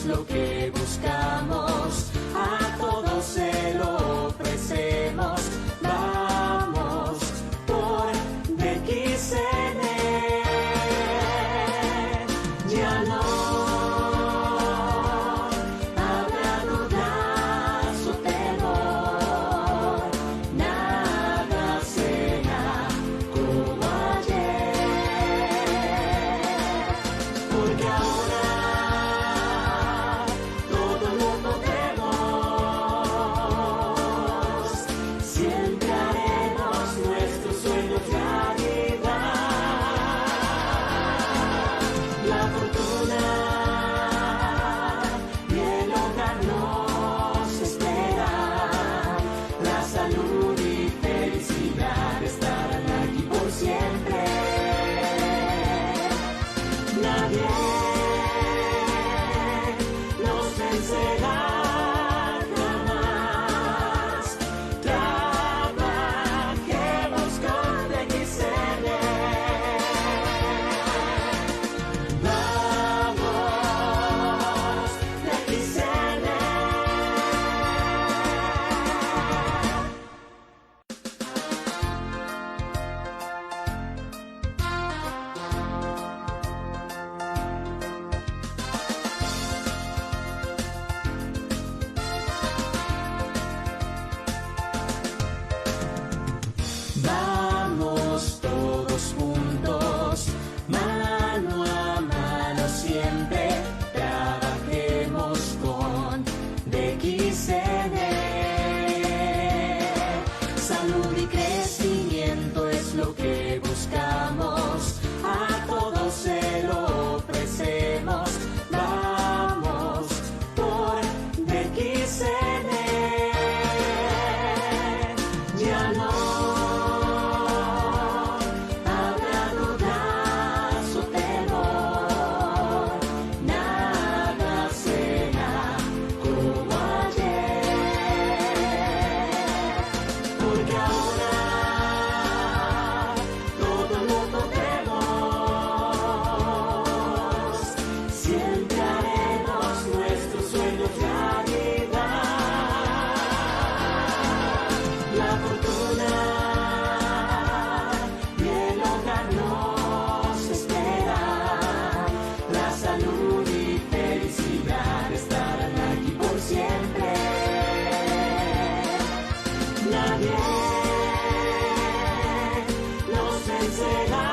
es lo que buscamos, a todos se lo ofrecemos. Vamos por DXN, ya no habrá dudas o temor, nada será como ayer, porque ahora todo lo podemos, siempre haremos nuestros sueños realidad. La fortuna y el hogar nos esperan, la salud y felicidad estarán aquí por siempre. Nadie nos vencerá jamás. Trabajemos con DXN. Vamos, DXN. Vamos todos juntos, mano a mano siempre, trabajemos con DXN. Salud y crecimiento es lo que buscamos, a todos se lo ofrecemos. Vamos por DXN, ya no habrá dudas o temor, nada será como ayer, porque ahora todo lo podemos, siempre haremos nuestros sueños realidad. La fortuna y el hogar nos esperan, la salud y felicidad estarán aquí por siempre. Nadie nos vencerá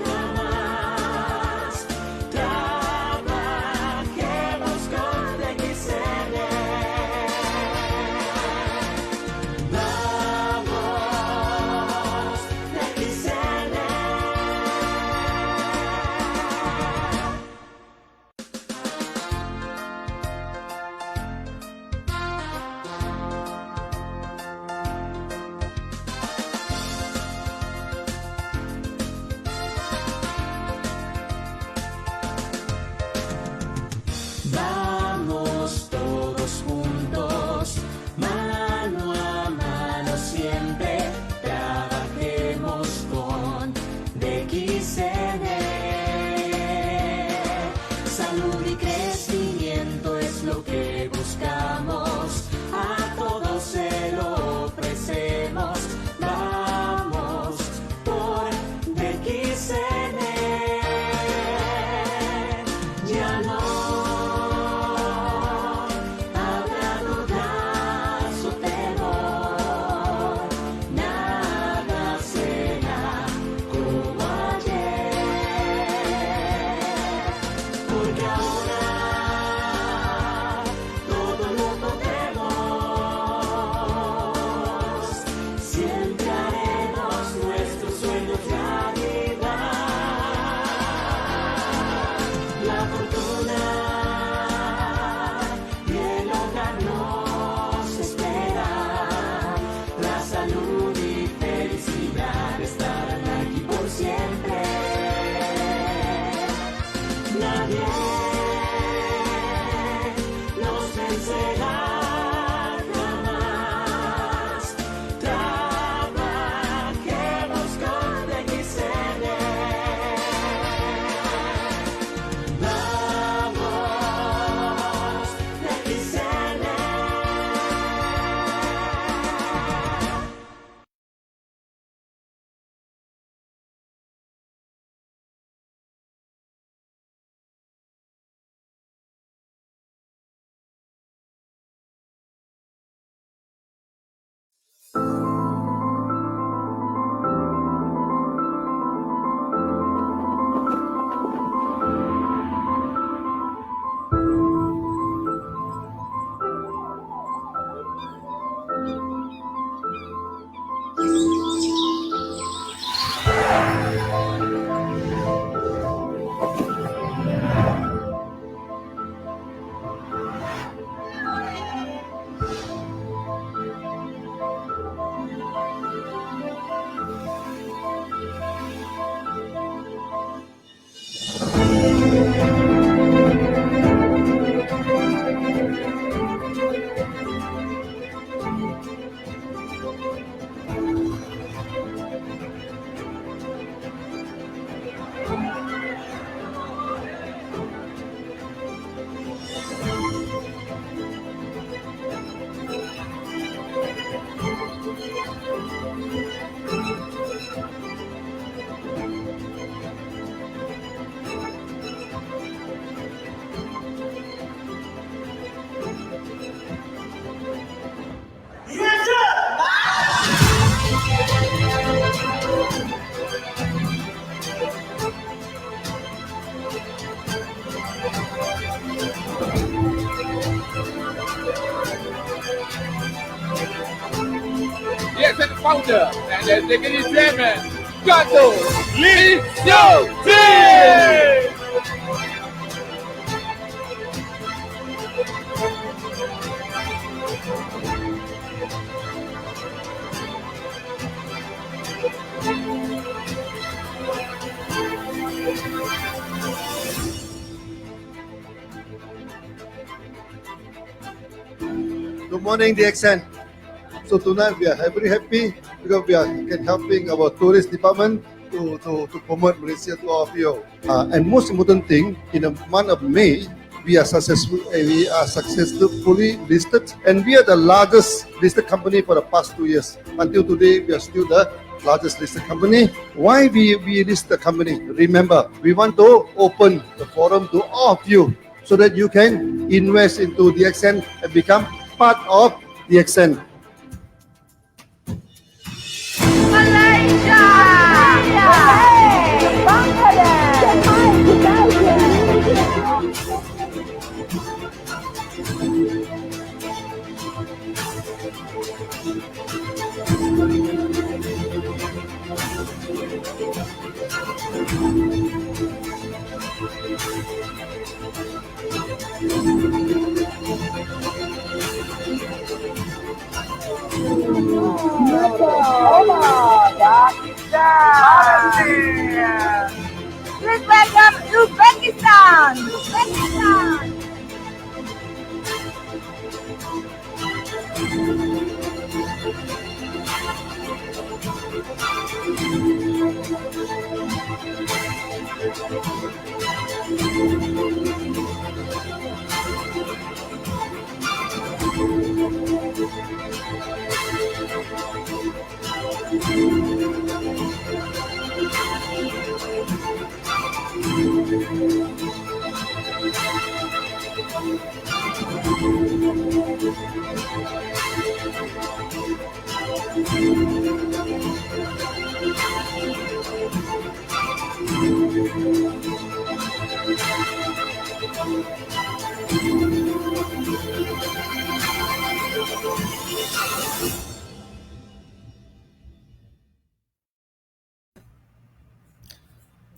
jamás. Trabajemos con DXN. Vamos, DXN. Vamos todos juntos, mano a mano siempre, trabajemos con DXN. Salud y crecimiento es lo que buscamos, a todos se lo ofrecemos. Vamos por DXN, ya no habrá dudas o temor, nada será como ayer, porque ahora todo lo podemos, siempre haremos nuestros sueños realidad. La fortuna y el hogar nos esperan, la salud y felicidad estarán aquí por siempre. Nadie nos vencerá jamás. Trabajemos con DXN. Vamos, founder and executive chairman, Gato Lee Xiao-Ji. Good morning, DXN. So tonight we are very happy because we are helping our tourist department to promote Malaysia to all of you. And most important thing, in the month of May, we are successfully listed, and we are the largest listed company for the past 2 years. Until today, we are still the largest listed company. Why we list the company? Remember, we want to open the forum to all of you so that you can invest into DXN and become part of DXN. Malaysia! Please welcome Uzbekistan!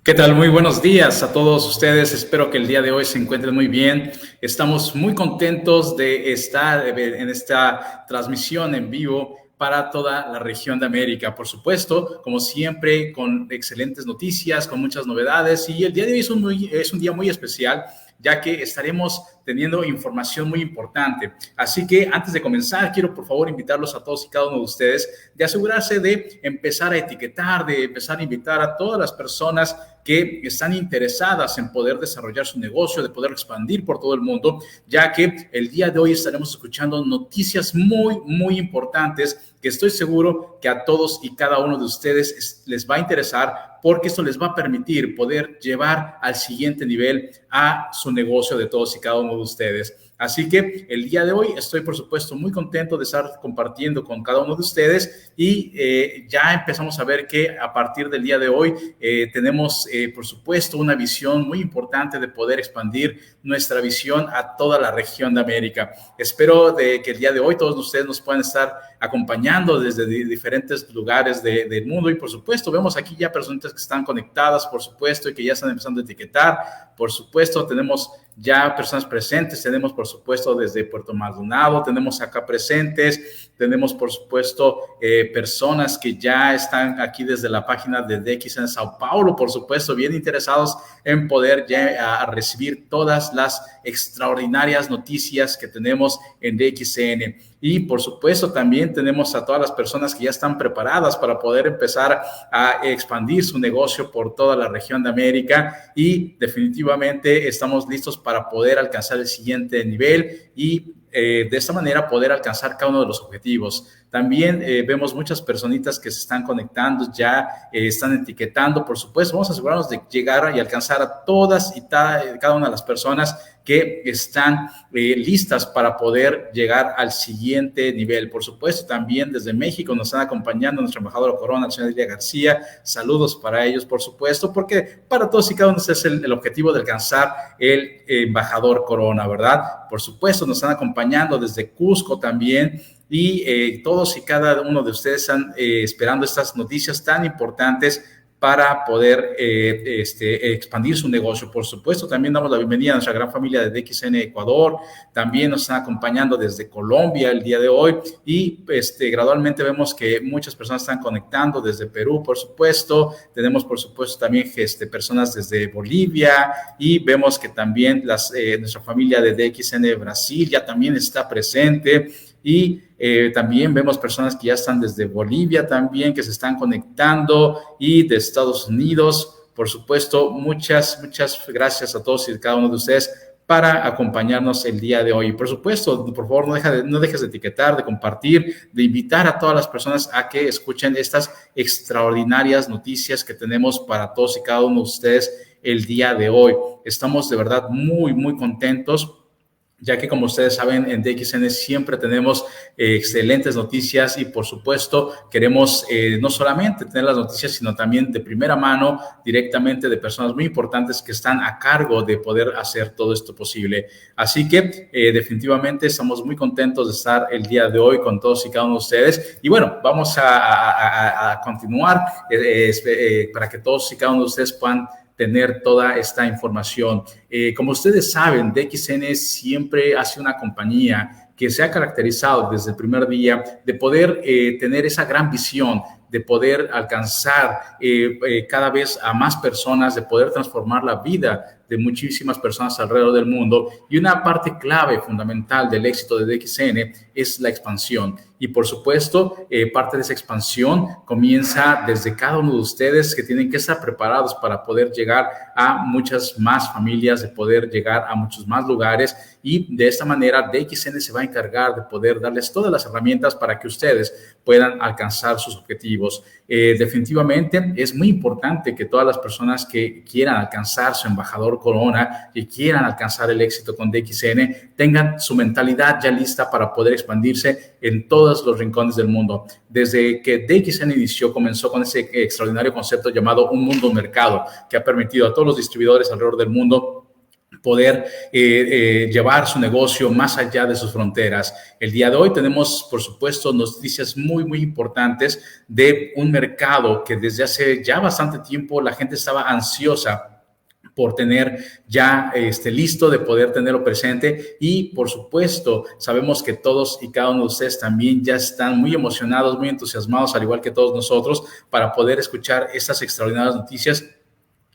¿Qué tal? Muy buenos días a todos ustedes. Espero que el día de hoy se encuentren muy bien. Estamos muy contentos de estar en esta transmisión en vivo para toda la región de América. Por supuesto, como siempre, con excelentes noticias, con muchas novedades. Y el día de hoy es un día muy especial, ya que estaremos teniendo información muy importante. Así que antes de comenzar, quiero por favor invitarlos a todos y cada uno de ustedes de asegurarse de empezar a etiquetar, de empezar a invitar a todas las personas que están interesadas en poder desarrollar su negocio, de poder expandir por todo el mundo, ya que el día de hoy estaremos escuchando noticias muy importantes que estoy seguro que a todos y cada uno de ustedes les va a interesar, porque esto les va a permitir poder llevar al siguiente nivel a su negocio de todos y cada uno de ustedes. Así que el día de hoy estoy, por supuesto, muy contento de estar compartiendo con cada uno de ustedes y ya empezamos a ver que a partir del día de hoy tenemos, por supuesto, una visión muy importante de poder expandir nuestra visión a toda la región de América. Espero que el día de hoy todos ustedes nos puedan estar acompañando desde diferentes lugares del mundo y, por supuesto, vemos aquí ya personas que están conectadas, por supuesto, y que ya están empezando a etiquetar. Por supuesto, tenemos ya personas presentes, tenemos por supuesto desde Puerto Maldonado, tenemos acá presentes, tenemos por supuesto personas que ya están aquí desde la página de DXN Sao Paulo, por supuesto, bien interesados en poder ya recibir todas las extraordinarias noticias que tenemos en DXN. Y por supuesto también tenemos a todas las personas que ya están preparadas para poder empezar a expandir su negocio por toda la región de América y definitivamente estamos listos para poder alcanzar el siguiente nivel y de esta manera poder alcanzar cada uno de los objetivos. También vemos muchas personitas que se están conectando, ya están etiquetando, por supuesto. Vamos a asegurarnos de llegar y alcanzar a todas y cada una de las personas que están listas para poder llegar al siguiente nivel. Por supuesto, también desde México nos están acompañando nuestra embajadora Corona, la señora Lilia García. Saludos para ellos, por supuesto, porque para todos y cada uno es el objetivo de alcanzar el embajador Corona, ¿verdad? Por supuesto, nos están acompañando acompañando desde Cusco también. Y todos y cada uno de ustedes están esperando estas noticias tan importantes para poder expandir su negocio. Por supuesto, también damos la bienvenida a nuestra gran familia de DXN Ecuador. También nos están acompañando desde Colombia el día de hoy. Y gradualmente vemos que muchas personas están conectando desde Perú, por supuesto. Tenemos, por supuesto, también personas desde Bolivia. Y vemos que también nuestra familia de DXN Brasil ya también está presente. Y también vemos personas que ya están desde Bolivia también, que se están conectando, y de Estados Unidos. Por supuesto, muchas gracias a todos y cada uno de ustedes para acompañarnos el día de hoy. Por supuesto, por favor, no dejes de etiquetar, de compartir, de invitar a todas las personas a que escuchen estas extraordinarias noticias que tenemos para todos y cada uno de ustedes el día de hoy. Estamos de verdad muy contentos, ya que, como ustedes saben, en DXN siempre tenemos excelentes noticias, y por supuesto queremos no solamente tener las noticias, sino también de primera mano, directamente de personas muy importantes que están a cargo de poder hacer todo esto posible. Así que definitivamente estamos muy contentos de estar el día de hoy con todos y cada uno de ustedes. Y bueno, vamos a continuar para que todos y cada uno de ustedes puedan tener toda esta información. Como ustedes saben, DXN siempre ha sido una compañía que se ha caracterizado desde el primer día de poder tener esa gran visión, de poder alcanzar cada vez a más personas, de poder transformar la vida de muchísimas personas alrededor del mundo. Y una parte clave, fundamental del éxito de DXN es la expansión. Y por supuesto, parte de esa expansión comienza desde cada uno de ustedes, que tienen que estar preparados para poder llegar a muchas más familias, de poder llegar a muchos más lugares. Y de esta manera, DXN se va a encargar de poder darles todas las herramientas para que ustedes puedan alcanzar sus objetivos. Definitivamente es muy importante que todas las personas que quieran alcanzar su embajador corona, que quieran alcanzar el éxito con DXN, tengan su mentalidad ya lista para poder expandirse en todos los rincones del mundo. Desde que DXN comenzó con ese extraordinario concepto llamado un mundo mercado, que ha permitido a todos los distribuidores alrededor del mundo poder llevar su negocio más allá de sus fronteras. El día de hoy tenemos, por supuesto, noticias muy importantes de un mercado que desde hace ya bastante tiempo la gente estaba ansiosa por tener ya listo, de poder tenerlo presente. Y por supuesto, sabemos que todos y cada uno de ustedes también ya están muy emocionados, muy entusiasmados, al igual que todos nosotros, para poder escuchar estas extraordinarias noticias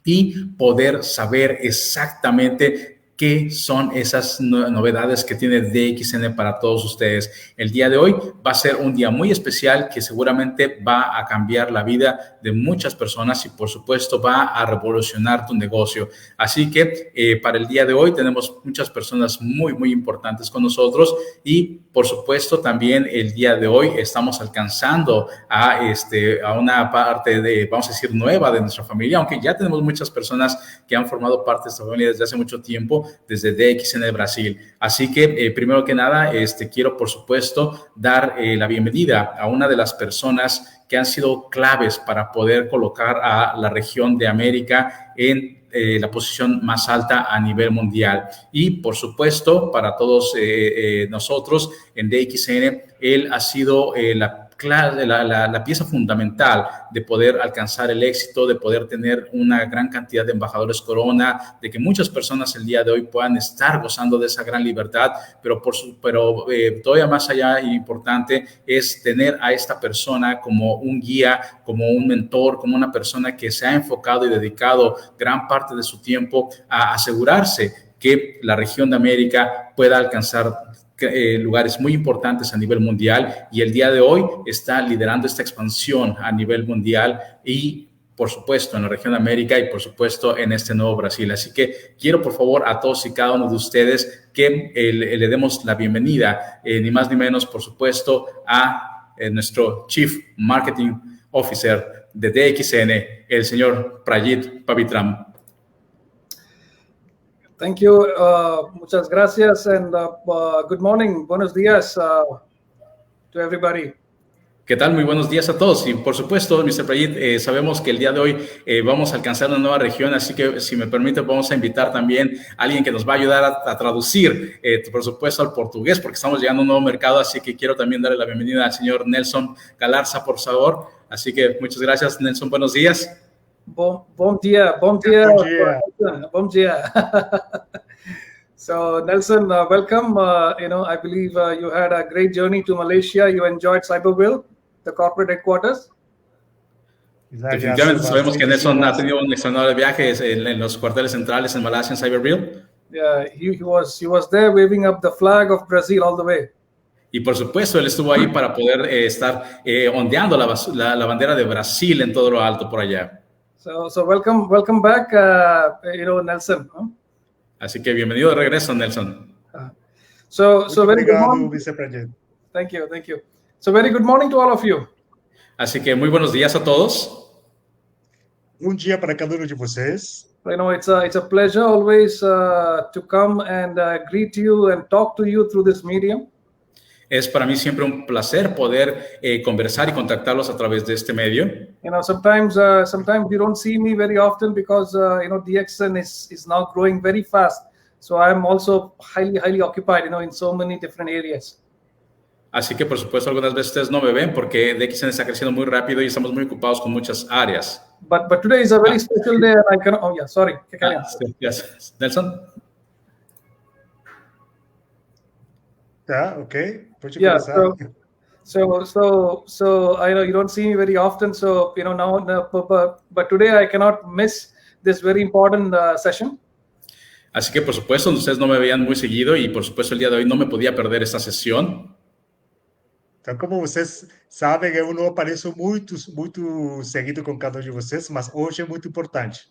y poder saber exactamente qué son esas novedades que tiene DXN para todos ustedes. El día de hoy va a ser un día muy especial que seguramente va a cambiar la vida de muchas personas y, por supuesto, va a revolucionar tu negocio. Así que para el día de hoy tenemos muchas personas muy importantes con nosotros, y por supuesto también el día de hoy estamos alcanzando a una parte vamos a decir, nueva de nuestra familia, aunque ya tenemos muchas personas que han formado parte de esta familia desde hace mucho tiempo, desde DXN Brasil. Así que primero que nada quiero, por supuesto, dar la bienvenida a una de las personas que han sido claves para poder colocar a la región de América en la posición más alta a nivel mundial. Y por supuesto, para todos nosotros en DXN, él ha sido la pieza fundamental de poder alcanzar el éxito, de poder tener una gran cantidad de embajadores corona, de que muchas personas el día de hoy puedan estar gozando de esa gran libertad, pero todavía más allá y importante es tener a esta persona como un guía, como un mentor, como una persona que se ha enfocado y dedicado gran parte de su tiempo a asegurarse que la región de América pueda alcanzar lugares muy importantes a nivel mundial, y el día de hoy está liderando esta expansión a nivel mundial y, por supuesto, en la región de América y, por supuesto, en este nuevo Brasil. Así que quiero, por favor, a todos y cada uno de ustedes que le demos la bienvenida, ni más ni menos, por supuesto, a nuestro Chief Marketing Officer de DXN, el señor Prajit Pavitram. Thank you. Muchas gracias, and good morning. Buenos días to everybody. ¿Qué tal? Muy buenos días a todos. Y por supuesto, Mr. Prayit, sabemos que el día de hoy vamos a alcanzar una nueva región, así que si me permite, vamos a invitar también a alguien que nos va a ayudar a traducir, por supuesto, al portugués, porque estamos llegando a un nuevo mercado, así que quiero también darle la bienvenida al señor Nelson Galarza, por favor. Así que muchas gracias, Nelson. Buenos días. Bom dia. Bom dia. Bom dia. So Nelson, welcome. I believe you had a great journey to Malaysia. You enjoyed Cyberville, the corporate headquarters. Definitivamente sabemos que Nelson ha tenido un extraordinario viaje en los cuarteles centrales en Malasia, en Cyberville. Yeah, he was there waving up the flag of Brazil all the way. Y por supuesto, él estuvo ahí para poder estar ondeando la bandera de Brasil en todo lo alto por allá. So welcome back, Nelson. Huh? Así que bienvenido de regreso, Nelson. So very good morning. Vice-presidente. Thank you. So very good morning to all of you. Así que muy buenos días a todos. Dia para cada uno de vocês. It's a pleasure always to come and greet you and talk to you through this medium. Es para mí siempre un placer poder conversar y contactarlos a través de este medio. Sometimes you don't see me very often because DXN is now growing very fast. So I'm also highly occupied, in so many different areas. Así que por supuesto algunas veces ustedes no me ven porque DXN está creciendo muy rápido y estamos muy ocupados con muchas áreas. But today is a very special day and I can. Oh yeah, sorry. Yes. Nelson. Tá, ok. Pode Yeah. começar. So I know you don't see me very often. So now, but today I cannot miss this very important session. Así que por supuesto ustedes no me veían muy seguido y por supuesto el día de hoy no me podía perder esta sesión. Então, como vocês sabem, eu não apareço muito seguido com cada um de vocês, mas hoje é muito importante.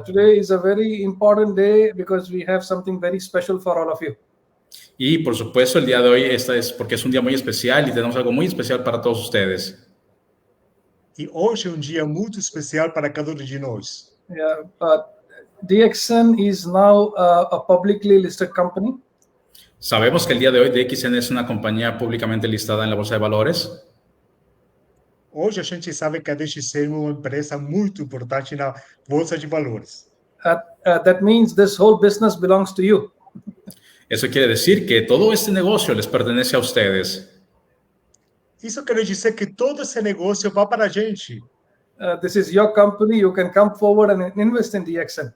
Today is a very important day because we have something very special for all of you. Y por supuesto el día de hoy es porque es un día muy especial y tenemos algo muy especial para todos ustedes. E hoje é dia muito especial para cada um de nós. Yeah, DXN is now a publicly listed company. Sabemos que el día de hoy DXN es una compañía públicamente listada en la Bolsa de Valores. Hoje a gente sabe que a DXN é uma empresa muito importante na Bolsa de Valores. That means this whole business belongs to you. Eso quiere decir que todo este negocio les pertenece a ustedes. Isso quer dizer que todo esse negócio vai para a gente. This is your company. You can come forward and invest in DXN.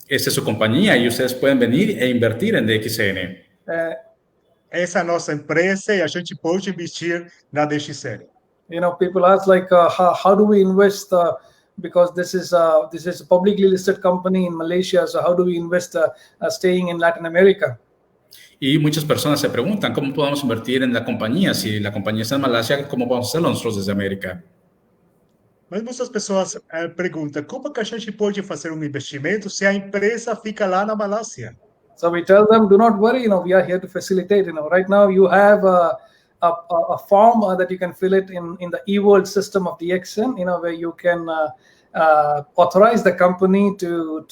Esta es su compañía y ustedes pueden venir e invertir en DXN. Essa é a nossa empresa e a gente pode investir na DXN. People ask how do we invest? Because this is a publicly listed company in Malaysia. So how do we invest staying in Latin America? Y muchas personas se preguntan cómo podemos invertir en la compañía. Si la compañía está en Malasia, ¿cómo podemos hacerlo nosotros desde América? Mas muitas pessoas perguntam como que a gente pode fazer investimento se a empresa fica lá na Malásia? So we tell them, do not worry. We are here to facilitate. Right now you have a form that you can fill it in the eWorld system of DXN. Where you can authorize the company to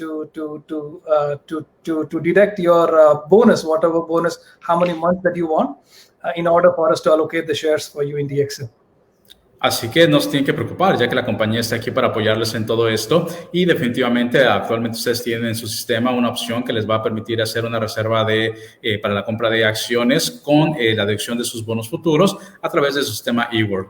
deduct your bonus, whatever bonus, how many months that you want, in order for us to allocate the shares for you in DXN. Así que no se tienen que preocupar, ya que la compañía está aquí para apoyarles en todo esto y definitivamente actualmente ustedes tienen en su sistema una opción que les va a permitir hacer una reserva para la compra de acciones con la deducción de sus bonos futuros a través de su sistema eWorld.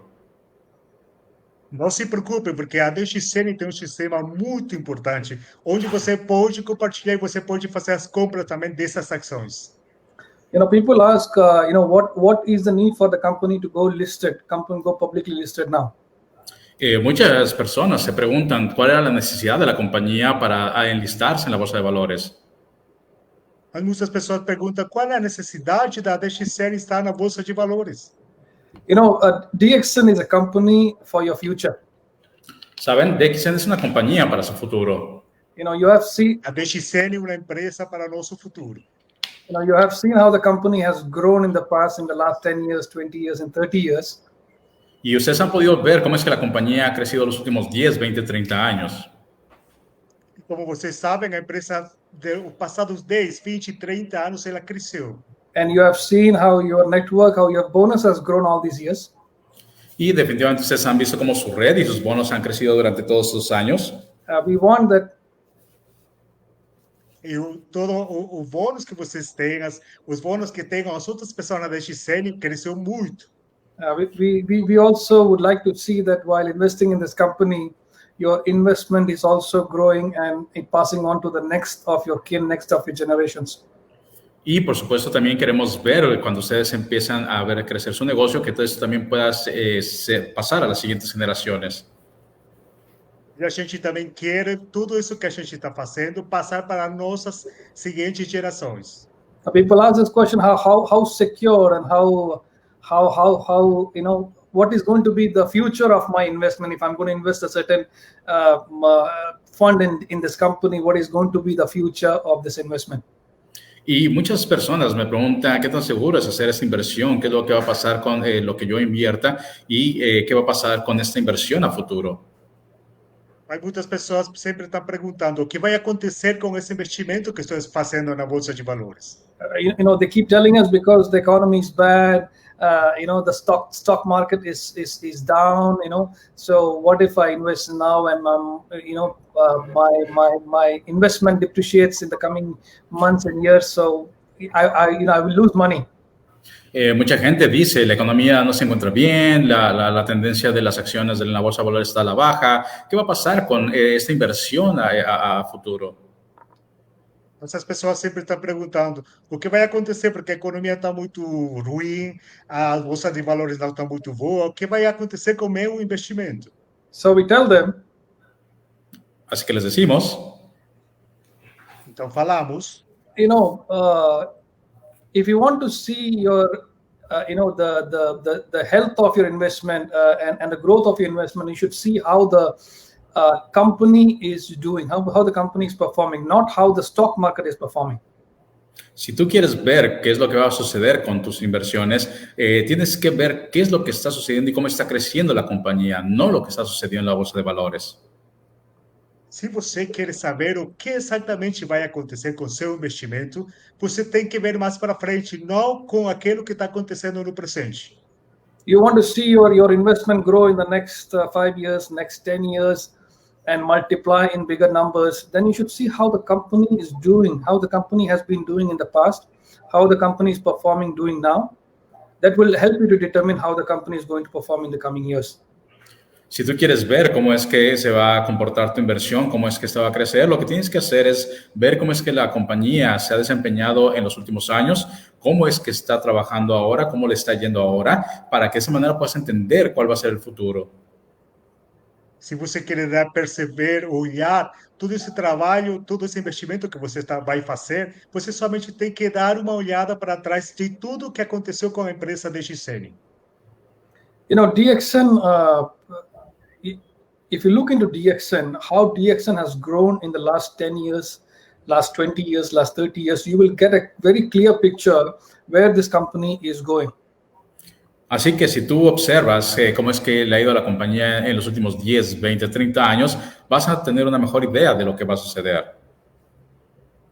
Não se preocupe, porque a DXN tem um sistema muito importante, onde você pode compartilhar e você pode fazer as compras também dessas ações. People ask, what is the need for the company to go publicly listed now? Muchas personas se preguntan cuál era la necesidad de la compañía para enlistarse en la bolsa de valores. Mas muitas pessoas perguntam qual é a necessidade da DXN estar na bolsa de valores. DXN is a company for your future. Saben, DXN es una compañía para su futuro. You have seen. A DXN é uma empresa para nosso futuro. You have seen how the company has grown in the past, in the last 10 years, 20 years, and 30 years. Y ustedes han podido ver cómo es que la compañía ha crecido los últimos 10, 20, 30 años. Como vocês sabem, a empresa, dos passados 10, 20, 30 anos, ela cresceu. And you have seen how your network, how your bonus has grown all these years. Y definitivamente ustedes han visto cómo su red y sus bonos han crecido durante todos estos años. We want that E o bônus que vocês têm, os bônus que têm as outras pessoas na DXN cresceu muito. we also would like to see that while investing in this company, your investment is also growing and it passing on to the next of your kin, next of your generations. Y por supuesto también queremos ver cuando ustedes empiezan a ver crecer su negocio, que todo eso también pueda pasar a las siguientes generaciones. E a gente também quer tudo isso que a gente está fazendo passar para nossas seguintes gerações. People ask this question: how secure and how what is going to be the future of my investment if I'm going to invest a certain fund in this company? What is going to be the future of this investment? Y muchas personas me preguntan qué tan seguro es hacer esta inversión, qué es lo que va a pasar con lo que yo invierta y qué va a pasar con esta inversión a futuro. Mas muitas pessoas sempre estão perguntando o que vai acontecer com esse investimento que estou fazendo na bolsa de valores. They keep telling us because the economy is bad. The stock market is down. So what if I invest now and my investment depreciates in the coming months and years? So I will lose money. Mucha gente dice la economía no se encuentra bien, la tendencia de las acciones de la bolsa de valores está a la baja. ¿Qué va a pasar con esta inversión a futuro? Essas pessoas sempre estão perguntando o que vai acontecer, porque a economia está muito ruim, a bolsa de valores não está muito boa, o que vai acontecer com o meu investimento? So we tell them, Así que les decimos, Então falamos, if you want to see your the health of your investment and the growth of your investment, you should see how the company is doing, how the company is performing, not how the stock market is performing. si tú quieres ver qué es lo que va a suceder con tus inversiones, tienes que ver qué es lo que está sucediendo y cómo está creciendo la compañía, no lo que está sucediendo en la bolsa de valores. se você quer saber o que exatamente vai acontecer com seu investimento, você tem que ver mais para frente, não com aquilo que está acontecendo no presente. You want to see your investment grow in the next 5 years, next 10 years, and multiply in bigger numbers, then you should see how the company is doing, how the company has been doing in the past, how the company is doing now. That will help you to determine how the company is going to perform in the coming years. Si tú quieres ver cómo es que se va a comportar tu inversión, cómo es que esta va a crecer, lo que tienes que hacer es ver cómo es que la compañía se ha desempeñado en los últimos años, cómo es que está trabajando ahora, cómo le está yendo ahora, para que de esa manera puedas entender cuál va a ser el futuro. Se você quer perceber, olhar todo esse trabalho, todo esse investimento que você vai fazer, você somente tem que dar uma olhada para trás de tudo o que aconteceu com a empresa DXN. DXN, if you look into DXN, how DXN has grown in the last 10 years, last 20 years, last 30 years, you will get a very clear picture where this company is going. Así que si tú observas cómo es que le ha ido a la compañía en los últimos 10, 20, 30 años, vas a tener una mejor idea de lo que va a suceder.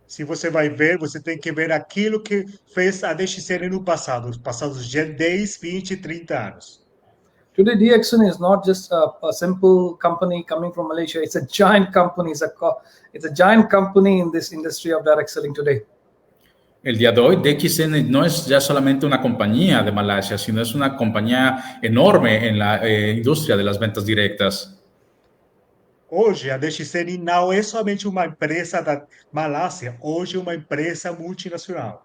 Se você vai ver, você tem que ver aquilo que fez a DXN no passado, os passados 10, 20, 30 anos. Today, DXN is not just a simple company coming from Malaysia. It's a giant company. It's a giant company in this industry of direct selling today. El día de hoy, DXN no es ya solamente una compañía de Malasia, sino es una compañía enorme en la industria de las ventas directas. Hoje, a DXN não é somente uma empresa da Malásia, hoje é uma empresa multinacional.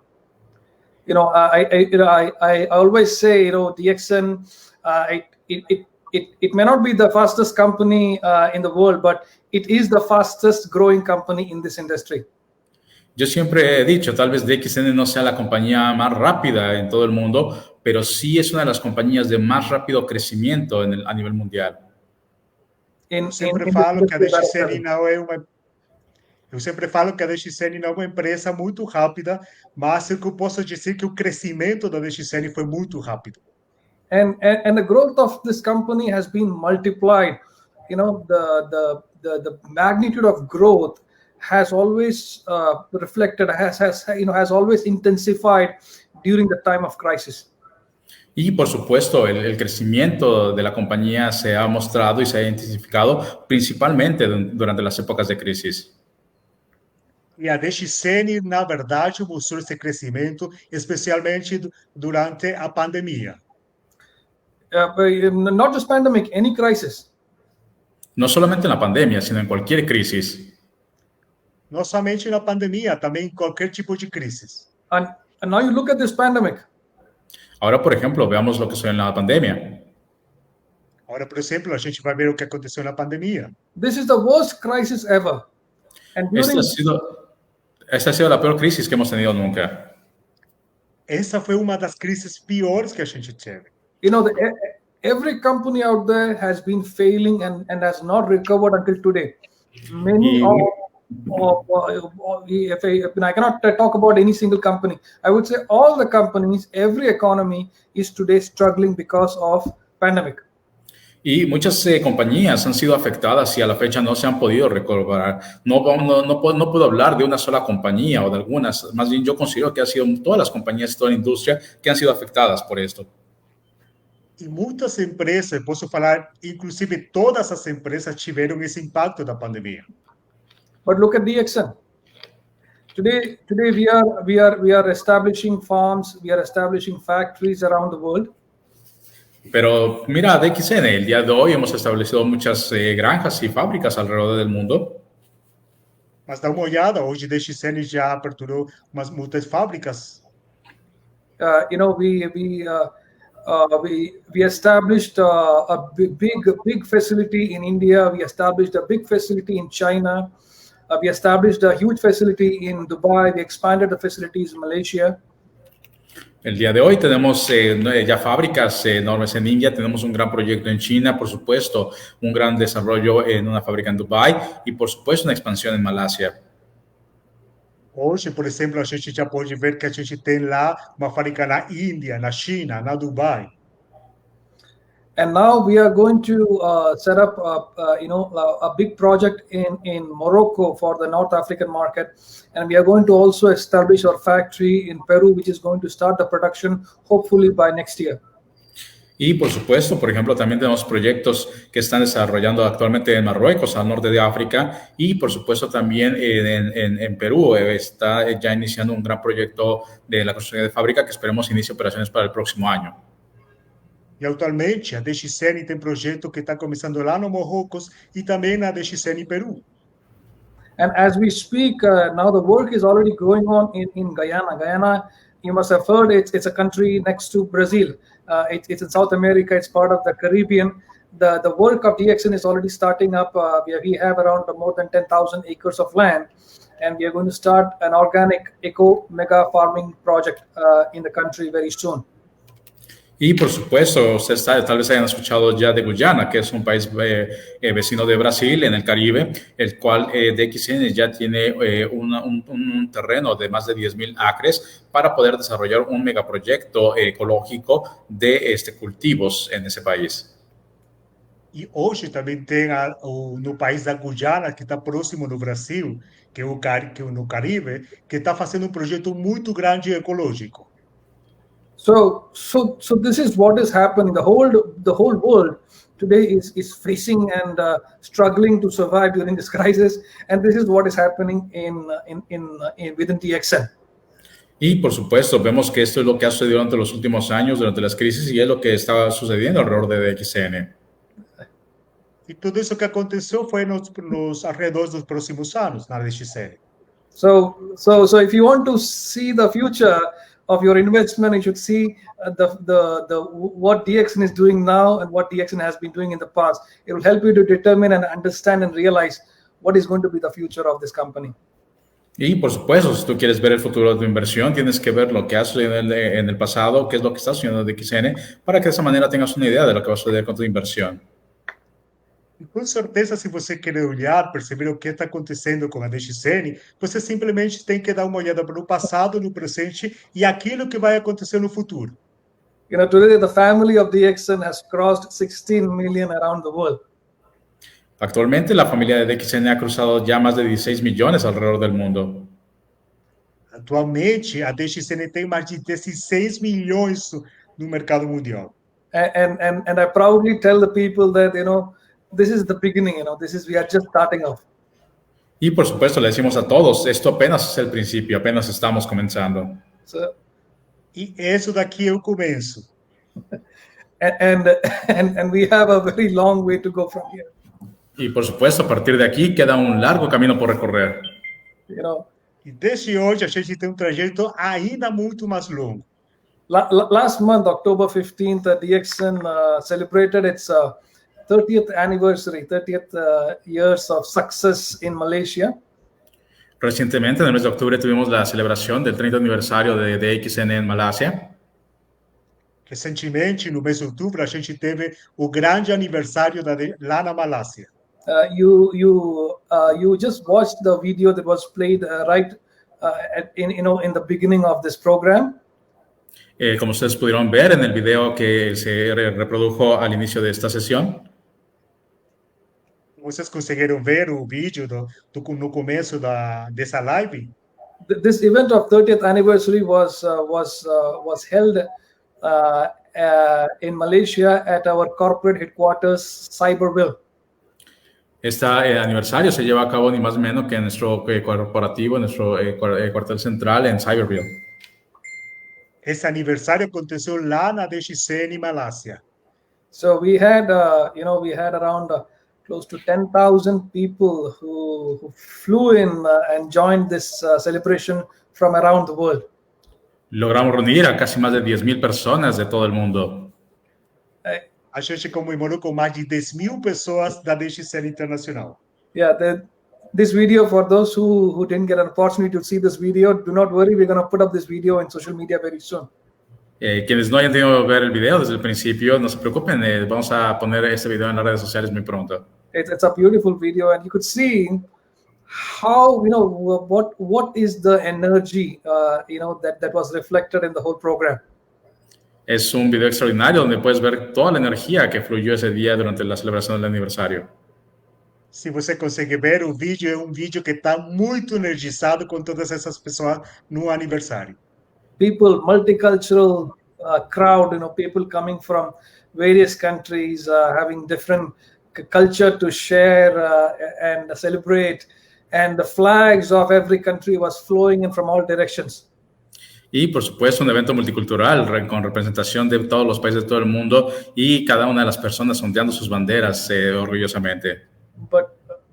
I always say, DXN, it may not be the fastest company in the world, but it is the fastest growing company in this industry. Yo siempre he dicho, tal vez DXN no sea la compañía más rápida en todo el mundo, pero sí es una de las compañías de más rápido crecimiento a nivel mundial. Eu sempre falo que a DXN não é uma empresa muito rápida, mas eu posso dizer que o crescimento da DXN foi muito rápido. And the growth of this company has been multiplied. The magnitude of growth has always reflected, has always intensified during the time of crisis. Y por supuesto, el crecimiento de la compañía se ha mostrado y se ha identificado principalmente durante las épocas de crisis. E a DXN, na verdade, mostrou esse crescimento, especialmente durante a pandemia. Not just pandemic, any crisis. No solamente en la pandemia, sino en cualquier crisis. Não somente na pandemia, também em qualquer tipo de crise. And now you look at this pandemic. Ahora, por ejemplo, veamos lo que sucedió en la pandemia. Agora, por exemplo, a gente vai ver o que aconteceu na pandemia. This is the worst crisis ever. And Esta ha sido la peor crisis que hemos tenido nunca. Essa foi uma das crises piores que a gente teve. you know, every company out there has been failing and has not recovered until today. Many I cannot talk about any single company. I would say all the companies, every economy is today struggling because of pandemic. Y muchas compañías han sido afectadas y a la fecha no se han podido recuperar. No puedo hablar de una sola compañía o de algunas. Más bien yo considero que han sido todas las compañías, toda la industria que han sido afectadas por esto. E muitas empresas, posso falar, inclusive todas as empresas tiveram esse impacto da pandemia. But look at DXN. Today we are establishing farms, we are establishing factories around the world. Pero mira, DXN, el día de hoy hemos establecido muchas granjas y fábricas alrededor del mundo. Mas dá uma olhada, hoje a DXN já aperturou muitas fábricas. We established a big facility in India. We established a big facility in China. We established a huge facility in Dubai. We expanded the facilities in Malaysia. El día de hoy tenemos ya fábricas enormes en India, tenemos un gran proyecto en China, por supuesto, un gran desarrollo en una fábrica en Dubai y, por supuesto, una expansión en Malasia. Hoje, por exemplo, a gente já pode ver que a gente tem lá uma fábrica na Índia, na China, na Dubai. And now we are going to set up, a big project in Morocco for the North African market, and we are going to also establish our factory in Peru, which is going to start the production hopefully by next year. Y por supuesto, por ejemplo, también tenemos proyectos que están desarrollando actualmente en Marruecos, al norte de África, y por supuesto también en Perú está ya iniciando un gran proyecto de la construcción de fábrica que esperemos inicie operaciones para el próximo año. E atualmente a DXN tem projeto que está começando lá no Marrocos e também na DXN Peru. And as we speak, now the work is already going on in Guyana. Guyana, you must have heard, it's a country next to Brazil. It's in South America. It's part of the Caribbean. The work of DXN is already starting up. We have around more than 10,000 acres of land, and we are going to start an organic eco mega farming project in the country very soon. Y por supuesto, ustedes tal vez hayan escuchado ya de Guyana, que es un país vecino de Brasil en el Caribe, el cual DXN ya tiene un terreno de más de 10,000 acres para poder desarrollar un megaproyecto ecológico de cultivos en ese país. E hoje também tem no país da Guyana, que está próximo do Brasil, que é no Caribe, que está fazendo um projeto muito grande ecológico. So this is what is happening. The whole world today is facing and struggling to survive during this crisis, and this is what is happening within DXN. Y por supuesto, vemos que esto es lo que ha sucedido durante los últimos años, durante las crisis, y es lo que está sucediendo alrededor de DXN. E tudo isso que aconteceu foi nos arredores dos próximos anos na DXN. So if you want to see the future of your investment, you should see what DXN is doing now and what DXN has been doing in the past. It will help you to determine and understand and realize what is going to be the future of this company. Y por supuesto, si tú quieres ver el futuro de tu inversión, tienes que ver lo que ha sucedido en el pasado, qué es lo que está sucediendo en DXN, para que de esa manera tengas una idea de lo que va a suceder con tu inversión. E com certeza, se você querer olhar, perceber o que está acontecendo com a DXN, você simplesmente tem que dar uma olhada para o passado, no presente e aquilo que vai acontecer no futuro. Today the family of DXN has crossed 16 million around the world. Actualmente, la familia de DXN ha cruzado ya más de 16 millones alrededor del mundo. Atualmente, a DXN tem mais de 16 milhões no mercado mundial. And I proudly tell the people that, this is the beginning, we are just starting off. Y por supuesto le decimos a todos, esto apenas es el principio, apenas estamos comenzando. So, E isso daqui é o começo. and we have a very long way to go from here. Y por supuesto, a partir de aquí queda un largo camino por recorrer. E desde hoje a gente tem um trajeto ainda muito mais longo. Last month, October 15th, DXN celebrated its 30th anniversary, 30th years of success in Malaysia. Recientemente, en el mes de octubre, tuvimos la celebración del 30 aniversario de DXN en Malasia. Recentemente, no mês de outubro, a gente teve o grande aniversário lá na Malásia. You just watched the video that was played in the beginning of this program. Como ustedes pudieron ver en el video que se reprodujo al inicio de esta sesión. Vocês conseguiram ver o vídeo no começo dessa live? This event of 30th anniversary was held in Malaysia at our corporate headquarters, Cyberville. Este aniversario se lleva a cabo ni más ni menos que en nuestro corporativo, en nuestro cuartel central en Cyberville. Esse aniversário aconteceu lá na DXN Malásia. So we had around close to 10,000 people who flew in and joined this celebration from around the world. Logramos reunir a casi más de 10,000 personas de todo el mundo. A gente comemorou com mais de 10.000 pessoas da DXN Internacional. Yeah, this video, for those who didn't get an opportunity to see this video, do not worry, we're going to put up this video in social media very soon. Quienes no hayan tenido que ver el video desde el principio, no se preocupen, vamos a poner este video en las redes sociales muy pronto. It's a beautiful video, and you could see how, what is the energy, that was reflected in the whole program. Es un video extraordinario donde puedes ver toda la energía que fluyó ese día durante la celebración del aniversario. Se você consegue ver o vídeo, é um vídeo que está muito energizado com todas essas pessoas no aniversário. People, multicultural crowd, people coming from various countries, having different culture to share and celebrate, and the flags of every country was flowing in from all directions. Y por supuesto un evento multicultural con representación de todos los países de todo el mundo y cada una de las personas ondeando sus banderas orgullosamente. But,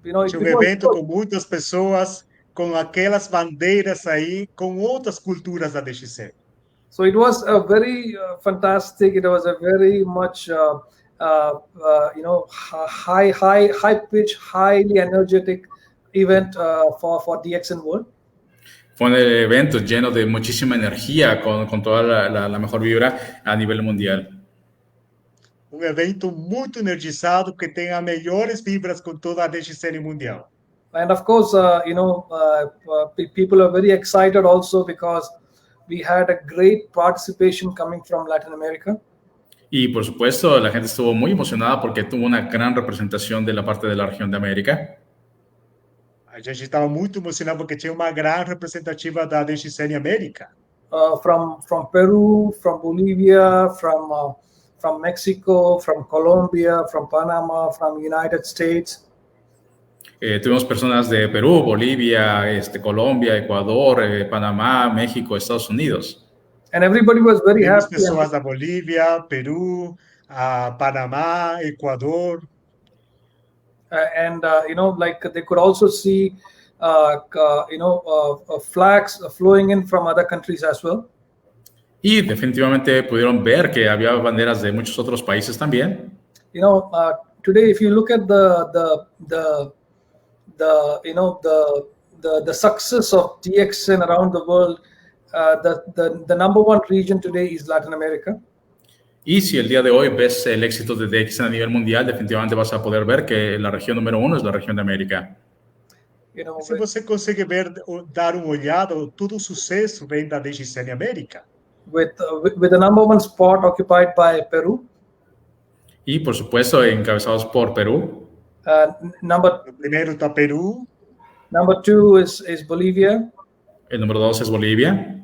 um evento com muitas pessoas com aquelas bandeiras aí com outras culturas da DXN. So it was a very fantastic. It was a very much high pitch, highly energetic event for DXN World. Fue un evento lleno de muchísima energía, con toda la mejor vibra a nivel mundial. Um evento muito energizado que tem as melhores vibras com toda a DXN mundial. And of course, people are very excited also because we had a great participation coming from Latin America. Y por supuesto, la gente estuvo muy emocionada porque tuvo una gran representación de la parte de la región de América. A gente estava muito emocionado porque tinha uma grande representativa da DXN América. From Peru, from Bolivia, from Mexico, from Colombia, from Panama, from United States. Tuvimos personas de Perú, Bolivia, Colombia, Ecuador, Panamá, México, Estados Unidos. And everybody was very happy. Pessoas da Bolívia, Peru, Panamá, Ecuador. And they could also see flags flowing in from other countries as well. Y definitivamente pudieron ver que había banderas de muchos otros países también. Today, if you look at the success of DXN around the world, the number one region today is Latin America. Y si el día de hoy ves el éxito de DXN a nivel mundial, definitivamente vas a poder ver que la región número uno es la región de América. Se você consegue ver, dar uma olhada, todo o sucesso vem da DXN América. With the number one spot occupied by Peru. Y por supuesto encabezados por Perú. Primero está Perú. Number two is Bolivia. El número 2 es Bolivia.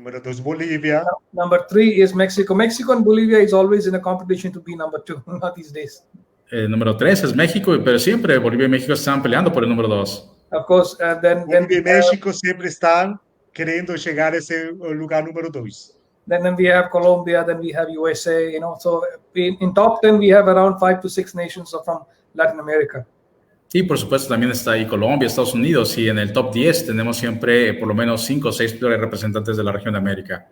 Número 2, Bolívia. Number 3 is Mexico. Mexico and Bolivia is always in a competition to be number 2, not these days. Número 3 es México, pero siempre Bolivia y México están peleando por el número 2. Of course, then Bolívia e we have, México sempre estão querendo chegar a esse lugar número 2. then we have Colombia, then we have USA, so in top 10 we have around 5 to 6 nations from Latin America. Y por supuesto también está ahí Colombia, Estados Unidos, y en el top 10 tenemos siempre por lo menos 5 o 6 representantes de la región de América.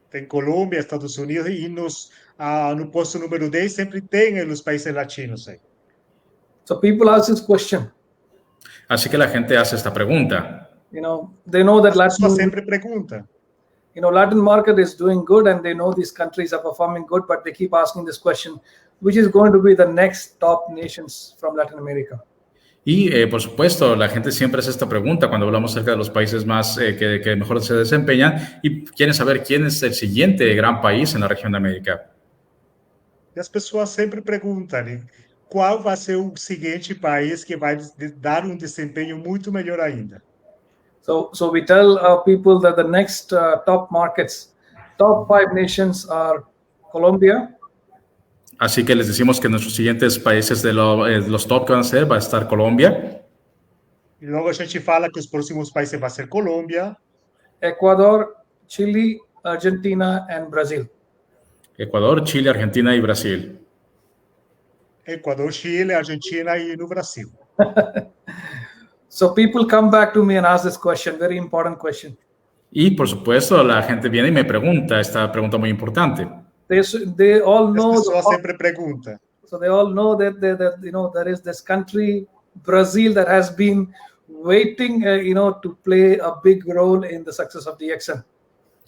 Tem Colômbia, Estados Unidos e no posto número 10 sempre tem os países latinos aí. So people ask this question. Así que la gente hace esta pregunta. They know that As pessoas Latin, sempre perguntam. Latin market is doing good, and they know these countries are performing good, but they keep asking this question, which is going to be the next top nations from Latin America? Y por supuesto, la gente siempre hace esta pregunta cuando hablamos acerca de los países más que mejor se desempeñan y quieren saber quién es el siguiente gran país en la región de América. E as pessoas sempre perguntam, né? Qual vai ser o seguinte país que vai dar desempenho muito melhor ainda? So we tell our people that the next top markets, top 5 nations are Colombia, Así que les decimos que nuestros siguientes países de los top que van a ser va a estar Colombia, E logo a gente fala que os próximos países vai ser Colômbia, Ecuador, Chile, Argentina, and Brazil. Ecuador, Chile, Argentina y Brasil. Equador, Chile, Argentina e no Brasil. So people come back to me and ask this question, very important question. Y por supuesto, la gente viene y me pregunta esta pregunta muy importante. They all As know. pessoas sempre perguntam. So they all know that there is this country, Brazil, that has been waiting, to play a big role in the success of DXN.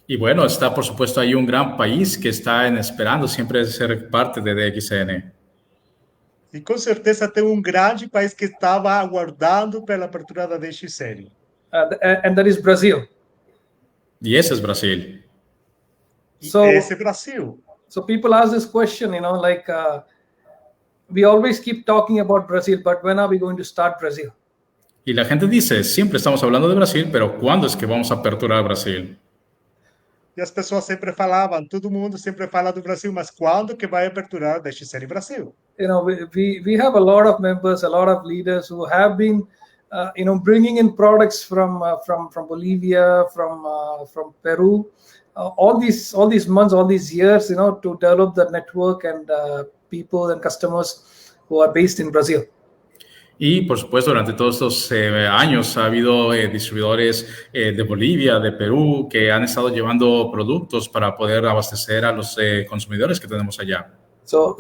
Y bueno, está por supuesto ahí un gran país que está esperando siempre ser parte de DXN. E com certeza tem grande país que estava aguardando pela apertura da DXN. And that is Brazil. Y ese es Brasil. E So- esse é Brasil. So people ask this question, we always keep talking about Brazil, but when are we going to start Brazil? Y la gente dice, siempre estamos hablando de Brasil, pero ¿cuándo es que vamos a aperturar Brasil? E as pessoas sempre falavam, todo mundo sempre fala do Brasil, mas quando que vai aperturar a DXN Brasil? We have a lot of members, a lot of leaders who have been, bringing in products from Bolivia, from Peru, all these months, all these years, to develop the network and people and customers who are based in Brazil. Y por supuesto, durante todos estos años ha habido distribuidores de Bolivia, de Perú, que han estado llevando productos para poder abastecer a los consumidores que tenemos allá. So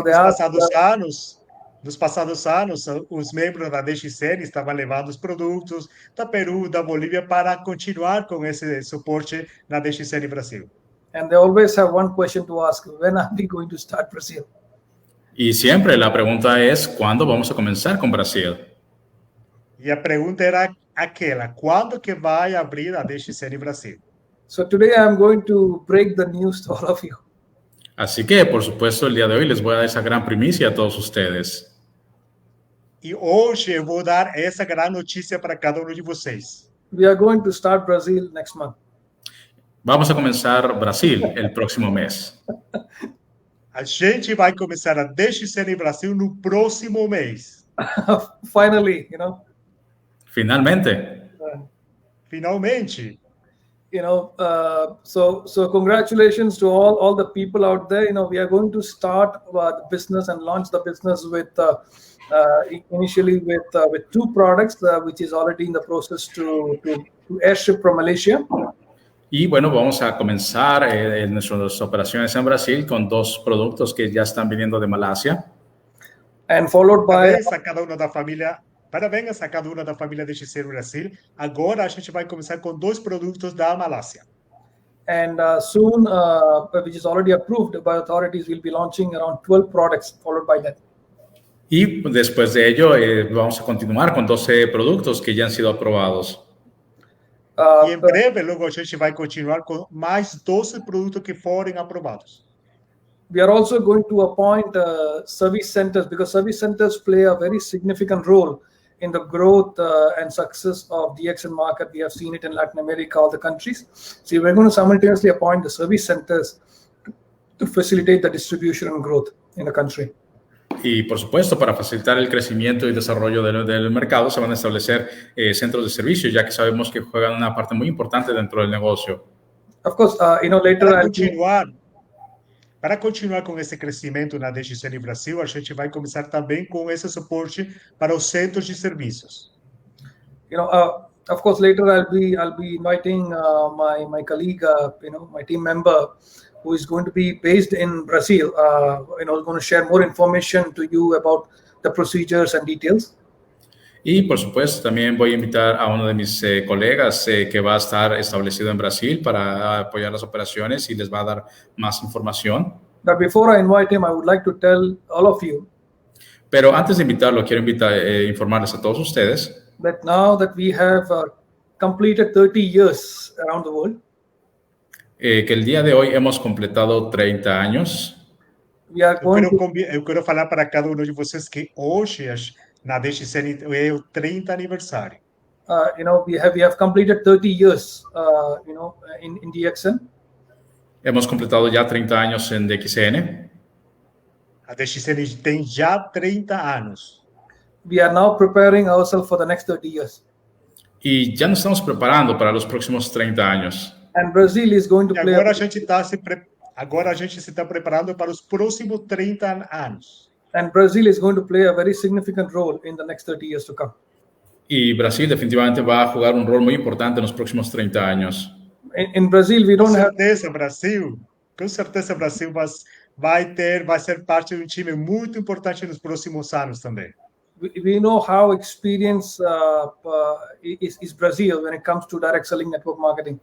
they ask, Nos passados anos, os membros da DXN estavam levando os produtos da Peru, da Bolívia, para continuar com esse suporte na DXN Brasil. and they always have one question to ask: when are we going to start Brazil? Y siempre la pregunta es, ¿cuándo vamos a comenzar con Brasil? E a pergunta era aquela: quando que vai abrir a DXN Brasil? So today I'm going to break the news to all of you. Así que, por supuesto, el día de hoy les voy a dar esa gran primicia a todos ustedes. E hoje eu vou dar essa grande notícia para cada um de vocês. We are going to start Brazil next month. Vamos a comenzar Brasil el próximo mes. A gente vai começar a DXN Brasil no próximo mês. Finally, Finalmente. Finalmente. So congratulations to all the people out there. We are going to start the business and launch the business with initially with 2 products, which is already in the process to airship from Malaysia. Y bueno, vamos a comenzar nuestras operaciones en Brasil con 2 productos que ya están viniendo de Malasia. And followed by Parabéns a cada uma da família. Parabéns a cada uma da família DXN Brasil. Agora a gente vai começar com 2 produtos da Malásia. and soon, which is already approved by authorities, we'll be launching around 12 products followed by that. Y después de ello vamos a continuar con 12 productos que ya han sido aprobados. E em breve, logo a gente vai continuar com mais 12 produtos que forem aprovados. We are also going to appoint service centers, because service centers play a very significant role in the growth and success of DXN market. We have seen it in Latin America, all the countries. So we're going to simultaneously appoint the service centers to facilitate the distribution and growth in the country. Y por supuesto, para facilitar el crecimiento y desarrollo del mercado, se van a establecer centros de servicio, ya que sabemos que juegan una parte muy importante dentro del negocio. Of course, later Para continuar com esse crescimento na DXN Brasil, a gente vai começar também com esse suporte para os centros de serviços. Of course, later I'll be inviting my colleague, my team member, who is going to be based in Brazil. Going to share more information to you about the procedures and details. Y por supuesto también voy a invitar a uno de mis colegas que va a estar establecido en Brasil para apoyar las operaciones y les va a dar más información. But before I invite him, I would like to tell all of you. Pero antes de invitarlo, quiero informarles a todos ustedes That now that we have completed 30 years around the world, que el día de hoy hemos completado 30 años. we are going Eu quero falar para cada um de vocês que hoje na DXN é o 30 aniversário. we have completed 30 years, in DXN. Hemos completado ya 30 años en DXN. A DXN tem já 30 anos. We are now preparing ourselves for the next 30 years. Y ya nos estamos preparando para los próximos 30 años. And Brazil is going to E play. agora a gente se está preparando para os próximos 30 anos. And Brazil is going to play a very significant role in the next 30 years to come. Y Brasil definitivamente va a jugar un rol muy importante en los próximos 30 años. In Brazil, we don't have. Com certeza, Brasil vai ser parte de um time muito importante nos próximos anos também. We know how experienced is Brazil when it comes to direct selling network marketing.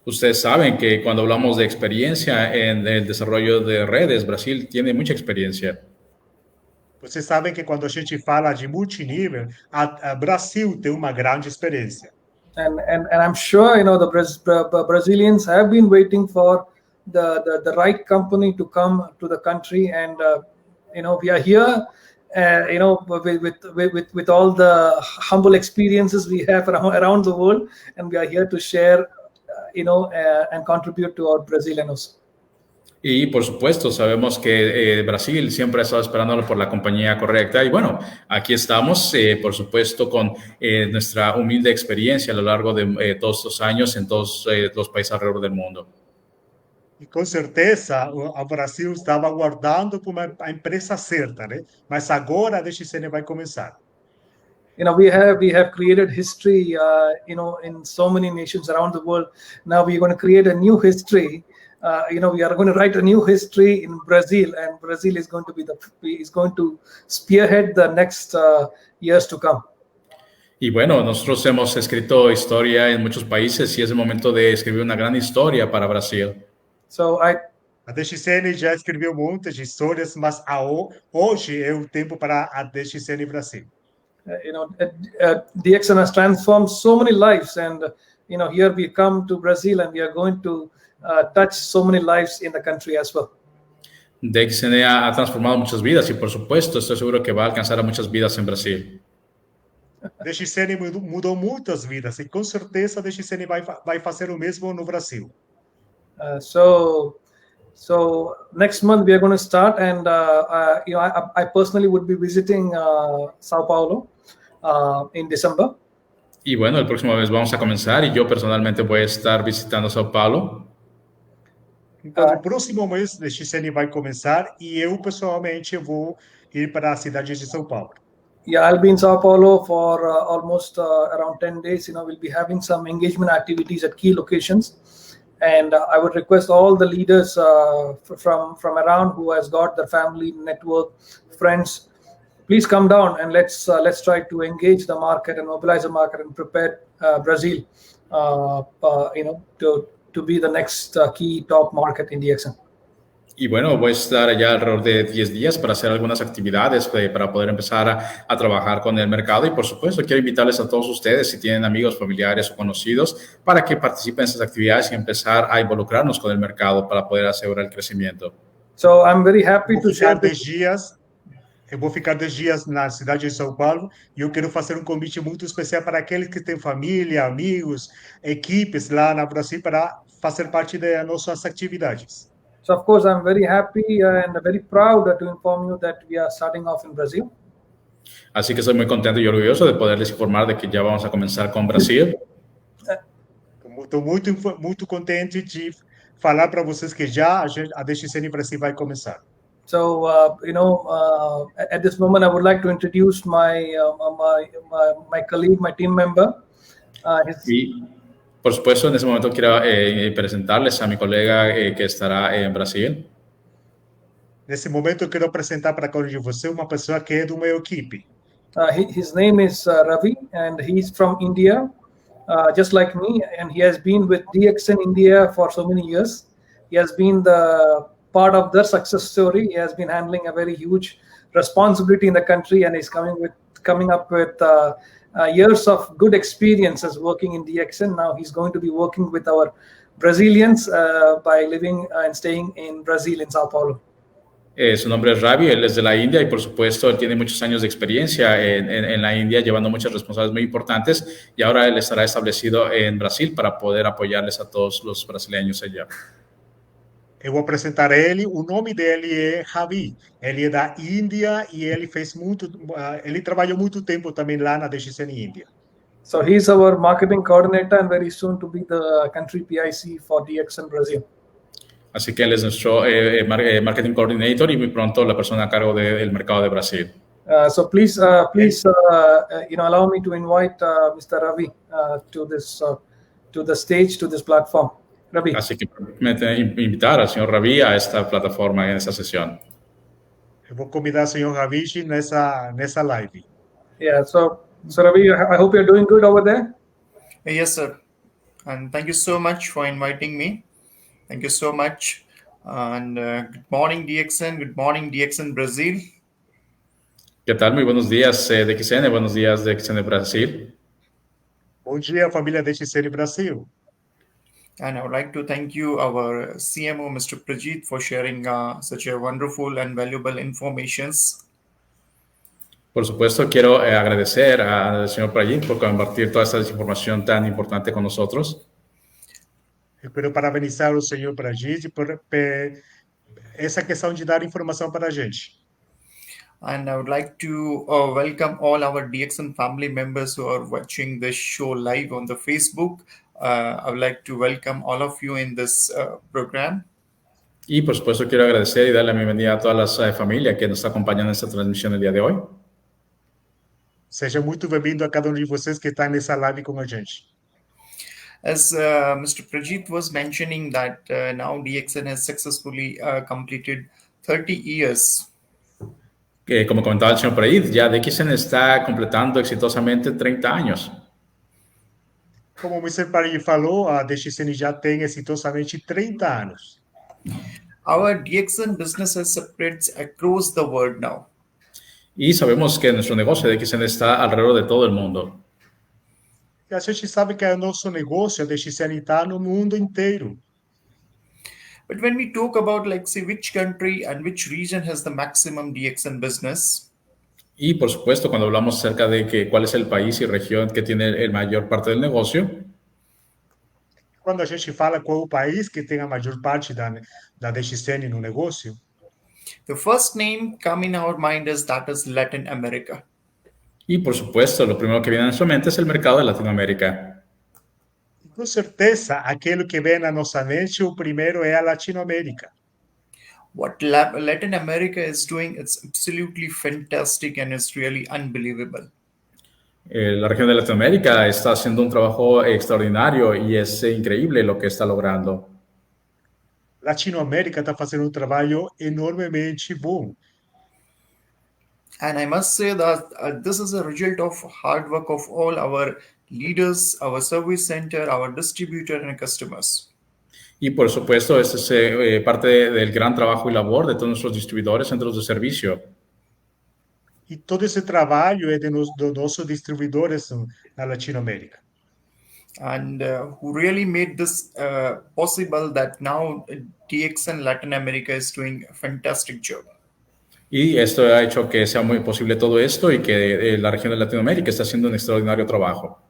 Ustedes saben que cuando hablamos de experiencia en el desarrollo de redes, Brasil tiene mucha experiencia. Vocês sabem que quando a gente fala de multinível, a Brasil tem uma grande experiência. And I'm sure the Brazilians have been waiting for the right company to come to the country, and we are here, with all the humble experiences we have around the world, and we are here to share, and contribute to our Brazilianos. Y por supuesto, sabemos que Brasil siempre ha estado esperándolo por la compañía correcta. Y bueno, aquí estamos, por supuesto, con nuestra humilde experiencia a lo largo de todos estos años en todos los países alrededor del mundo. E com certeza, o Brasil estava aguardando por a empresa certa, né? Mas agora a DXN vai começar. We have created history, in so many nations around the world. Now we're going to create a new history. We are going to write a new history in Brazil, and Brazil is going to spearhead the next years to come. Y bueno, nosotros hemos escrito historia en muchos países y es el momento de escribir una gran historia para Brasil. So A DXN já escreveu muitas histórias, mas hoje é o tempo para a DXN Brasil. DXN has transformed so many lives, and here we come to Brazil, and we are going to touch so many lives in the country as well. DXN ha transformado muchas vidas y por supuesto estoy seguro que va a alcanzar a muchas vidas en Brasil. DXN mudou muitas vidas e com certeza a DXN vai fazer o mesmo no Brasil. So next month we are going to start, and I personally would be visiting Sao Paulo in December. Y bueno, el próximo mes vamos a comenzar y yo personalmente voy a estar visitando Sao Paulo. Então, no próximo mês, a DXN vai começar e eu, pessoalmente, vou ir para a cidade de São Paulo. Yeah, I'll be in Sao Paulo for almost around 10 days. We'll be having some engagement activities at key locations. And I would request all the leaders from around who has got the family, network, friends, please come down and let's try to engage the market and mobilize the market and prepare Brazil, to be the next key top market in DXN. Y bueno, voy a estar allá alrededor de 10 días para hacer algunas actividades para poder empezar a trabajar con el mercado. Y por supuesto, quiero invitarles a todos ustedes, si tienen amigos, familiares o conocidos, para que participen en esas actividades y empezar a involucrarnos con el mercado para poder asegurar el crecimiento. So I'm very happy to share this. Eu vou ficar 2 dias na cidade de São Paulo e eu quero fazer um convite muito especial para aqueles que têm família, amigos, equipes lá no Brasil para fazer parte das nossas atividades. So, of course, I'm very happy and very proud to inform you that we are starting off in Brazil. Así que estoy muy contento y orgulloso de poderles informar de que ya vamos a comenzar con Brasil. Estou muito contente de falar para vocês que já a DXN Brasil vai começar. So, at this moment, I would like to introduce my colleague, my team member. Y, por supuesto, en ese momento quiero presentarles a mi colega que estará en Brasil. Nesse momento, eu quero apresentar para cada um de vocês uma pessoa que é do meu equipe. His name is Ravi, and he's from India, just like me, and he has been with DXN India for so many years. He has been the part of their success story. He has been handling a very huge responsibility in the country, and is coming up with years of good experiences working in DXN. Now he's going to be working with our Brazilians by living and staying in Brazil, in Sao Paulo. Su nombre es Ravi, él es de la India y por supuesto él tiene muchos años de experiencia en la India, llevando muchas responsabilidades muy importantes, y ahora él estará establecido en Brasil para poder apoyarles a todos los brasileños allá. Eu vou apresentar ele. O nome dele é Ravi. Ele é da Índia e ele trabalhou muito tempo também lá na DXN Índia. So he's our marketing coordinator and very soon to be the country PIC for DXN Brazil. Así que él es nuestro marketing coordinator y muy pronto la persona a cargo del mercado de Brasil. So please, allow me to invite Mr. Ravi to the stage, to this platform. Ravi. Así que permíteme invitar al señor Ravi a esta plataforma, en esta sesión. Eu vou convidar o senhor Ravi nessa live. Yeah, so Ravi, I hope you're doing good over there. Yes, sir. And thank you so much for inviting me. Thank you so much. And good morning, DXN. Good morning, DXN Brazil. ¿Qué tal? Muy buenos días, DXN. Buenos días, DXN Brasil. Bom dia, família DXN Brasil. And I would like to thank you, our CMO, Mr. Prajit, for sharing such a wonderful and valuable informations. Por supuesto, quiero agradecer al señor Prajit por compartir toda esta información tan importante con nosotros. Eu quero parabenizar o senhor Prajit por essa questão de dar informação para a gente. And I would like to welcome all our DXN family members who are watching this show live on the Facebook. I would like to welcome all of you in this program. Y por supuesto quiero agradecer y darle la bienvenida a todas las familias que nos acompañan en esta transmisión el día de hoy. Seja muito bem-vindo a cada um de vocês que está nessa live com a gente. As Mr. Prajit was mentioning that now DXN has successfully completed 30 years. Como comentaba el señor Prajit, ya DXN está completando exitosamente 30 años. Como o Mr. Prajit falou, a DXN já tem exitosamente 30 anos. Our DXN business has spread across the world now. Y sabemos que nuestro negocio de DXN está alrededor de todo el mundo. E a gente sabe que o nosso negócio, a DXN, está no mundo inteiro. But when we talk about, like, say, which country and which region has the maximum DXN business, Y por supuesto, cuando hablamos acerca de cuál es el país y región que tiene el mayor parte del negocio, Quando a gente fala qual o país que tem a maior parte da DXN no negócio, the first name come in our mind is Latin America. y por supuesto, lo primero que viene a nuestra mente es el mercado de Latinoamérica. com certeza, aquele que vem na nossa mente, o primeiro é a Latinoamérica. What Latin America is doing, it's absolutely fantastic and it's really unbelievable. La región de Latinoamérica está haciendo un trabajo extraordinario y es increíble lo que está logrando. Latinoamérica está fazendo um trabalho enormemente bom. And I must say that this is a result of hard work of all our leaders, our service center, our distributor and customers. Y por supuesto, esto es parte del gran trabajo y labor de todos nuestros distribuidores, centros de servicio. E todo esse trabalho é dos nossos distribuidores na Latinoamérica. And who really made this possible, that now DXN Latin America is doing a fantastic job. Y esto ha hecho que sea muy posible todo esto y que la región de Latinoamérica está haciendo un extraordinario trabajo.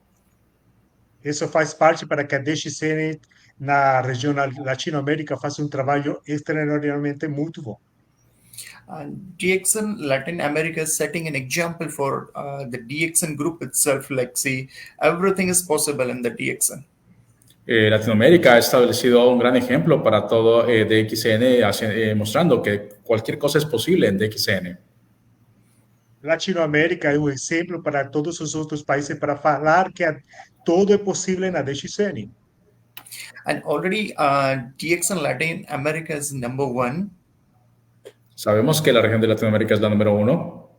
Isso faz parte para que a DXN na região Latinoamérica faça um trabalho extraordinariamente muito bom. And DXN Latin America is setting an example for the DXN group itself. Like, see, everything is possible in the DXN. Latinoamérica ha establecido un gran ejemplo para todo DXN, mostrando que cualquier cosa es posible en DXN. Latinoamérica é um exemplo para todos os outros países para falar que todo é possível na DXN. And already DXN Latin America is number one. Sabemos que la región de Latinoamérica es la número 1.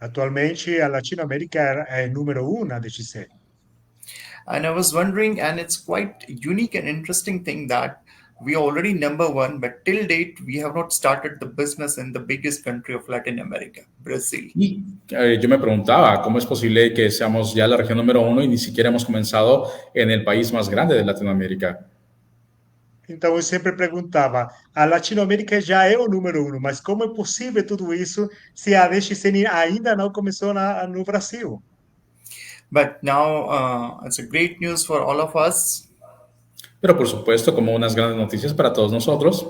Atualmente, a Latinoamérica é número 1 na DXN. And I was wondering, and it's quite unique and interesting thing that we are already number one, but till date, we have not started the business in the biggest country of Latin America, Brazil. Y yo me preguntaba, ¿cómo es posible que seamos ya la región número 1 y ni siquiera hemos comenzado en el país más grande de Latinoamérica? Então, eu sempre perguntava, a Latinoamérica já é o número 1, mas como é possível tudo isso se a DXN ainda não começou no Brasil? But now it's a great news for all of us. Pero por supuesto, como unas grandes noticias para todos nosotros.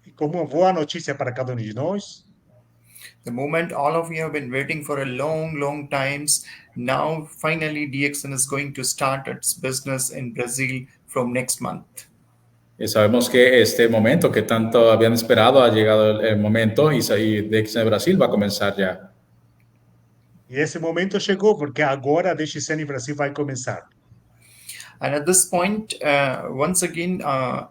E como uma boa notícia para cada um de nós. The moment all of you have been waiting for a long times, now finally DXN is going to start its business in Brazil from next month. Sabemos que este momento que tanto habían esperado ha llegado el momento y DXN Brasil va a comenzar ya. E esse momento chegou, porque agora a DXN Brasil vai começar. And at this point, once again,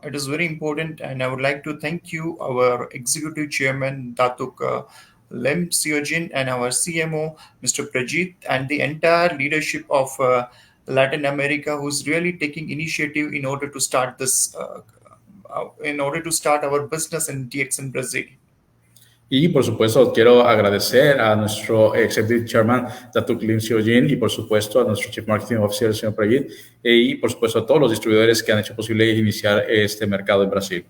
it is very important, and I would like to thank you, our Executive Chairman, Datuk Lem Siojin, and our CMO, Mr. Prajit, and the entire leadership of Latin America, who's really taking initiative in order to start this, in order to start our business in DXN Brazil. Y por supuesto quiero agradecer a nuestro Executive Chairman, Datuk Lim Siojin, y por supuesto a nuestro Chief Marketing Officer, el señor Prajit, y por supuesto a todos los distribuidores que han hecho posible iniciar este mercado en Brasil.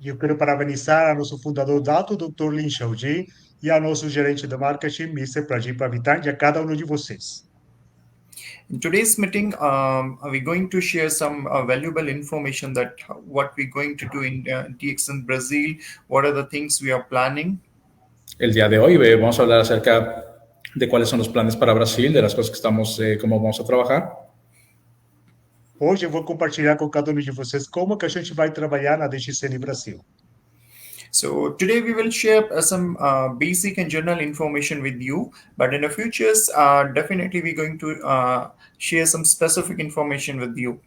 Eu quero parabenizar a nosso fundador, Dr. Lin Xiaojin, e a nosso gerente de marketing, Mr. Prajit Pavitan, e a cada um de vocês. In today's meeting, we're going to share some valuable information that what we're going to do in DXN Brazil, what are the things we are planning. El día de hoy vamos a hablar acerca de cuáles son los planes para Brasil, de las cosas que estamos, cómo vamos a trabajar. Hoje eu vou compartilhar com cada um de vocês como que a gente vai trabalhar na DXN Brasil. So today we will share some basic and general information with you, but in the futures, definitely we're going to share some specific information with you.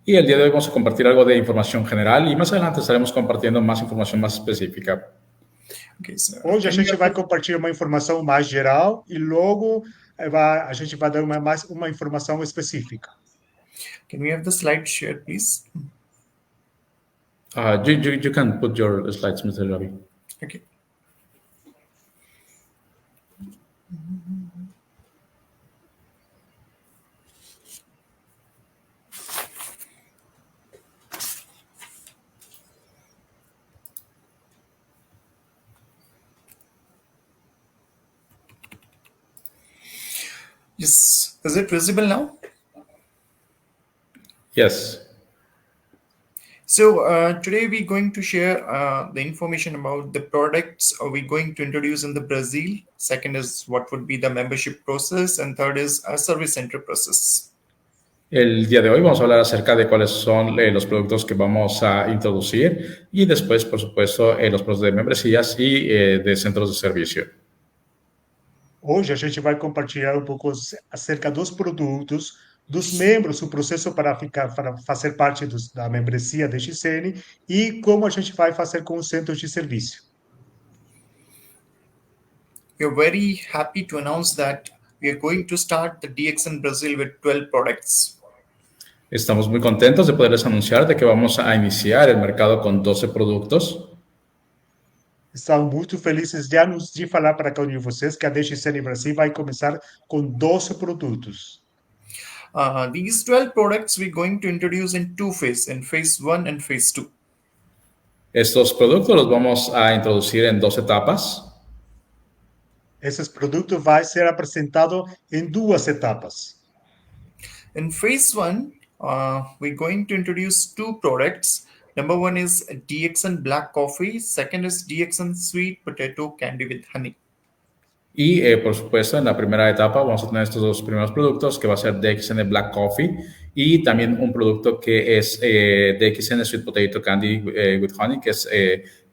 Y el día de hoy vamos a compartir algo de información general y más adelante estaremos compartiendo más información más específica. Okay, so Hoje a gente vai compartilhar uma informação mais geral e logo a gente vai dar uma informação específica. Can we have the slide shared, please? You can put your slides, Mr. Ravi. Okay. Yes, is it visible now? Yes. So today we're going to share the information about the products we're going to introduce in the Brazil. Second is what would be the membership process, and third is a service center process. El día de hoy vamos a hablar acerca de cuáles son los productos que vamos a introducir y después, por supuesto, los productos de membresías y de centros de servicio. Hoje a gente vai compartilhar um pouco acerca dos produtos, dos membros, o processo para fazer parte da membresia DXN e como a gente vai fazer com os centros de serviço. We're very happy to announce that we are going to start the DXN Brazil with 12 products. Estamos muy contentos de poderles anunciar de que vamos a iniciar el mercado con 12 productos. Estamos muito felizes de falar para cada um de vocês que a DXN Brasil vai começar com 12 produtos. These 12 products we're going to introduce in two phases, in phase 1 and phase 2. Estos productos los vamos a introducir en 2 etapas. Esses produtos vai ser apresentado em 2 etapas. In phase 1, we're going to introduce 2 products. Number 1 is DXN Black Coffee. Second is DXN Sweet Potato Candy with Honey. Y, por supuesto, en la primera etapa vamos a tener estos 2 primeros productos, que va a ser DXN Black Coffee y también un producto que es DXN Sweet Potato Candy with Honey, que es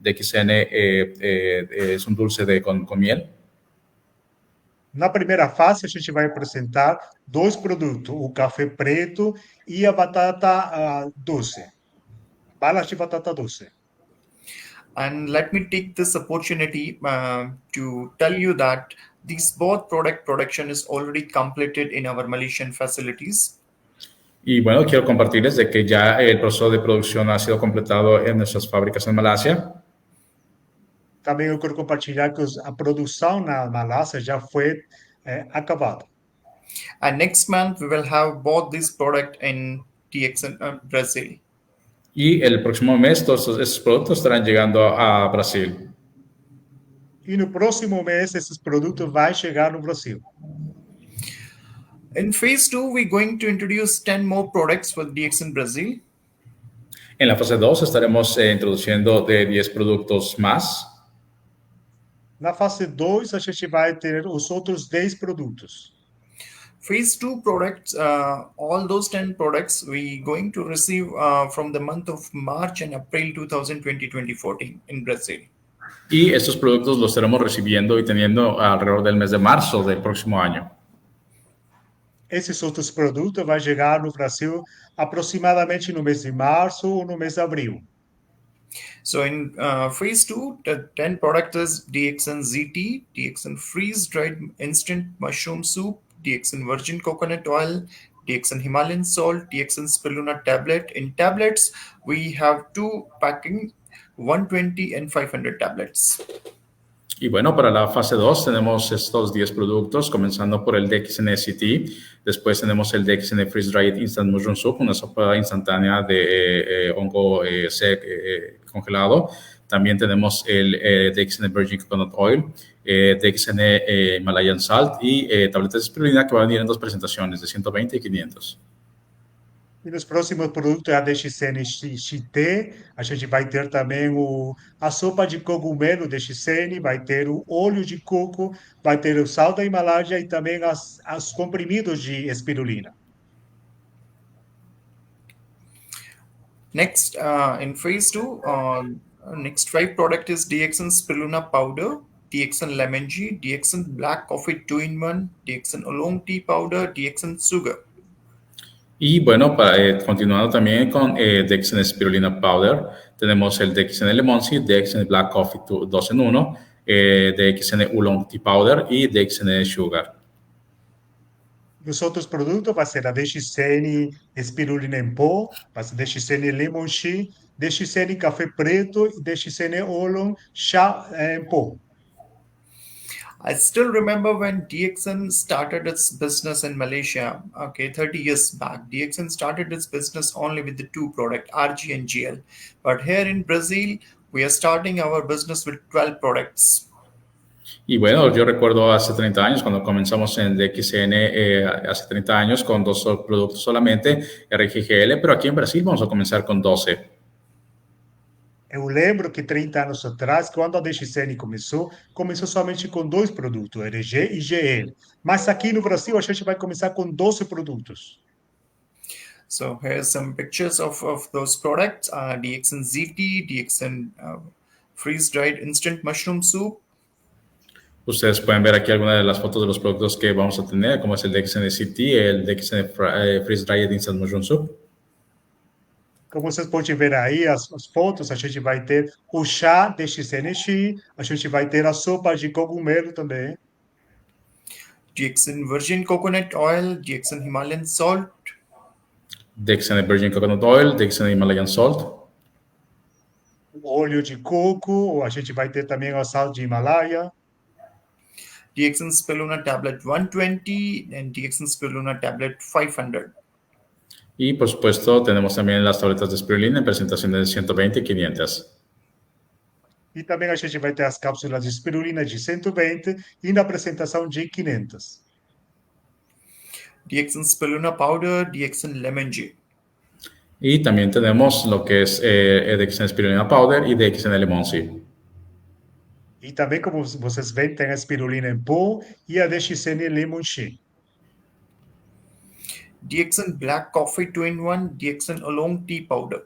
DXN, es un dulce con miel. Na primeira fase, a gente vai apresentar 2 produtos, o café preto e a batata doce, balas de batata doce. And let me take this opportunity to tell you that these both product production is already completed in our Malaysian facilities. Y bueno, quiero compartirles de que ya el proceso de producción ha sido completado en nuestras fábricas en Malasia. Também eu quero compartilhar que a produção na Malásia já foi acabada. And next month we will have both this product in DXN Brazil. Y el próximo mes todos estos productos estarán llegando a Brasil. E no próximo mês, esses produtos vão chegar no Brasil. In phase 2, we're going to introduce 10 more products for DXN Brazil. En la fase 2 estaremos introduciendo de 10 productos más. Na fase 2, a gente vai ter os outros 10 produtos. Phase 2 products, all those 10 products, we're going to receive from the month of March and April 2020-2014 in Brazil. Y estos productos los estaremos recibiendo y teniendo alrededor del mes de marzo del próximo año. Esses outros produtos vão chegar no Brasil aproximadamente no mês de março ou no mês de abril. So in phase 2, the 10 products is DXN ZT, DXN freeze-dried instant mushroom soup, DXN virgin coconut oil, DXN Himalayan salt, DXN spirulina tablet. In tablets, we have 2 packing, 120 and 500 tablets. Y bueno, para la fase 2 tenemos estos 10 productos, comenzando por el DXN CT. Después tenemos el DXN Freeze Dried Instant Mushroom Soup, una sopa instantánea de hongo congelado. También tenemos el DXN Virgin Coconut Oil, DXN Himalayan Salt y tabletas de espirulina que van a venir en 2 presentaciones, de 120 y 500. E nos próximos produtos, a DXN XT, a gente vai ter também a sopa de cogumelo DXN, vai ter o óleo de coco, vai ter o sal da Himalaia e também os comprimidos de espirulina. Next, in phase 2, next 5 product is DXN spirulina powder, DXN lemon tea, DXN black coffee 2-in-1, DXN oolong tea powder, DXN sugar. Y bueno, continuando también con DXN Spirulina Powder, tenemos el DXN Lemon Tea, DXN Black Coffee 2-in-1, DXN Oolong Tea Powder y DXN Sugar. Os outros produtos vai ser a DXN espirulina em pó, vai ser DXN lemon tea, DXN café preto e DXN oolong chá em pó. I still remember when DXN started its business in Malaysia, 30 years back. DXN started its business only with the 2 products, RG and GL. But here in Brazil, we are starting our business with 12 products. Y bueno, yo recuerdo hace 30 años, cuando comenzamos en DXN, hace 30 años, con 2 productos solamente, RGGL, pero aquí en Brasil vamos a comenzar con 12. Eu lembro que 30 anos atrás, quando a DXN começou somente com 2 produtos, RG e GL. Mas aqui no Brasil, a gente vai começar com 12 produtos. So here's some pictures of those products, DXN ZT, DXN freeze-dried instant mushroom soup. Ustedes pueden ver aquí algunas de las fotos de los productos que vamos a tener, como es el DXN CT, el DXN Freeze Dried Instant Mushroom Soup. Como vocês podem ver aí as fotos, a gente vai ter o chá DXN Chi, a gente vai ter a sopa de cogumelo também. DXN virgin coconut oil, DXN Himalayan salt. DXN Virgin Coconut Oil, DXN Himalayan Salt. O óleo de coco, a gente vai ter também o sal de Himalaia. DXN spirulina tablet 120 and DXN spirulina tablet 500. Y por supuesto tenemos también las tabletas de espirulina en presentaciones de 120 y 500. E também a gente vai ter as cápsulas de espirulina de 120 e na apresentação de 500. DXN spirulina powder, DXN lemon G. Y también tenemos lo que es DXN Spirulina Powder y DXN Lemon Seed. E também, como vocês veem, tem a espirulina em pó e a DXN Lemon Tea. DXN black coffee 2-in-1, DXN oolong tea powder.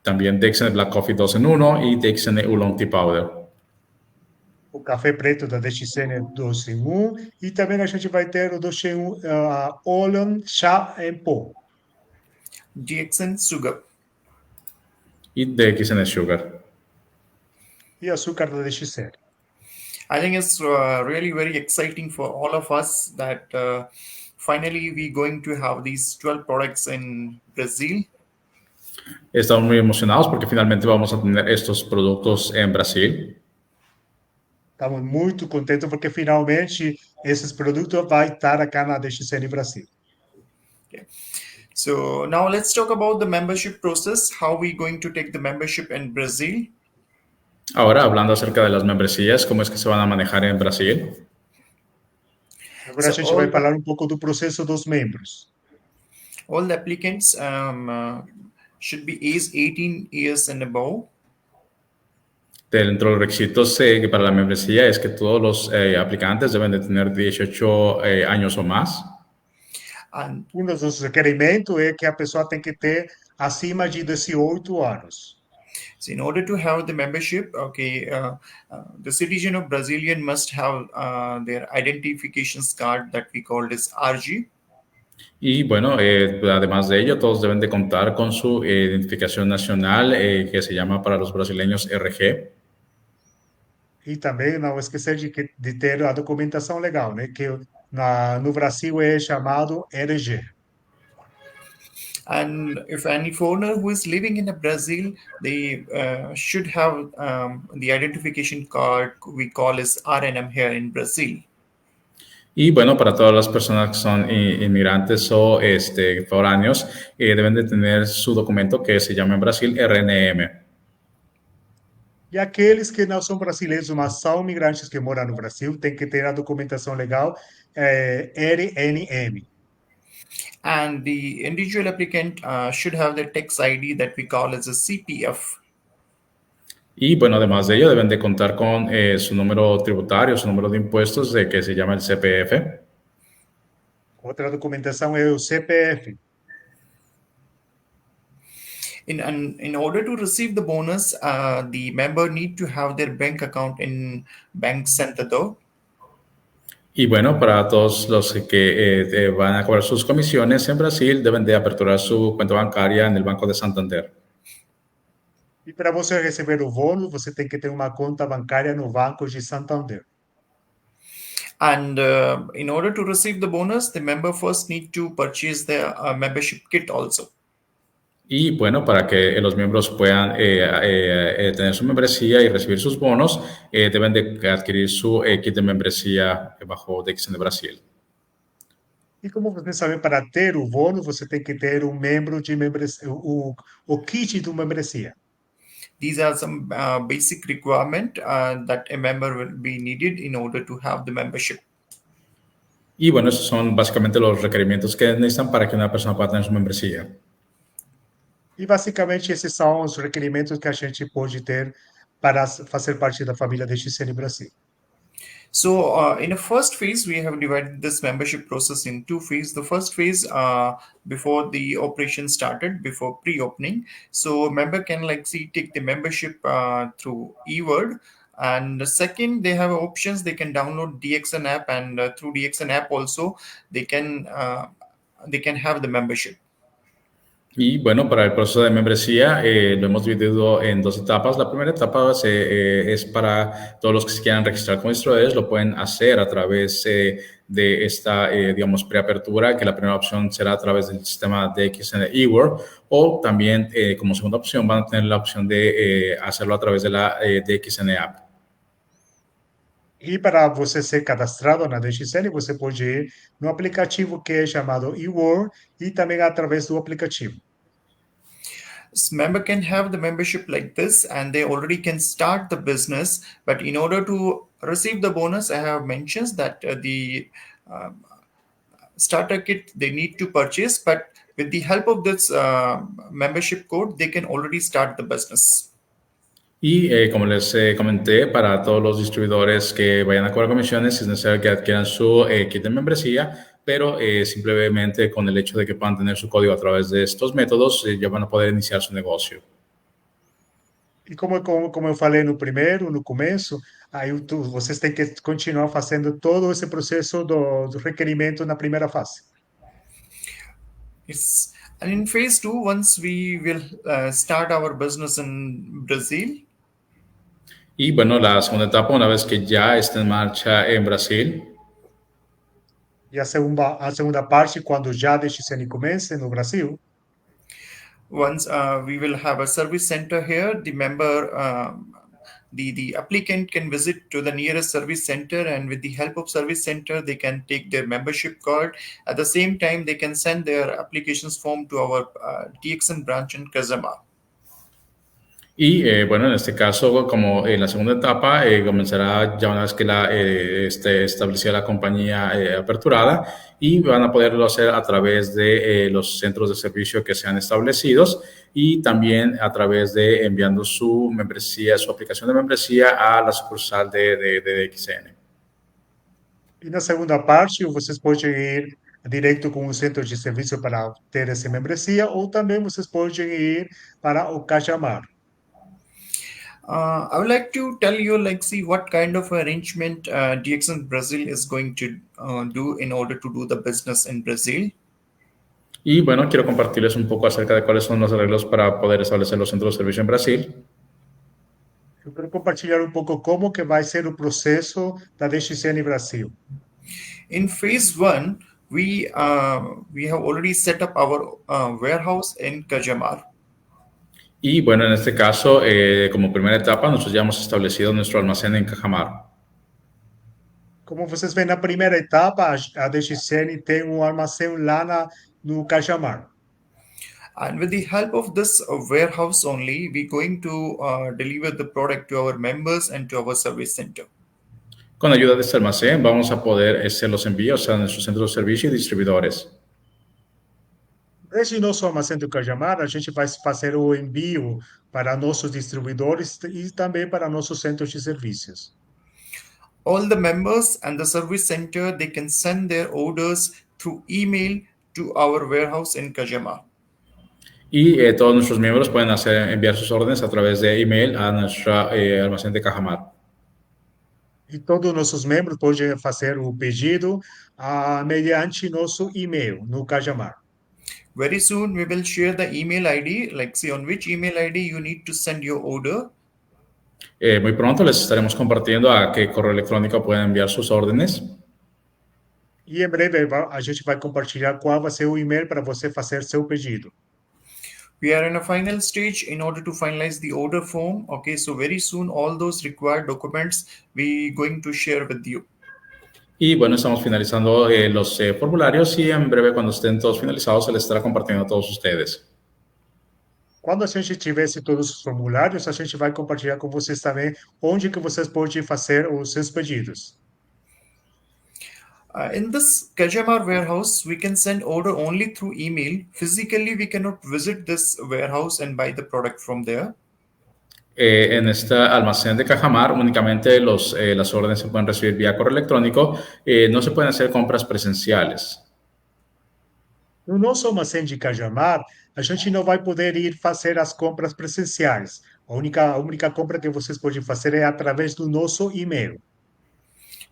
También DXN Black Coffee 2 en 1 y DXN Oolong Tea Powder. O café preto da DXN 2 em 1 e também a gente vai ter o 2 em 1 Oolong chá em pó. DXN sugar. Y DXN Sugar. E açúcar da DXN. I think it's really very exciting for all of us that finally we're going to have these 12 products in Brazil. Estamos muy emocionados porque finalmente vamos a tener estos productos en Brasil. Estamos muito contentes porque finalmente esses produtos vão estar aqui na DXN Brasil. So now let's talk about the membership process, how we're going to take the membership in Brazil. Ahora, hablando acerca de las membresías, ¿cómo es que se van a manejar en Brasil? Agora a gente vai falar pouco do processo dos membros. All the applicants should be age 18 years and above. Dentro de los requisitos que para la membresía es que todos los aplicantes deben de tener 18 años o más. And Um dos requerimentos é que a pessoa tem que ter acima de 18 anos. so in order to have the membership, the citizen of Brazilian must have their identification card that we call as RG. Y bueno, además de ello, todos deben de contar con su identificación nacional que se llama para los brasileños RG. E também não esquecer de ter a documentação legal, né? Que no Brasil é chamado RG. And if any foreigner who is living in Brazil, they should have the identification card we call as RNM here in Brazil. Y bueno, para todas las personas que son inmigrantes o foráneos, deben de tener su documento que se llama en Brasil RNM. E aqueles que não são brasileiros, mas são imigrantes que moram no Brasil, têm que ter a documentação legal RNM. And the individual applicant should have the tax ID that we call as a CPF. Y bueno, además de ello, deben de contar con su número tributario, su número de impuestos, que se llama el CPF. Outra documentação é o CPF. In order to receive the bonus, the member need to have their bank account in Bank Santander. Y bueno, para todos los que van a cobrar sus comisiones en Brasil, deben de aperturar su cuenta bancaria en el Banco de Santander. E para você receber o bônus, você tem que ter uma conta bancária no Banco de Santander. And in order to receive the bonus, the member first need to purchase the membership kit also. Y bueno, para que los miembros puedan tener su membresía y recibir sus bonos, deben de adquirir su kit de membresía bajo DXN Brasil. E como você sabe, para ter o bônus, você tem que ter um membro de membresia, o kit de membresia. These are some basic requirement that a member will be needed in order to have the membership. Y bueno, esos son básicamente los requerimientos que necesitan para que una persona pueda tener su membresía. E basicamente esses são os requerimentos que a gente pode ter para fazer parte da família DXN Brasil. So in the first phase, we have divided this membership process in two phases. The first phase, before the operation started, before pre-opening. So member can take the membership through eWord. And the second, they have options. They can download DXN app, and through DXN app also, they can have the membership. Y bueno, para el proceso de membresía lo hemos dividido en dos etapas. La primera etapa es para todos los que se quieran registrar como distribuidores, lo pueden hacer a través de esta, digamos, preapertura, que la primera opción será a través del sistema DXN eWord, o también como segunda opción van a tener la opción de hacerlo a través de la DXN app. E para você ser cadastrado na DXN, você pode ir no aplicativo que é chamado eWord e também através do aplicativo. Member can have the membership like this and they already can start the business, but in order to receive the bonus, I have mentioned that the starter kit they need to purchase, but with the help of this membership code they can already start the business. Y como les comenté, para todos los distribuidores que vayan a cobrar comisiones, es necesario que adquieran su kit de membresía, pero simplemente con el hecho de que puedan tener su código a través de estos métodos, ya van a poder iniciar su negocio. E como eu falei no começo, aí vocês têm que continuar fazendo todo esse processo do requerimento na primeira fase. Yes. And in phase 2, once we will start our business in Brazil, Y bueno, la segunda etapa, una vez que ya esté en marcha en Brasil, E a segunda parte, quando já a DXN comece no Brasil, once we will have a service center here, the member, the applicant can visit to the nearest service center, and with the help of service center, they can take their membership card. At the same time, they can send their applications form to our DXN branch in Kazama. y bueno, en este caso, como en la segunda etapa, comenzará ya una vez que esté establecida la compañía aperturada, y van a poderlo hacer a través de los centros de servicio que sean establecidos, y también a través de enviando su membresía, su aplicación de membresía a la sucursal de DXN. e na segunda parte, vocês podem ir direto com o centro de serviço para ter essa membresia, ou também vocês podem ir para o Cajamar. I would like to tell you, see what kind of arrangement DXN Brazil is going to do in order to do the business in Brazil. Y bueno, quiero compartirles un poco acerca de cuáles son los arreglos para poder establecer los centros de servicio en Brasil. Eu quero compartilhar um pouco como que vai ser o processo da DXN Brasil. In phase 1, we have already set up our warehouse in Kajamar. Y bueno, en este caso, como primera etapa, nosotros ya hemos establecido nuestro almacén en Cajamar. Como vocês veem na primeira etapa, a DXN tem um armazém lá no Cajamar. And with the help of this warehouse only, we're going to deliver the product to our members and to our service center. Con ayuda de este almacén vamos a poder hacer los envíos a nuestros centros de servicio y distribuidores. Desde nosso armazém do Cajamar, a gente vai fazer o envio para nossos distribuidores e também para nossos centros de serviços. All the members and the service center, they can send their orders through email to our warehouse in Kajamar. Y todos nuestros miembros pueden enviar sus órdenes a través de email a nuestro almacén de Cajamar. E todos os nossos membros podem fazer o pedido mediante nosso e-mail no Cajamar. Very soon we will share the email ID, see on which email ID you need to send your order. Muy pronto les estaremos compartiendo a qué correo electrónico pueden enviar sus órdenes. E em breve a gente vai compartilhar qual vai ser o e-mail para você fazer seu pedido. We are in a final stage in order to finalize the order form. Okay, so very soon all those required documents we going to share with you. Y bueno, estamos finalizando los formularios, y en breve, cuando estén todos finalizados, se les estará compartiendo a todos ustedes. Quando a gente tivesse todos os formulários, a gente vai compartilhar com vocês também onde que vocês podem fazer os seus pedidos. In this Kajamar warehouse, we can send order only through email. Physically, we cannot visit this warehouse and buy the product from there. En este almacén de Cajamar, únicamente las órdenes se pueden recibir vía correo electrónico. No se pueden hacer compras presenciales. No nosso armazém de Cajamar, a gente não vai poder ir fazer as compras presenciais. A única compra que vocês podem fazer é através do nosso e-mail.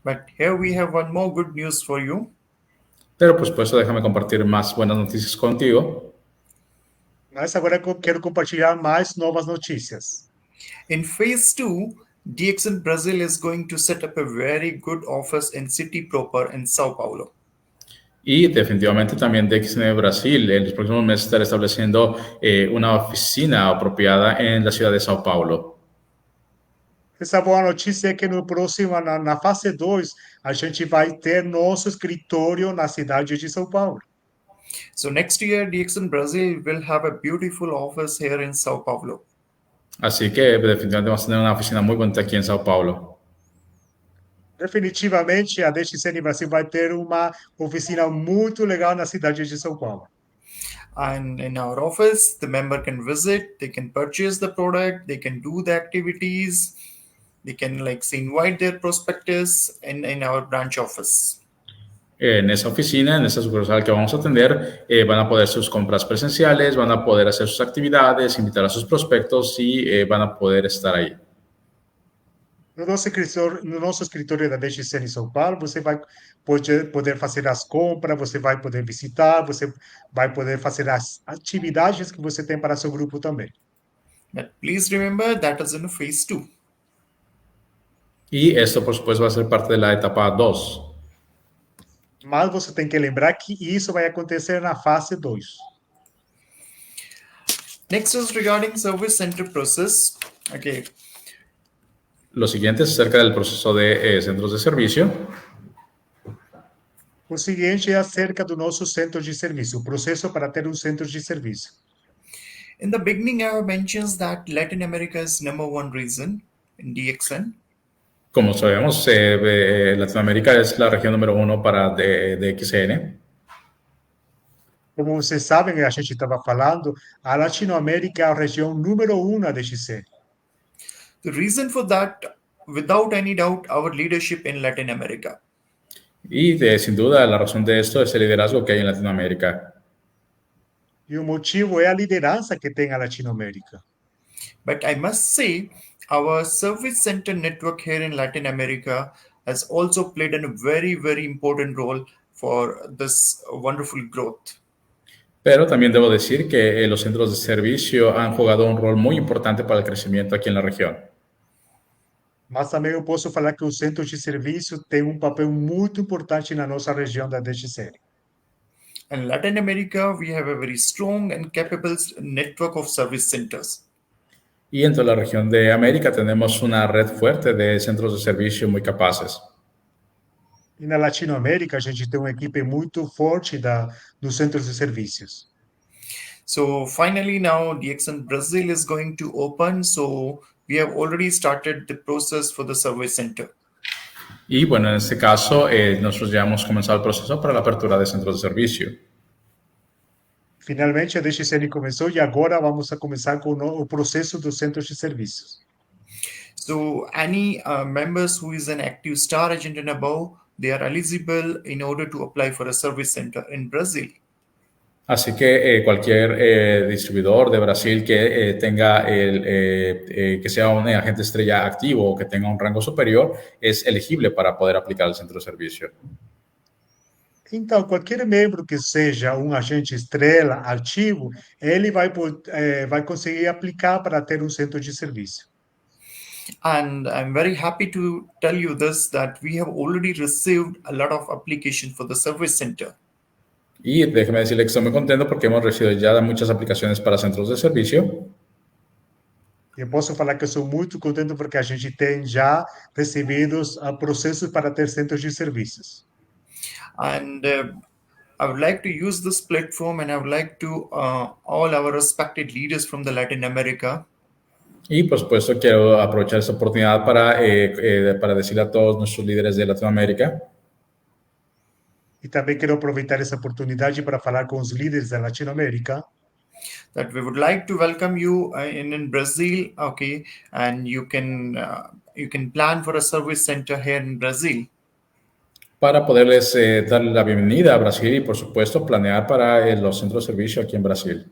But here we have one more good news for you. Pero pues por eso déjame compartir más buenas noticias contigo. Mas agora eu quero compartilhar mais novas notícias. In phase 2, DXN Brazil is going to set up a very good office in city proper in Sao Paulo. Y definitivamente también DXN Brasil en los próximos meses estará estableciendo una oficina apropiada en la ciudad de Sao Paulo. Essa boa notícia é que no próximo, na fase 2, a gente vai ter nosso escritório na cidade de São Paulo. So next year, DXN Brazil will have a beautiful office here in Sao Paulo. Así que definitivamente vamos a tener una oficina muy bonita aquí en Sao Paulo. Definitivamente, a DXN Brasil vai ter uma oficina muito legal na cidade de São Paulo. And in our office, the member can visit, they can purchase the product, they can do the activities, they can invite their prospectus in our branch office. En esa oficina, en esa sucursal que vamos a atender, van a poder hacer sus compras presenciales, van a poder hacer sus actividades, invitar a sus prospectos y van a poder estar ahí. No nosso escritório da DXN em São Paulo, você vai poder fazer as compras, você vai poder visitar, você vai poder fazer as atividades que você tem para seu grupo também. But please remember that is in phase 2. Y esto, por supuesto, va a ser parte de la etapa 2. Mas você tem que lembrar que isso vai acontecer na fase 2. Next is regarding service center process. Okay. Lo siguiente es acerca del proceso de centros de servicio. O seguinte é acerca do nosso centro de serviço, o processo para ter um centro de serviço. In the beginning, I mentioned that Latin America is number one region in DXN. Como sabemos, Latinoamérica es la región número 1 para DXN. Como vocês sabem, a gente estava falando, a Latinoamérica é a região número 1 da DXN. The reason for that, without any doubt, our leadership in Latin America. Y sin duda la razón de esto es el liderazgo que hay en Latinoamérica. E o motivo é a liderança que tem a Latinoamérica. But I must say, our service center network here in Latin America has also played a very, very important role for this wonderful growth. Pero también debo decir que los centros de servicio han jugado un rol muy importante para el crecimiento aquí en la región. Mas também eu posso falar que o centro de serviço tem um papel muito importante na nossa região da DXN. In Latin America, we have a very strong and capable network of service centers. Y en toda la región de América tenemos una red fuerte de centros de servicio muy capaces. E na Latinoamérica, a gente tem uma equipe muito forte dos centros de serviços. So finally now DXN Brazil is going to open. So we have already started the process for the service center. Y bueno, en este caso, nosotros ya hemos comenzado el proceso para la apertura de centros de servicio. Finalmente, a DXN começou e agora vamos a começar com o processo dos centros de serviços. So any members who is an active star agent and above, they are eligible in order to apply for a service center in Brazil. Así que cualquier distribuidor de Brasil que tenga que sea un agente estrella activo o que tenga un rango superior es elegible para poder aplicar al centro de servicio. Então, qualquer membro que seja um agente estrela ativo, ele vai conseguir aplicar para ter um centro de serviço. And I'm very happy to tell you this, that we have already received a lot of application for the service center. Y déjeme decirle que estoy muy contento porque hemos recibido ya muchas aplicaciones para centros de servicio. Eu posso falar que eu sou muito contente porque a gente tem já recebidos processos para ter centros de serviços. And I would like to use this platform, and I would like to all our respected leaders from the Latin America. Y por supuesto quiero aprovechar esta oportunidad para decirle a todos nuestros líderes de Latinoamérica. E também quero aproveitar essa oportunidade para falar com os líderes da Latinoamérica. That we would like to welcome you in Brazil, okay, and you can plan for a service center here in Brazil. Para poderles dar la bienvenida a Brasil y por supuesto planear para los centros de servicio aquí en Brasil.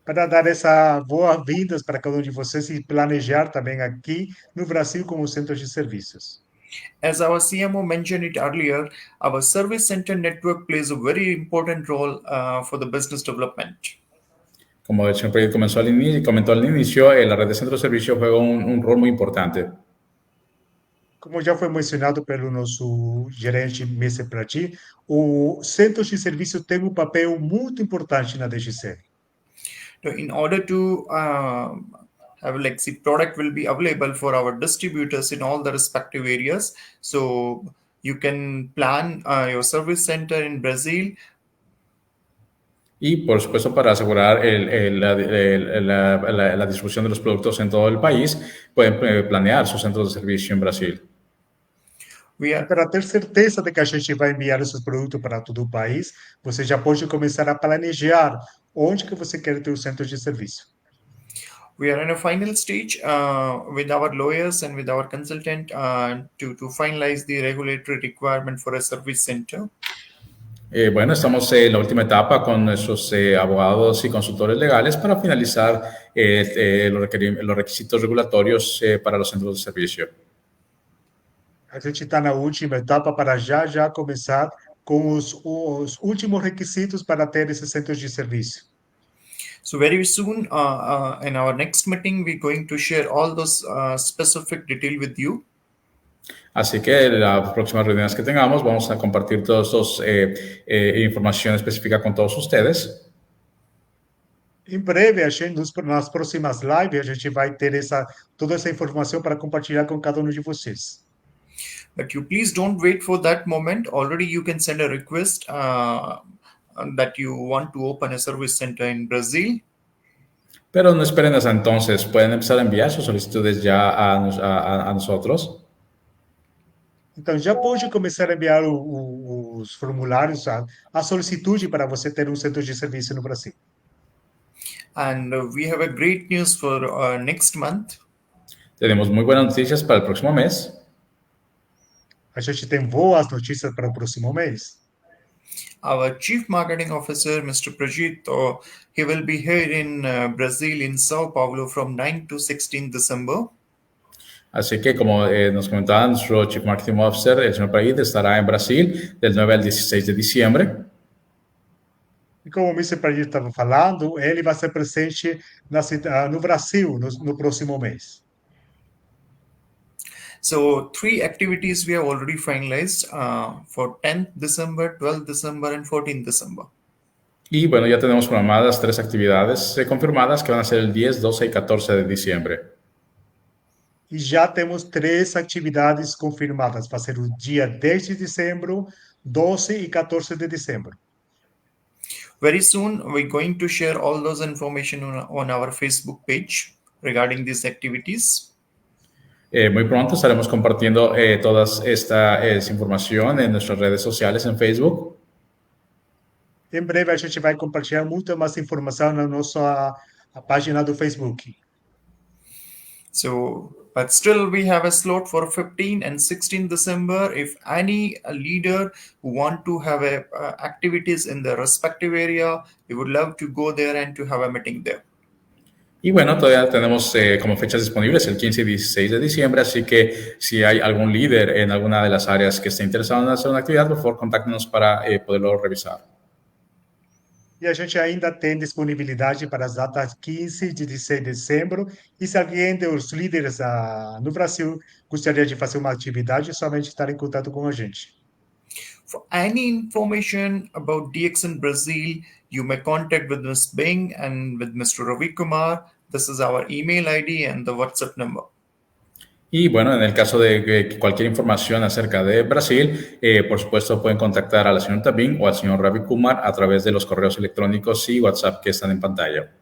Para dar essa boas-vindas para cada um de vocês e planejar também aqui no Brasil como centro de serviços. As our CMO mentioned it earlier, our service center network plays a very important role for the business development. Como el señor Pedro comentó al inicio, la red de centros de servicio juega un rol muy importante. Como já foi mencionado pelo nosso gerente Mr. Prati, o centro de serviço tem um papel muito importante na DXN. So in order to have product will be available for our distributors in all the respective areas. So you can plan your service center in Brazil Y por supuesto, para asegurar la distribución de los productos en todo el país, pueden planear sus centros de servicio en Brasil. We are Para ter certeza de que a gente vai enviar esses produtos para todo o país, você já pode começar a planejar onde que você quer ter o centro de serviço. We are in a final stage with our lawyers and with our consultant to finalize the regulatory requirement for a service center. Bueno, estamos en la última etapa con nuestros abogados y consultores legales para finalizar los requisitos regulatorios para los centros de servicio. A gente está na última etapa para já começar com os últimos requisitos para ter esses centros de serviço. So very soon, in our next meeting, we're going to share all those specific detail with you. Así que en las próximas reuniones que tengamos vamos a compartir todos estos información específica con todos ustedes. Em breve, a gente, nas próximas lives, a gente vai ter toda essa informação para compartilhar com cada um de vocês. But you please don't wait for that moment. Already you can send a request that you want to open a service center in Brazil. Pero no esperen hasta entonces. Pueden empezar a enviar sus solicitudes ya a nosotros. Então, já pode começar a enviar os formulários, a solicitude para você ter um centro de serviço no Brasil. And we have a great news for next month. Tenemos muy buenas noticias para el próximo mes. A gente tem boas notícias para o próximo mês. Our Chief Marketing Officer, Mr. Prajit, he will be here in Brazil, in Sao Paulo, from 9 to 16 December. Así que, como nos comentaba nuestro Chief Marketing Officer, el señor Praid estará en Brasil del 9 al 16 de diciembre. E como o Mr. Pradir estava falando, ele vai ser presente no Brasil no próximo mês. So 3 activities we have already finalized for 10th December, 12th December, and 14th December. Y bueno, ya tenemos programadas 3 actividades confirmadas que van a ser el 10, 12 y 14 de diciembre. E já temos 3 atividades confirmadas. Vai ser o dia 10 de dezembro, 12 e 14 de dezembro. Very soon, we're going to share all those information on our Facebook page regarding these activities. Muy pronto estaremos compartiendo toda esta información en nuestras redes sociales en Facebook. Em breve, a gente vai compartilhar muita mais informação na nossa página do Facebook. So, but still we have a slot for 15 and 16 December. If any leader who want to have activities in the respective area, we would love to go there and to have a meeting there. Y bueno, todavía tenemos como fechas disponibles el 15 y 16 de diciembre, así que si hay algún líder en alguna de las áreas que esté interesado en hacer una actividad, por favor, contáctenos para poderlo revisar. E a gente ainda tem disponibilidade para as datas 15 e 16 de dezembro. E se alguém dos líderes no Brasil gostaria de fazer uma atividade, é somente estar em contato com a gente. For any information about DXN Brazil, you may contact with Ms. Bing and with Mr. Ravi Kumar. This is our email ID and the WhatsApp number. Y bueno, en el caso de cualquier información acerca de Brasil, por supuesto pueden contactar a la señora Bing o al señor Ravi Kumar a través de los correos electrónicos y WhatsApp que están en pantalla.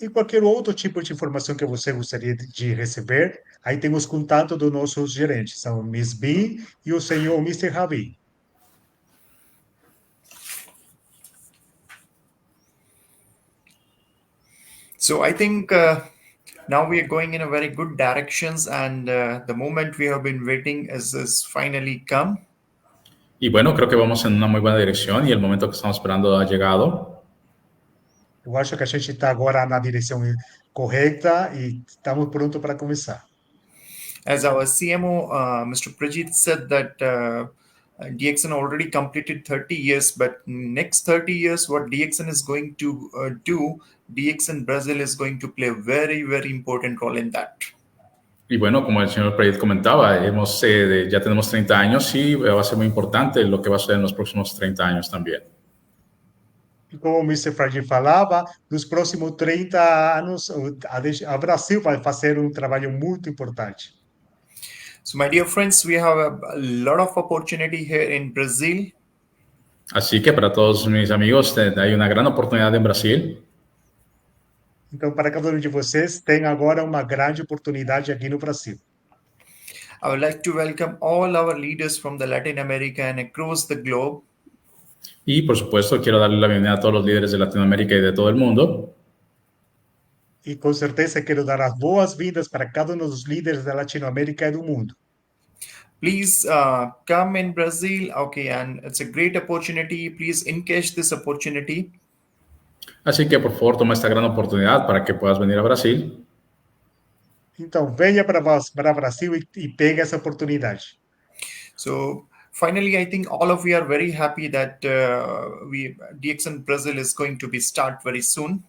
E qualquer outro tipo de informação que você gostaria de receber, aí tem os contatos dos nossos gerentes, são o Miss B e o senhor Mr. Ravi. So I think now we are going in a very good directions, and the moment we have been waiting is finally come. Y bueno, creo que vamos en una muy buena dirección y el momento que estamos esperando ha llegado. Eu acho que a gente está agora na direção correta e estamos prontos para começar. As our CMO, Mr. Prajit said that DXN already completed 30 years, but next 30 years, what DXN is going to do, DXN Brazil is going to play a very, very important role in that. Y bueno, como el señor Prayet comentaba, ya tenemos 30 años y va a ser muy importante lo que va a suceder en los próximos 30 años también. E como o Mr. Frade falava, nos próximos 30 anos, a Brasil vai fazer um trabalho muito importante. So, my dear friends, we have a lot of opportunity here in Brazil. Así que para todos mis amigos, hay una gran oportunidad en Brasil. Então, para cada um de vocês, tem agora uma grande oportunidade aqui no Brasil. I would like to welcome all our leaders from the Latin America and across the globe. Y por supuesto, quiero darle la bienvenida a todos los líderes de Latinoamérica y de todo el mundo. E com certeza quero dar as boas-vindas para cada um dos líderes da Latinoamérica e do mundo. Please come in Brazil. Okay, and it's a great opportunity. Please encash this opportunity. Así que por favor, toma esta gran oportunidad para que puedas venir a Brasil. Então, venha para Brasil e pegue essa oportunidade. So finally, I think all of you are very happy that DXN Brazil is going to be start very soon.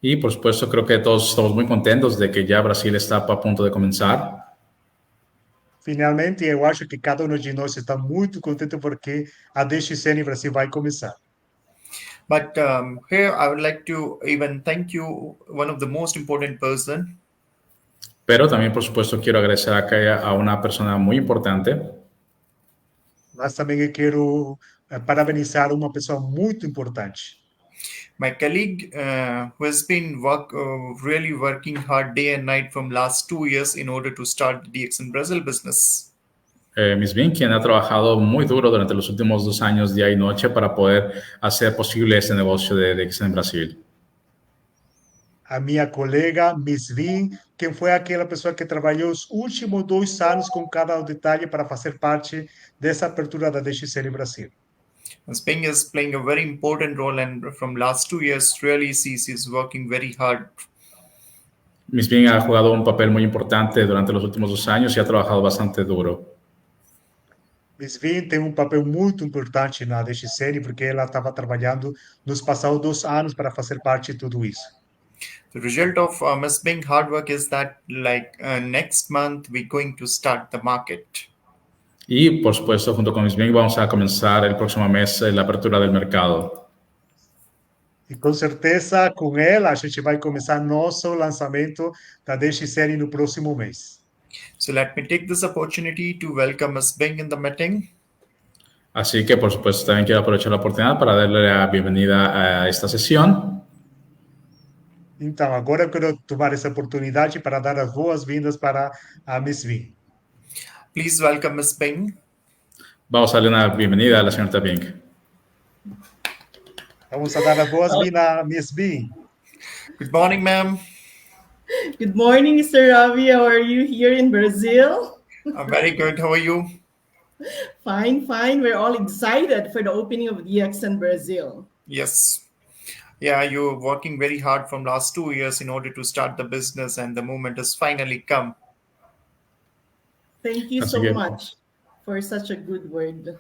Y por supuesto, creo que todos estamos muy contentos de que ya Brasil está a punto de comenzar. Finalmente, eu acho que cada um de nós está muito contente porque a DXN Brasil vai começar. But here I would like to even thank you, one of the most important person. Pero también, por supuesto, quiero agradecer acá a una persona muy importante. Mas também eu quero parabenizar uma pessoa muito importante. My colleague who has been really working hard day and night from last 2 years in order to start the DXN Brazil business. Miss Bean, quien ha trabajado muy duro durante los últimos 2 años, día y noche, para poder hacer posible este negocio de DXN Brasil. A minha colega, Miss Vin, quem foi aquela pessoa que trabalhou os últimos 2 anos com cada detalhe para fazer parte dessa apertura da DXN Brasil. Miss Ping is playing a very important role, and from last 2 years, really she's working very hard. Miss Bean ha jugado un papel muy importante durante los últimos 2 años y ha trabajado bastante duro. Miss Vin tem papel muito importante na DXN porque ela estava trabalhando nos passados 2 anos para fazer parte de tudo isso. The result of Miss Bing hard work is that next month we're going to start the market. Y, por supuesto, junto con Miss Bean vamos a comenzar el próximo mes la apertura del mercado. E com certeza, com ela, a gente vai começar nosso lançamento da DXN no próximo mês. So let me take this opportunity to welcome Miss Bing in the meeting. Así que, por supuesto, también quiero aprovechar la oportunidad para darle la bienvenida a esta sesión. Então, agora eu quero tomar essa oportunidade para dar as boas-vindas para a Miss Vin. Please welcome Miss Bing. Vamos a darle una bienvenida a la señorita Bing. Vamos a dar as boas-vindas a Miss Vin. Good morning, ma'am. Good morning, Mr. Ravi. How are you here in Brazil? I'm very good. How are you? Fine, fine. We're all excited for the opening of DXN Brazil. Yes. Yeah, you're working very hard from last 2 years in order to start the business, and the moment has finally come. Thank you so much for such a good word.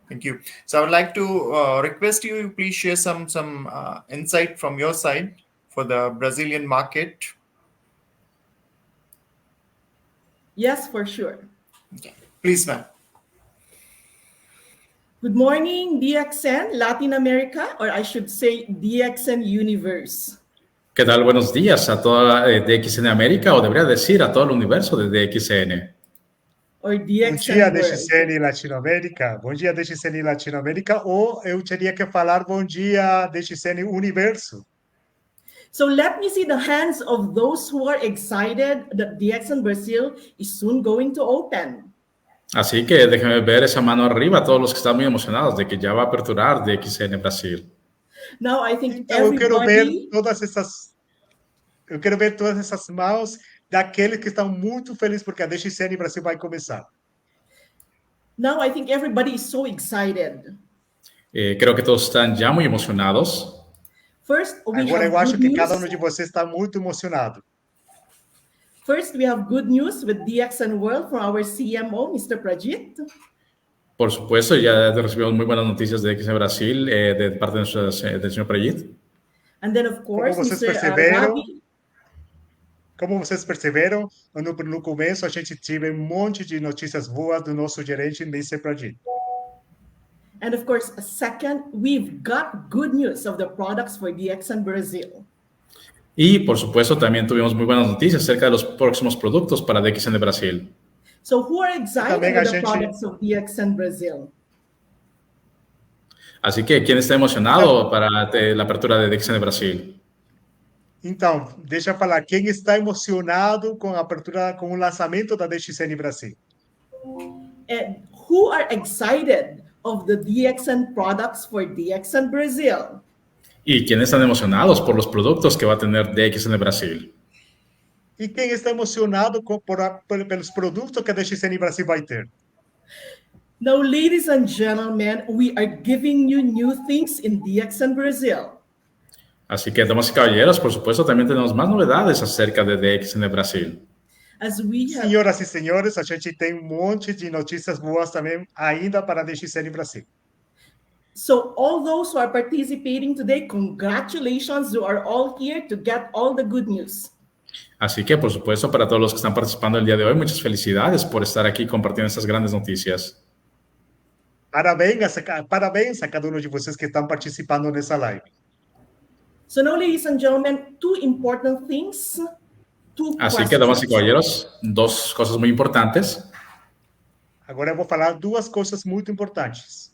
Thank you. So I would like to request you, please share some insight from your side for the Brazilian market. Yes, for sure. Okay. Please, ma'am. Good morning, DXN Latin America, or I should say DXN Universe. ¿Qué tal? Buenos días a toda DXN América, o debería decir a todo el universo de DXN. Or Bom DXN dia, World. DXN Latinoamérica. Bom dia, DXN Latinoamérica. Ou eu teria que falar bom dia, DXN Universo. So let me see the hands of those who are excited that DXN Brazil is soon going to open. Así que déjenme ver esa mano arriba a todos los que están muy emocionados de que ya va a aperturar DXN Brasil. Now I think Então, eu quero ver everybody... todas essas mãos daqueles que estão muito felizes porque a DXN Brasil vai começar. Now I think everybody is so excited. Creo que todos están ya muy emocionados. First, we Agora have eu acho good que cada news. de vocês está muito emocionado. First, we have good news with DXN World from our CMO, Mr. Prajit. Por supuesto, ya recibimos muy buenas noticias de DXN Brasil de parte del señor Prajit. And then, of course, Como vocês Mr. perceberam, Ravi. Como vocês perceberam, no começo a gente teve monte de notícias boas do nosso gerente, Mr. Prajit. And of course, second, we've got good news of the products for DXN Brazil. Y, por supuesto, también tuvimos muy buenas noticias acerca de los próximos productos para DXN Brasil. So who are excited Também with a the gente- products of DXN Brazil? Así que, ¿quién está emocionado para la apertura de DXN Brasil? Então, deixa eu falar, quem está emocionado com a apertura, com o lançamento da DXN Brasil? And who are excited of the DXN products for DXN Brazil? ¿Y quiénes están emocionados por los productos que va a tener DXN Brasil? E quem está emocionado pelos produtos que a DXN Brasil vai ter? Now, ladies and gentlemen, we are giving you new things in DXN Brazil. Así que, damas y caballeros, por supuesto, también tenemos más novedades acerca de DXN Brasil. As we have, Senhoras e senhores, a gente tem monte de notícias boas também ainda para a DXN Brasil. so all those who are participating today, congratulations, you are all here to get all the good news. Así que, por supuesto, para todos los que están participando el día de hoy, muchas felicidades por estar aquí compartiendo estas grandes noticias. Parabéns a cada um de vocês que estão participando nessa live. So now, ladies and gentlemen, two important things, two Así que, damas y questions. caballeros, dos cosas muy importantes. Agora eu vou falar duas coisas muito importantes.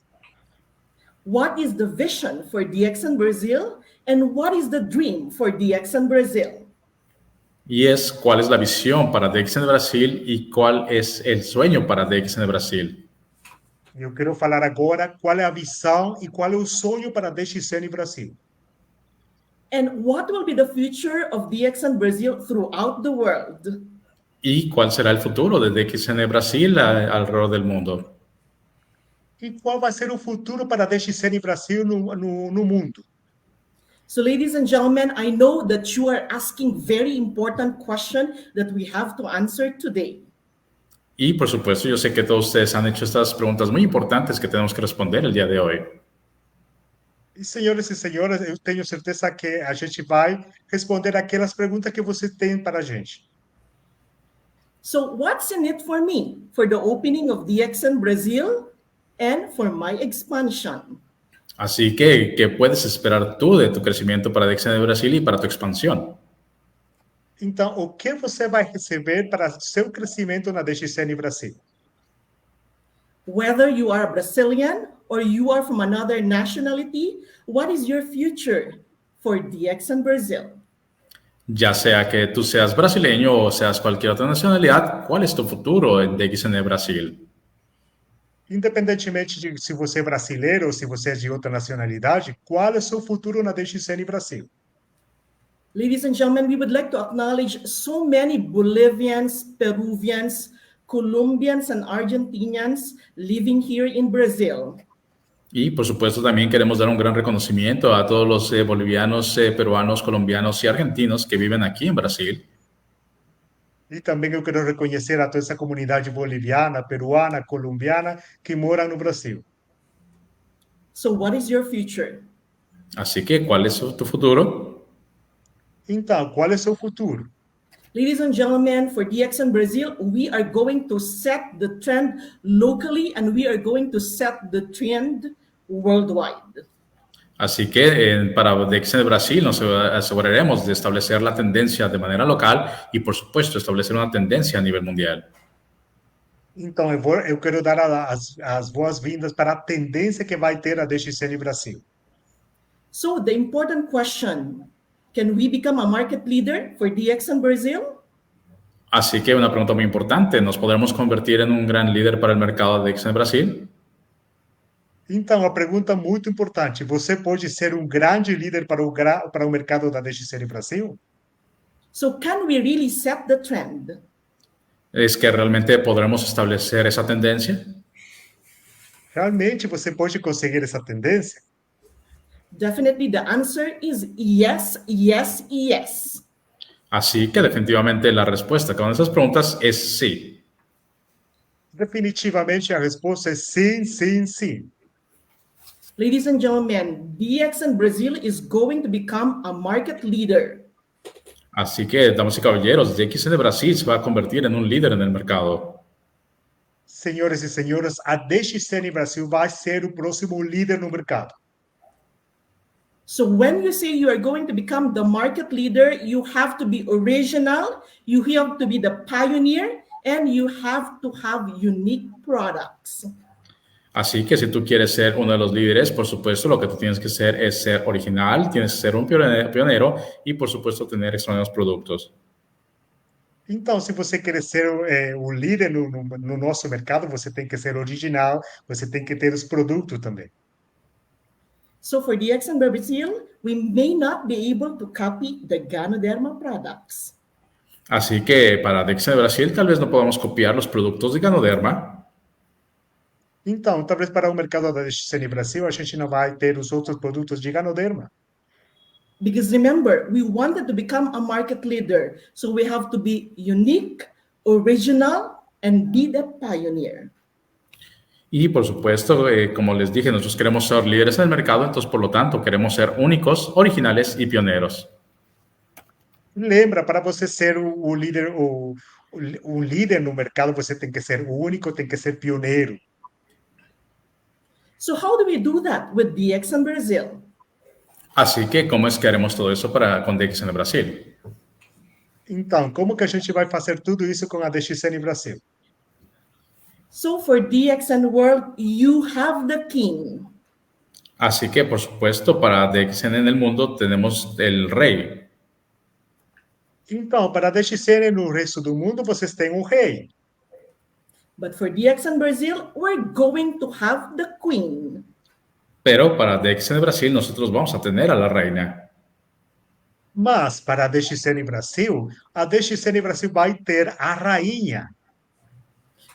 What is the vision for DXN Brazil and what is the dream for DXN Brazil? Y es cuál es la visión para DXN Brasil y cuál es el sueño para DXN Brasil. Eu quero falar agora qual é a visão e qual é o sonho para a DXN Brasil. And what will be the future of DXN Brazil throughout the world? ¿Y cuál será el futuro de DXN Brasil alrededor del mundo? E qual vai ser o futuro para a DXN Brasil no mundo? So, ladies and gentlemen, I know that you are asking very important question that we have to answer today. Y, por supuesto, yo sé que todos ustedes han hecho estas preguntas muy importantes que tenemos que responder el día de hoy. E, senhores e senhoras, eu tenho certeza que a gente vai responder aquelas perguntas que você tem para a gente. So, what's in it for me for the opening of DXN Brazil and for my expansion? Así que, ¿qué puedes esperar tú de tu crecimiento para DXN Brasil y para tu expansión? Então, o que você vai receber para seu crescimento na DXN Brasil? Whether you are a Brazilian or you are from another nationality, what is your future for DXN Brazil? Ya sea que tú seas brasileño o seas cualquier otra nacionalidad, ¿cuál es tu futuro en DXN Brasil? Independentemente de se você é brasileiro ou se você é de outra nacionalidade, qual é o seu futuro na DXN Brasil? Ladies and gentlemen, we would like to acknowledge so many Bolivians, Peruvians, Colombians, and Argentinians living here in Brazil. Y, por supuesto, también queremos dar un gran reconocimiento a todos los bolivianos, peruanos, colombianos y argentinos que viven aquí en Brasil. E também eu quero reconhecer a toda essa comunidade boliviana, peruana, colombiana que mora no Brasil. So what is your future? Así que, ¿cuál es tu futuro? Então, qual é o seu futuro? Ladies and gentlemen, for DXN Brazil, we are going to set the trend locally and we are going to set the trend worldwide. Así que para DXN Brasil nos aseguraremos de establecer la tendencia de manera local y, por supuesto, establecer una tendencia a nivel mundial. Então, eu quero dar as boas-vindas para a tendência que vai ter a DXN Brasil. So the important question, can we become a market leader for DXN Brazil? Así que una pregunta muy importante, ¿nos podremos convertir en un gran líder para el mercado de DXN Brasil? Então, a pergunta muito importante, você pode ser um grande líder para o mercado da DXN Brasil? So can we really set the trend? ¿Es que realmente podremos establecer esa tendencia? Realmente você pode conseguir essa tendência? Definitely the answer is yes, yes, yes. Así que definitivamente la respuesta a cada una de esas preguntas es sí. Definitivamente a resposta é sim, sim, sim. Ladies and gentlemen, DXN Brazil is going to become a market leader. Así que, damas y caballeros, DXN Brasil se va a convertir en un líder en el mercado. Senhoras e senhores, a DXN Brasil vai ser o próximo líder no mercado. So when you say you are going to become the market leader, you have to be original, you have to be the pioneer, and you have to have unique products. Así que, para DXN Brasil se va a convertir en un líder en el mercado, se va a convertir en un líder en el mercado. Así que, damas y caballeros, DXN Brasil se va a convertir en un líder en el mercado. Así que si tú quieres ser uno de los líderes, por supuesto, lo que tú tienes que hacer es ser original, tienes que ser un pionero y, por supuesto, tener extraordinarios productos. Então, se você quer ser o líder no nosso mercado, você tem que ser original, você tem que ter os produtos também. So for DXN Brazil, we may not be able to copy the Ganoderma products. Así que para DXN Brasil tal vez no podamos copiar los productos de Ganoderma. Então, talvez para o mercado da DXN Brasil, a gente não vai ter os outros produtos de Ganoderma. Because remember, we wanted to become a market leader, so we have to be unique, original, and be the pioneer. Y por supuesto, como les dije, nosotros queremos ser líderes en el mercado, entonces por lo tanto queremos ser únicos, originales y pioneros. Lembra, para você ser o líder, o líder no mercado, você tem que ser único, tem que ser pioneiro. So how do we do that with DXN Brazil? Así que, ¿cómo es que haremos todo eso con DXN Brasil? Então, como que a gente vai fazer tudo isso com a DXN Brasil? So for DXN World, you have the king. Así que, por supuesto, para DXN en el mundo tenemos el rey. Então, para a DXN no resto do mundo, vocês têm um rei. But for DXN Brazil, we're going to have the queen. Pero para DXN Brasil nosotros vamos a tener a la reina. Mas, para a DXN Brasil, a DXN Brasil vai ter a rainha.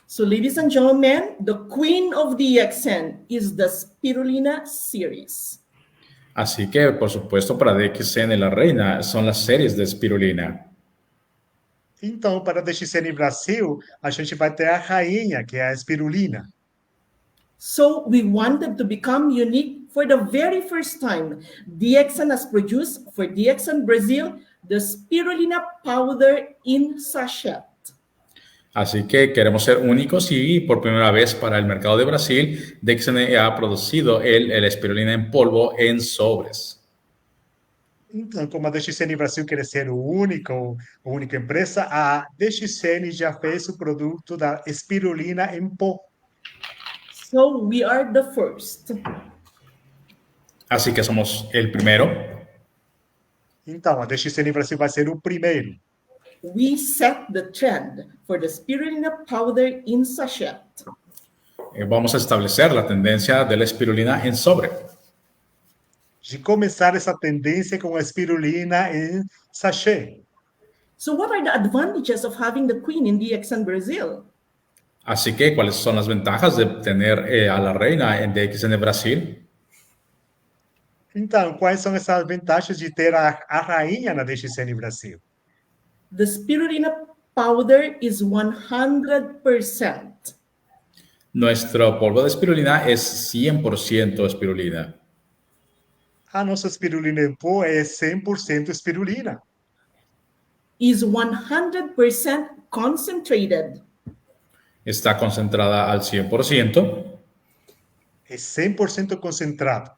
So ladies and gentlemen, the queen of DXN is the Spirulina series. Así que, por supuesto, para DXN la reina son las series de espirulina. Então, para a DXN Brasil, a gente vai ter a rainha, que é a espirulina. So we wanted to become unique for the very first time. DXN has produced for DXN Brazil the Spirulina powder in sachet. Así que queremos ser únicos y por primera vez para el mercado de Brasil, DXN ha producido el espirulina en polvo en sobres. Então, como a DXN Brasil quer ser a única empresa, a DXN já fez o produto da espirulina em pó. So we are the first. Así que somos el primero. Então, a DXN Brasil vai ser o primeiro. We set the trend for the Spirulina powder in sachet. Vamos a establecer la tendencia de la espirulina en sobre. De começar essa tendência com a espirulina em sachê. So what are the advantages of having the queen in DXN Brazil? Así que, ¿cuáles son las ventajas de tener a la reina en DXN Brasil? Então, quais são essas vantagens de ter a rainha na DXN Brasil? The Spirulina powder is 100%. Nuestro polvo de espirulina es 100% espirulina. A nossa espirulina em pó é 100% espirulina. Is 100% concentrated. Está concentrada al 100%. É 100% concentrado.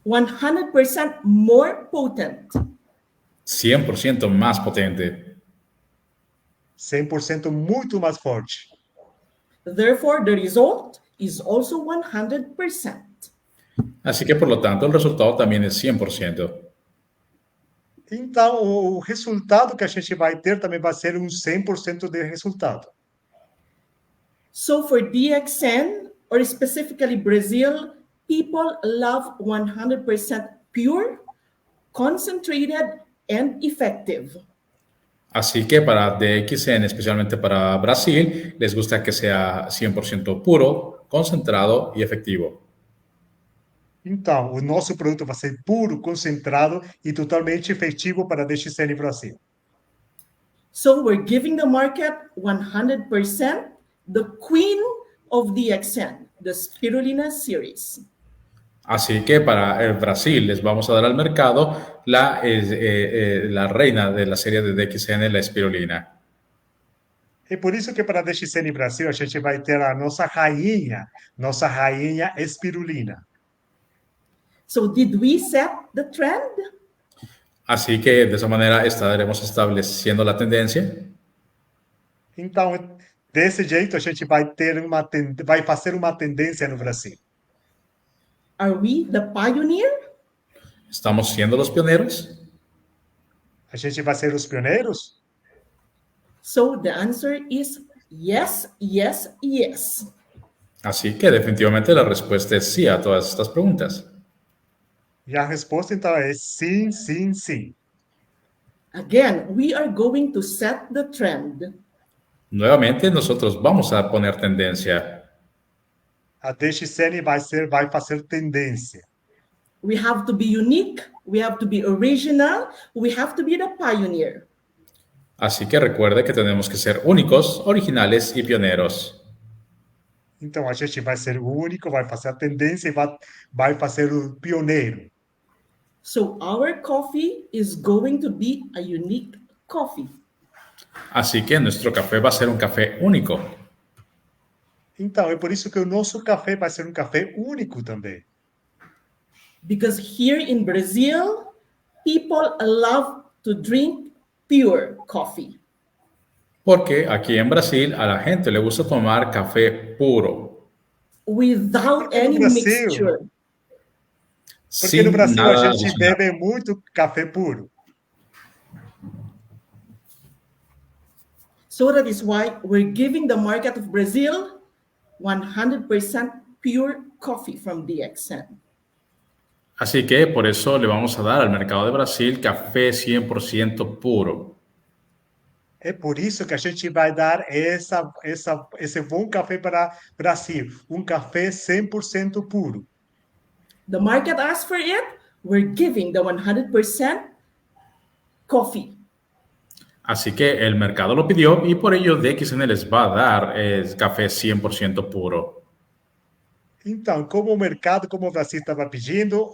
100% more potent. 100% más potente. 100% muito mais forte. Therefore, the result is also 100%. Así que, por lo tanto, el resultado también es 100%. Então, o resultado que a gente vai ter também vai ser 100% de resultado. So for DXN, or specifically Brazil, people love 100% pure, concentrated, and effective. Así que para DXN, especialmente para Brasil, les gusta que sea 100% puro, concentrado y efectivo. Então, o nosso produto vai ser puro, concentrado e totalmente efetivo para a DXN Brasil. So we're giving the market 100% the queen of DXN, the Spirulina series. Así que para el Brasil les vamos a dar al mercado la reina de la serie de DXN, la espirulina. É por isso que para a DXN Brasil a gente vai ter a nossa rainha espirulina. So did we set the trend? Así que de esa manera estaremos estableciendo la tendencia. Então, Desse jeito, a gente vai vai fazer uma tendência no Brasil. Are we the pioneer? ¿Estamos siendo los pioneros? A gente vai ser os pioneiros? So the answer is yes, yes, yes. Así que definitivamente la respuesta es sí a todas estas preguntas. E a resposta, então, é sim, sim, sim. Again, we are going to set the trend. Nuevamente nosotros vamos a poner tendencia. A DXN vai fazer tendência. We have to be unique, we have to be original, we have to be the pioneer. Así que recuerde que tenemos que ser únicos, originales y pioneros. Então, a gente vai ser o único, vai fazer a tendência e vai fazer o pioneiro. So our coffee is going to be a unique coffee. Así que nuestro café va a ser un café único. Então, é por isso que o nosso café vai ser um café único também. Because here in Brazil, people love to drink pure coffee. Porque aquí en Brasil a la gente le gusta tomar café puro, Without Porque no any Brasil- mixture. Porque no sin Brasil a nada gente adicional. bebe muito café puro. So that is why we're giving the market of Brazil 100% pure coffee from DXN. Así que por eso le vamos a dar al mercado de Brasil café 100% puro. É por isso que a gente vai dar esse bom café para o Brasil. Um café 100% puro. The market asked for it, we're giving the 100% coffee. Así que el mercado lo pidió y por ello DXN les va a dar café 100% puro. Então, como o mercado, como o Brasil estava pedindo,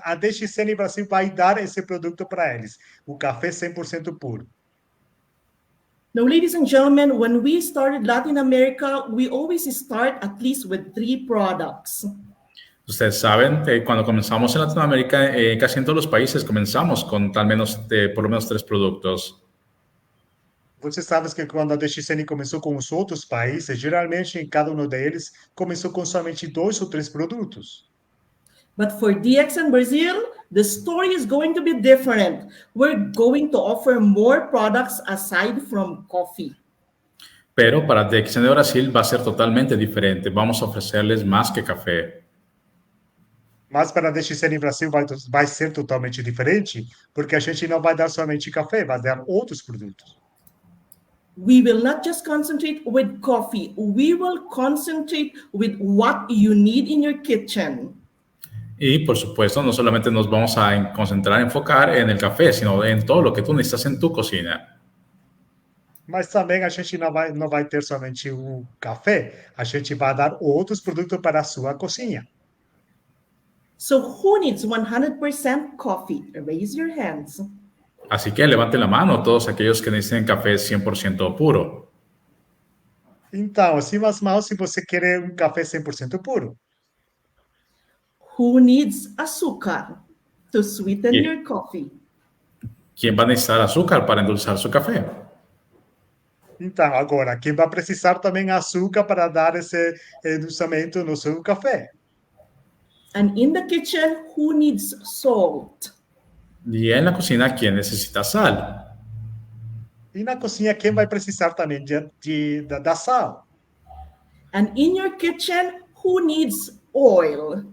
a DXN Brasil vai dar esse produto para eles. O café 100% puro. Now, ladies and gentlemen, when we started Latin America, we always start at least with 3 products. Ustedes saben, cuando comenzamos en Latinoamérica, casi en todos los países comenzamos con por lo menos 3 productos. Você sabe que quando a DXN começou com os outros países, geralmente em cada um deles começou com somente 2 ou 3 produtos. But for DXN Brazil, the story is going to be different. We're going to offer more products aside from coffee. Pero para DXN de Brasil va a ser totalmente diferente. Vamos a ofrecerles más que café. Mas para a DXN Brasil vai ser totalmente diferente, porque a gente não vai dar somente café, vai dar outros produtos. We will not just concentrate with coffee. We will concentrate with what you need in your kitchen. Y por supuesto, no solamente nos vamos a concentrar, enfocar en el café, sino en todo lo que tú necesitas en tu cocina. Mas também a gente não vai ter somente o café, a gente vai dar outros produtos para a sua cozinha. So who needs 100% coffee? Raise your hands. Así que levanten la mano todos aquellos que necesiten café 100% puro. Então, acima as mãos se você quer um café 100% puro. Who needs azúcar to sweeten Yeah. your coffee? ¿Quién va a necesitar azúcar para endulzar su café? Então, agora, quem vai precisar também açúcar para dar esse endulçamento no seu café? And in the kitchen, who needs salt? Y en la cocina, ¿quién necesita sal? E na cozinha, quem vai precisar também da sal? And in your kitchen, who needs oil?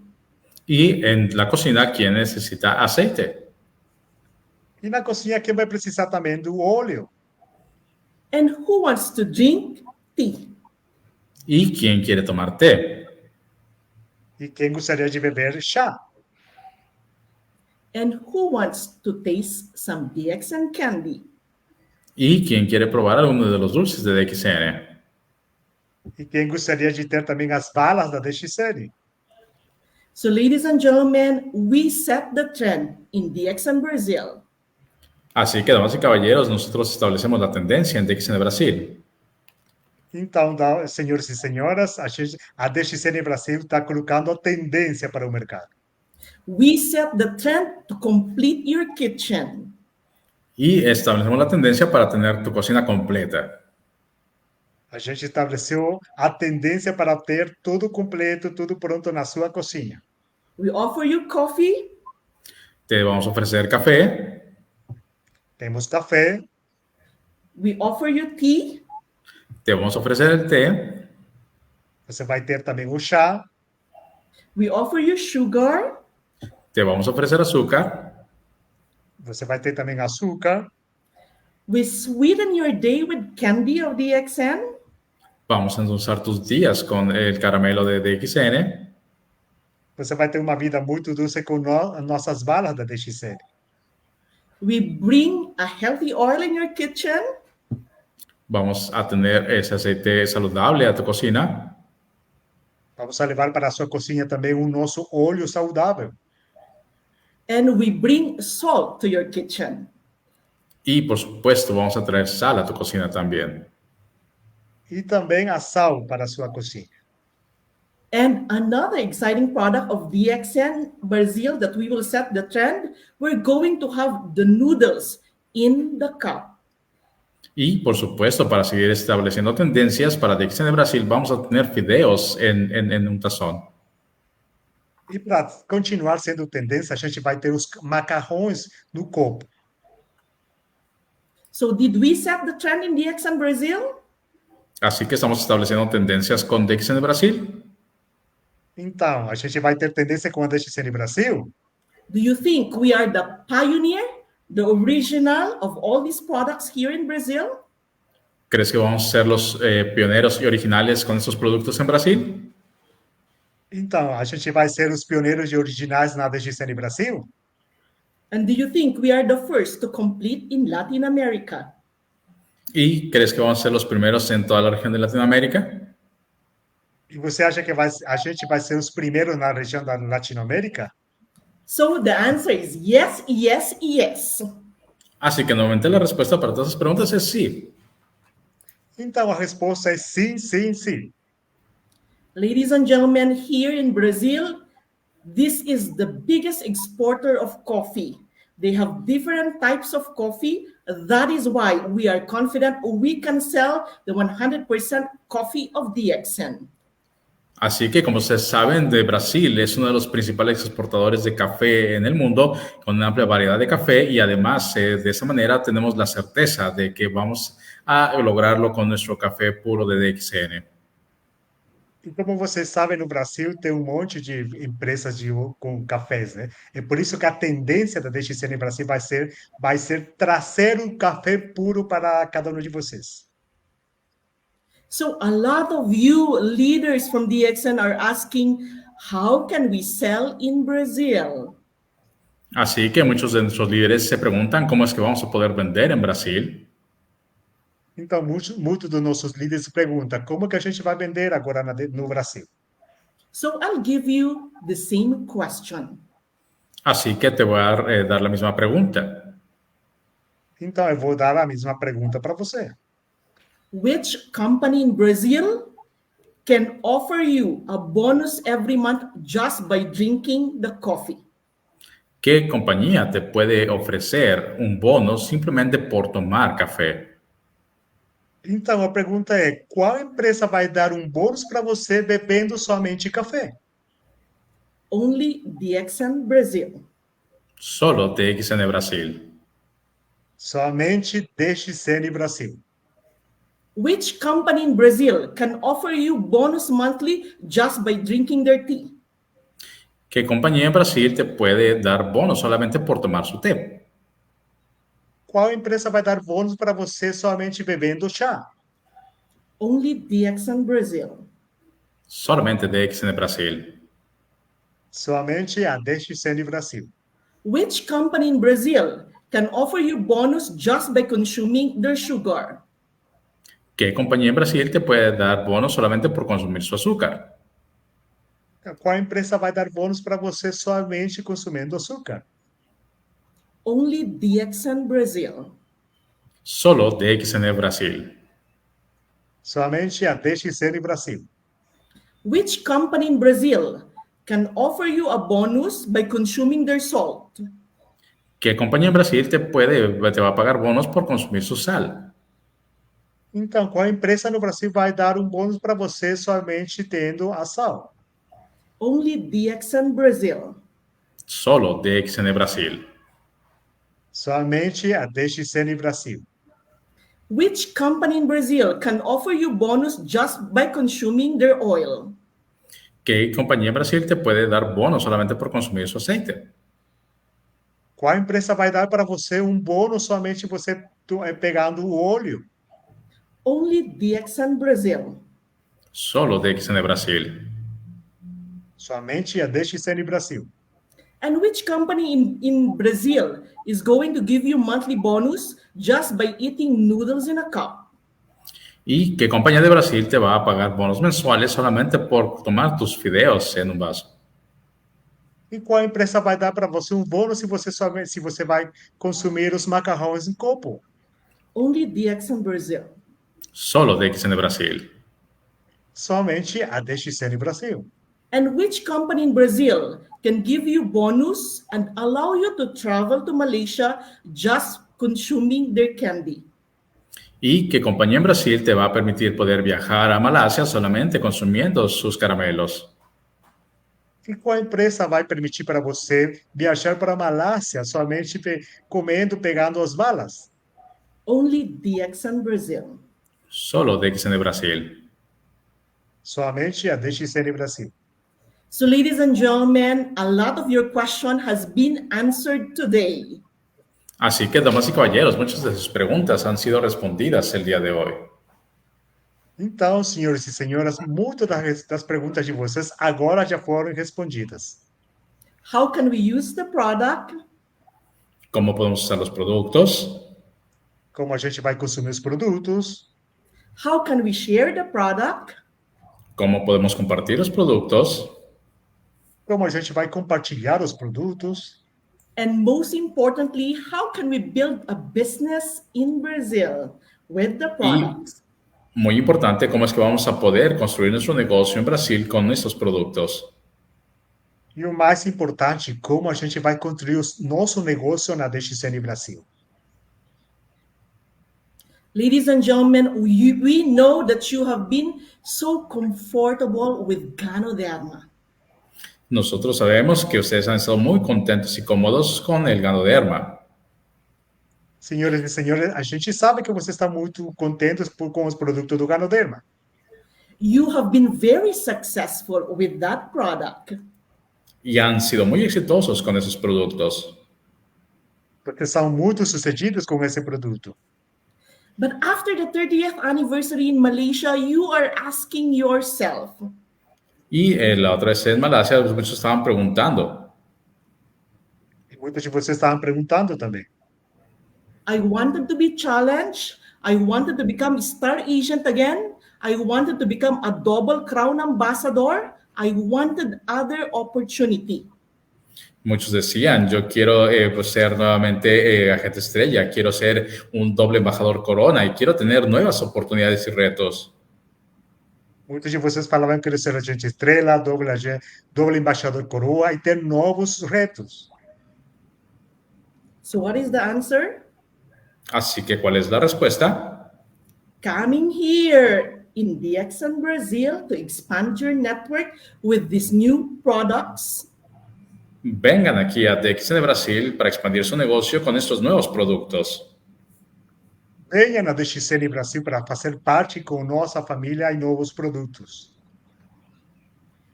Y en la cocina, ¿quién necesita aceite? E na cozinha, quem vai precisar também do óleo? And who wants to drink tea? ¿Y quién quiere tomar té? E quem gostaria de beber chá? And who wants to taste some DXN candy? ¿Y quién quiere probar alguno de los dulces de DXN? E quem gostaria de ter também as balas da DXN? So, ladies and gentlemen, we set the trend in DXN Brazil. Así que, damas y caballeros, nosotros establecemos la tendencia en DXN Brasil. Então, senhores e senhoras, a DXN Brasil está colocando a tendência para o mercado. We set the trend to complete your kitchen. Y establecemos la tendencia para tener tu cocina completa. A gente estabeleceu a tendência para ter tudo completo, tudo pronto na sua cozinha. We offer you coffee. Te vamos a ofrecer café, Temos café, We offer you tea. te vamos a ofrecer el té, você vai ter também o chá, We offer you sugar. te vamos a ofrecer azúcar, você vai ter também açúcar, We sweeten your day with candy of DXN. vamos a endulzar tus días con el caramelo de DXN, você vai ter uma vida muito doce com nossas balas da DXN. We bring a healthy oil in your kitchen. vamos a tener ese aceite saludable a tu cocina, Vamos a levar para a sua cozinha também o nosso óleo saudável. And we bring salt to your kitchen. y por supuesto vamos a traer sal a tu cocina también. E também a sal para a sua cozinha. And another exciting product of DXN Brazil that we will set the trend, we're going to have the noodles in the cup. Y por supuesto, para seguir estableciendo tendencias para DXN Brasil, vamos a tener fideos en un tazón. E para continuar sendo tendência, a gente vai ter os macarrões no copo. So did we set the trend in DXN Brazil? Así que estamos estableciendo tendencias con DXN Brasil. Então, a gente vai ter tendência com a DXN Brasil? Do you think we are the pioneer, the original of all these products here in Brazil? ¿Crees que vamos a ser los pioneros y originales con estos productos en Brasil? Então, a gente vai ser os pioneiros e originais na DXN Brasil? And do you think we are the first to complete in Latin America? ¿Y crees que vamos a ser los primeros en toda la región de Latinoamérica? E você acha que a gente vai ser os primeiros na região da Latinoamérica? So the answer is yes, yes, yes. Así que nuevamente la respuesta para todas esas preguntas es sí. Então, a resposta é sim, sim, sim. Ladies and gentlemen, here in Brazil, this is the biggest exporter of coffee. They have different types of coffee. That is why we are confident we can sell the 100% coffee of DXN. Así que, como ustedes saben, de Brasil es uno de los principales exportadores de café en el mundo, con una amplia variedad de café, y además de esa manera tenemos la certeza de que vamos a lograrlo con nuestro café puro de DXN. E como vocês sabem, no Brasil tem um monte de empresas com cafés, né? É por isso que a tendência da DXN Brasil vai ser trazer o café puro para cada um de vocês. So a lot of you leaders from DXN are asking, how can we sell in Brazil? Así que muchos de nuestros líderes se preguntan cómo es que vamos a poder vender en Brasil. Então, muitos dos nossos líderes se perguntam como que a gente vai vender agora no Brasil. So I'll give you the same question. Así que te voy a dar la misma pregunta. Então, eu vou dar a mesma pergunta para você. Which company in Brazil can offer you a bonus every month just by drinking the coffee? ¿Qué compañía te puede ofrecer un bono simplemente por tomar café? Então, a pergunta é, qual empresa vai dar um bônus para você bebendo somente café? Only DXN Brazil. Solo DXN Brasil. Somente DXN Brasil. Which company in Brazil can offer you bonus monthly just by drinking their tea? ¿Qué compañía en Brasil te puede dar bonos solamente por tomar su té? Qual empresa vai dar bônus para você somente bebendo chá? Only DXN Brazil. Solamente DXN Brasil. Somente a DXN Brasil. Which company in Brazil can offer you bonus just by consuming their sugar? ¿Qué compañía en Brasil te puede dar bonos solamente por consumir su azúcar? Qual empresa vai dar bônus para você somente consumindo açúcar? Only DXN Brazil. Solo DXN Brasil. Somente a DXN Brasil. Which company in Brazil can offer you a bonus by consuming their salt? ¿Qué compañía en Brasil te va a pagar bonos por consumir su sal? Então, qual empresa no Brasil vai dar um bônus para você somente tendo ação? Only DXN Brazil. Solo DXN Brasil. Somente a DXN Brasil. Which company in Brazil can offer you bonus just by consuming their oil? ¿Qué compañía en Brasil te puede dar bonos solamente por consumir su aceite? Qual empresa vai dar para você um bônus somente você pegando o óleo? Only DXN Brazil. Solo DXN Brasil. Somente a DXN Brasil. And which company in Brazil is going to give you monthly bonus just by eating noodles in a cup? ¿Y qué compañía de Brasil te va a pagar bonos mensuales solamente por tomar tus fideos en un vaso? E qual empresa vai dar para você um bônus se você vai consumir os macarrões em copo? Only DXN Brazil. Solo DXN Brasil. Somente a DXN Brasil. And which company in Brazil can give you bonus and allow you to travel to Malaysia just consuming their candy? ¿Y qué compañía en Brasil te va a permitir poder viajar a Malasia solamente consumiendo sus caramelos? E qual empresa vai permitir para você viajar para a Malásia somente pegando as balas? Only DXN Brazil. Solo DXN Brasil. Somente a DXN Brasil. So, ladies and gentlemen, a lot of your question has been answered today. Así que, damas y caballeros, muchas de sus preguntas han sido respondidas el día de hoy. Então, senhores e senhoras, muitas das perguntas de vocês agora já foram respondidas. How can we use the product? ¿Cómo podemos usar los productos? Como a gente vai consumir os produtos? How can we share the product? ¿Cómo podemos compartir los productos? Como a gente vai compartilhar os produtos? And most importantly, how can we build a business in Brazil with the products? Muy importante, ¿cómo es que vamos a poder construir nuestro negocio en Brasil con nuestros productos? E o mais importante, como a gente vai construir o nosso negócio na DXN Brasil. Ladies and gentlemen, we know that you have been so comfortable with Ganoderma. Nosotros sabemos que ustedes han estado muy contentos y cómodos con el Ganoderma. Senhoras e senhores, a gente sabe que vocês estão muito contentes com os produtos do Ganoderma. You have been very successful with that product. Y han sido muy exitosos con esos productos. Porque são muito sucedidos com esse produto. But after the 30th anniversary in Malaysia, you are asking yourself, Y la otra vez en Malasia, muchos estaban preguntando, E muitos de vocês estavam perguntando também. I wanted to be challenged. I wanted to become star agent again. I wanted to become a double crown ambassador. I wanted other opportunity. muchos decían, yo quiero pues, ser nuevamente agente estrella, quiero ser un doble embajador corona y quiero tener nuevas oportunidades y retos. Muitos de vocês falavam que queriam ser agente estrela, doble embaixador coroa e ter novos retos. So what is the answer? Así que, ¿cuál es la respuesta? Coming here in DXN Brazil to expand your network with these new products. Vengan aquí a DXN Brasil para expandir su negocio con estos nuevos productos. Venha na DXN Brasil para fazer parte com nossa família e novos produtos.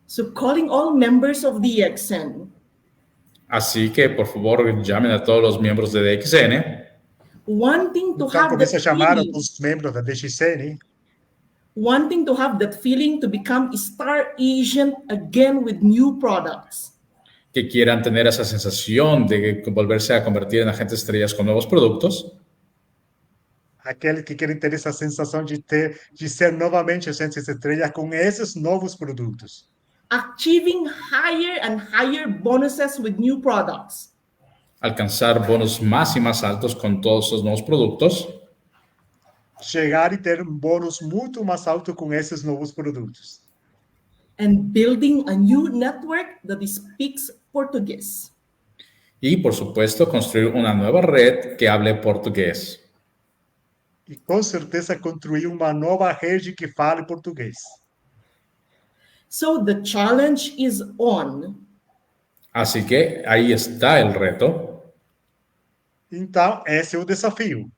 So calling all members of DXN, Así que, por favor, llamen a todos los miembros de DXN. wanting to Então, have comece a that chamar feeling, os membros da DXN, wanting to have that feeling to become star agent again with new products. Que quieran tener esa sensación de volverse a convertir en agentes estrellas con nuevos productos. aqueles que querem ter essa sensação de ser novamente agentes estrelas com esses novos produtos. Achieving higher and higher bonuses with new products. Alcanzar bonos más y más altos con todos esos nuevos productos. Chegar e ter um bônus muito mais alto com esses novos produtos. And building a new network that speaks Portuguese. Y, por supuesto, construir una nueva red que hable portugués. E com certeza construir uma nova rede que fale português. So the challenge is on. Así que ahí está el reto. Então, esse é o desafio.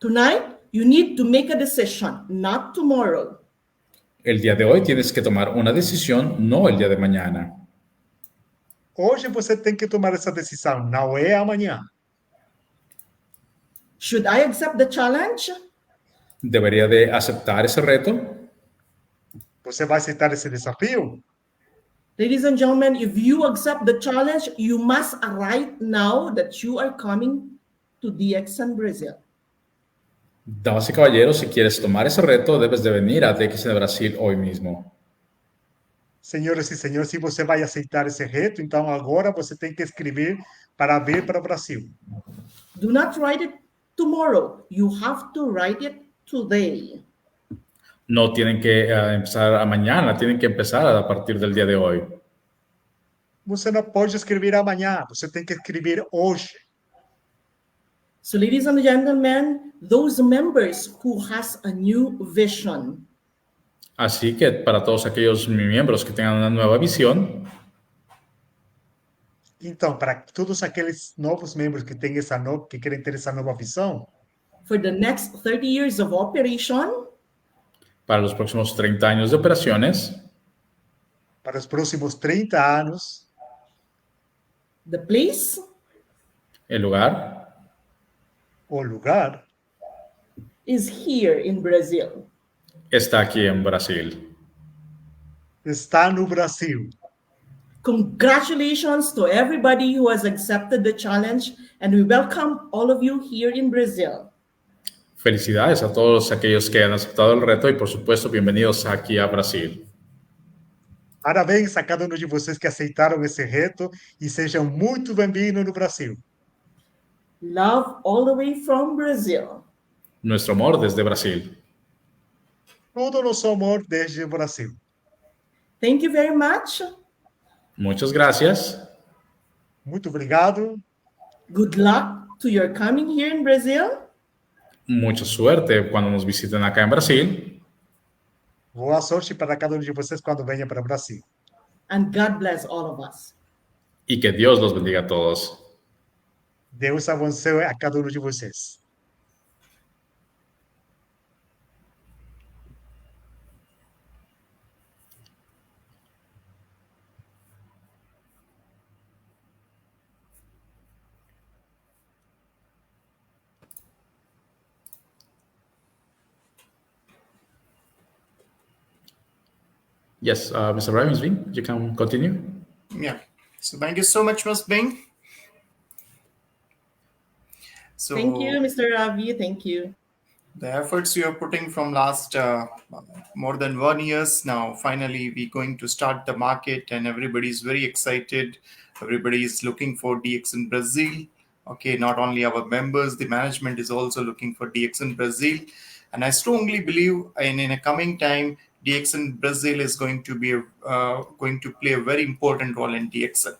Tonight, you need to make a decision, not tomorrow. El día de hoy tienes que tomar una decisión, no el día de mañana. Hoje você tem que tomar essa decisão, não é amanhã. Should I accept the challenge? ¿Debería de aceptar ese reto? Você vai aceitar esse desafio? Ladies and gentlemen, if you accept the challenge, you must write now that you are coming to DXN Brazil. Damas y caballeros, si quieres tomar ese reto, debes de venir a DXN Brasil hoy mismo. Senhoras e senhores, se você vai aceitar esse reto, então agora você tem que escrever para vir para o Brasil. Do not write it tomorrow. You have to write it today. No tienen que empezar mañana, tienen que empezar a partir del día de hoy. Você não pode escrever amanhã, você tem que escrever hoje. So, ladies and gentlemen, those members who has a new vision, Así que para todos aquellos miembros que tengan una nueva visión, Então, para todos aqueles novos membros que têm que querem ter essa nova visão, for the next 30 years of operation, para los próximos 30 años de operaciones, para os próximos 30 anos, the place el lugar o lugar is here in Brazil. está aquí en Brasil. está no Brasil. Congratulations to everybody who has accepted the challenge, and we welcome all of you here in Brazil. Felicidades a todos aquellos que han aceptado el reto y, por supuesto, bienvenidos aquí a Brasil. Parabéns a cada um de vocês que aceitaram esse reto e sejam muito bem-vindos no Brasil. Love all the way from Brazil. Nuestro amor desde Brasil. Todo o nosso amor desde o Brasil. Thank you very much. Muchas gracias. Muito obrigado. Good luck to your coming here in Brazil. Mucha suerte cuando nos visiten acá en Brasil. Boa sorte para cada um de vocês quando venha para o Brasil. And God bless all of us. Y que Dios los bendiga a todos. Deus abençoe a cada um de vocês. Yes, Mr. Ravensby, you can continue. Yeah. So thank you so much, Ms. Bing. So Thank you, Mr. Ravi. Thank you. the efforts you are putting from last more than 1 year now, finally we're going to start the market and everybody is very excited. Everybody is looking for DXN Brazil. Okay, not only our members, the management is also looking for DXN Brazil. And I strongly believe in a coming time, DXN Brazil is going to play a very important role in DXN.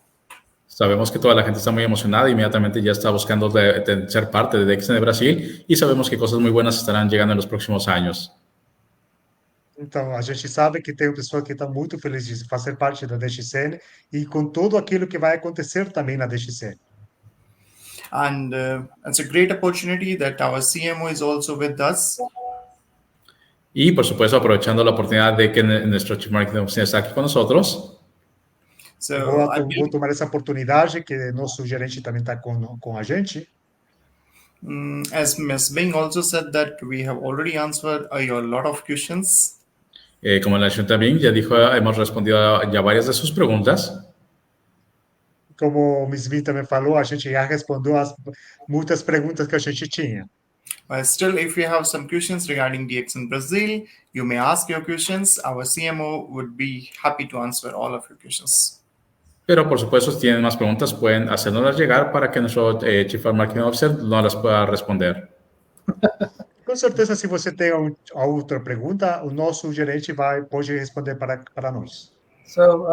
Sabemos que toda la gente está muy emocionada, inmediatamente ya está buscando de ser parte de DXN Brasil y sabemos que cosas muy buenas estarán llegando en los próximos años. Então, a gente sabe que tem uma pessoa que está muito feliz de fazer parte da DXN e com tudo aquilo que vai acontecer também na DXN. And it's a great opportunity that our CMO is also with us. Y, por supuesto, aprovechando la oportunidad de que nuestro Chief Marketing Officer está aquí con nosotros. So Vou tomar essa oportunidade que nosso gerente também está com a gente. As Ms. Bing also said that we have already answered a lot of questions. Como la señora Bing ya dijo, hemos respondido ya varias de sus preguntas. Como o Ms. Bing também falou, a gente já respondeu muitas perguntas que a gente tinha. But still, if you have some questions regarding DXN Brazil, you may ask your questions. Our CMO would be happy to answer all of your questions. Pero, por supuesto, si tienen más preguntas, pueden hacérnoslas llegar para que nuestro Chief Marketing Officer no las pueda responder. Com certeza, se você tem outra pergunta, o nosso gerente pode responder para nós. So,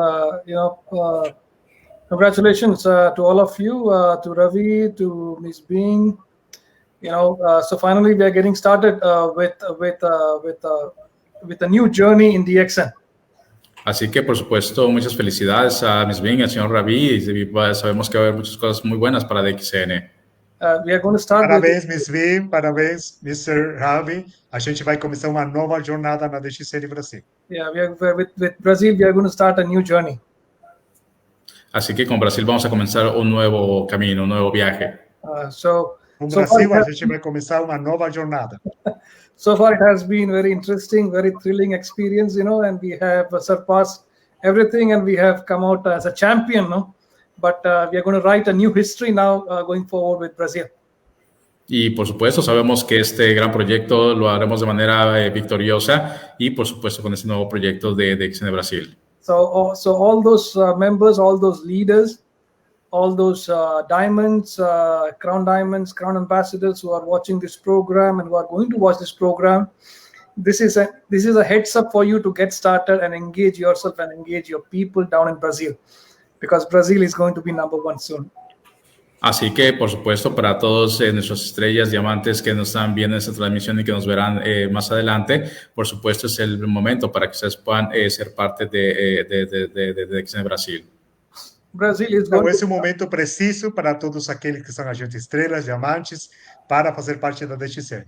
congratulations to all of you, to Ravi, to Ms. Bing, So finally we are getting started with a new journey in DXN. Así que, por supuesto, muchas felicidades a Ms. Bing, al señor Ravi, y sabemos que va a haber muchas cosas muy buenas para DXN. We are going to start Parabéns, Miss V, parabéns, Mr. Ravi. A gente vai começar uma nova jornada na DXN Brasil. with Brazil, we are going to start a new journey. Así que con Brasil vamos a comenzar un nuevo camino, un nuevo viaje. Com o Brasil, a gente vai começar uma nova jornada. So far, it has been very interesting, very thrilling experience, and we have surpassed everything, and we have come out as a champion, no? But we are going to write a new history now going forward with Brazil. Y por supuesto sabemos que este gran proyecto lo haremos de manera victoriosa y por supuesto con este nuevo proyecto de DXN Brasil. So all those members, all those leaders, all those diamonds, crown ambassadors who are watching this program and who are going to watch this program, this is a heads up for you to get started and engage yourself and engage your people down in Brazil, because Brazil is going to be #1 soon. Así que, por supuesto, para todos nuestras estrellas, diamantes que nos están viendo esta transmisión y que nos verán más adelante, por supuesto, es el momento para que ustedes puedan ser parte de DXN Brasil. Então, esse é o momento preciso para todos aqueles que são agentes estrelas, diamantes, para fazer parte da DXN.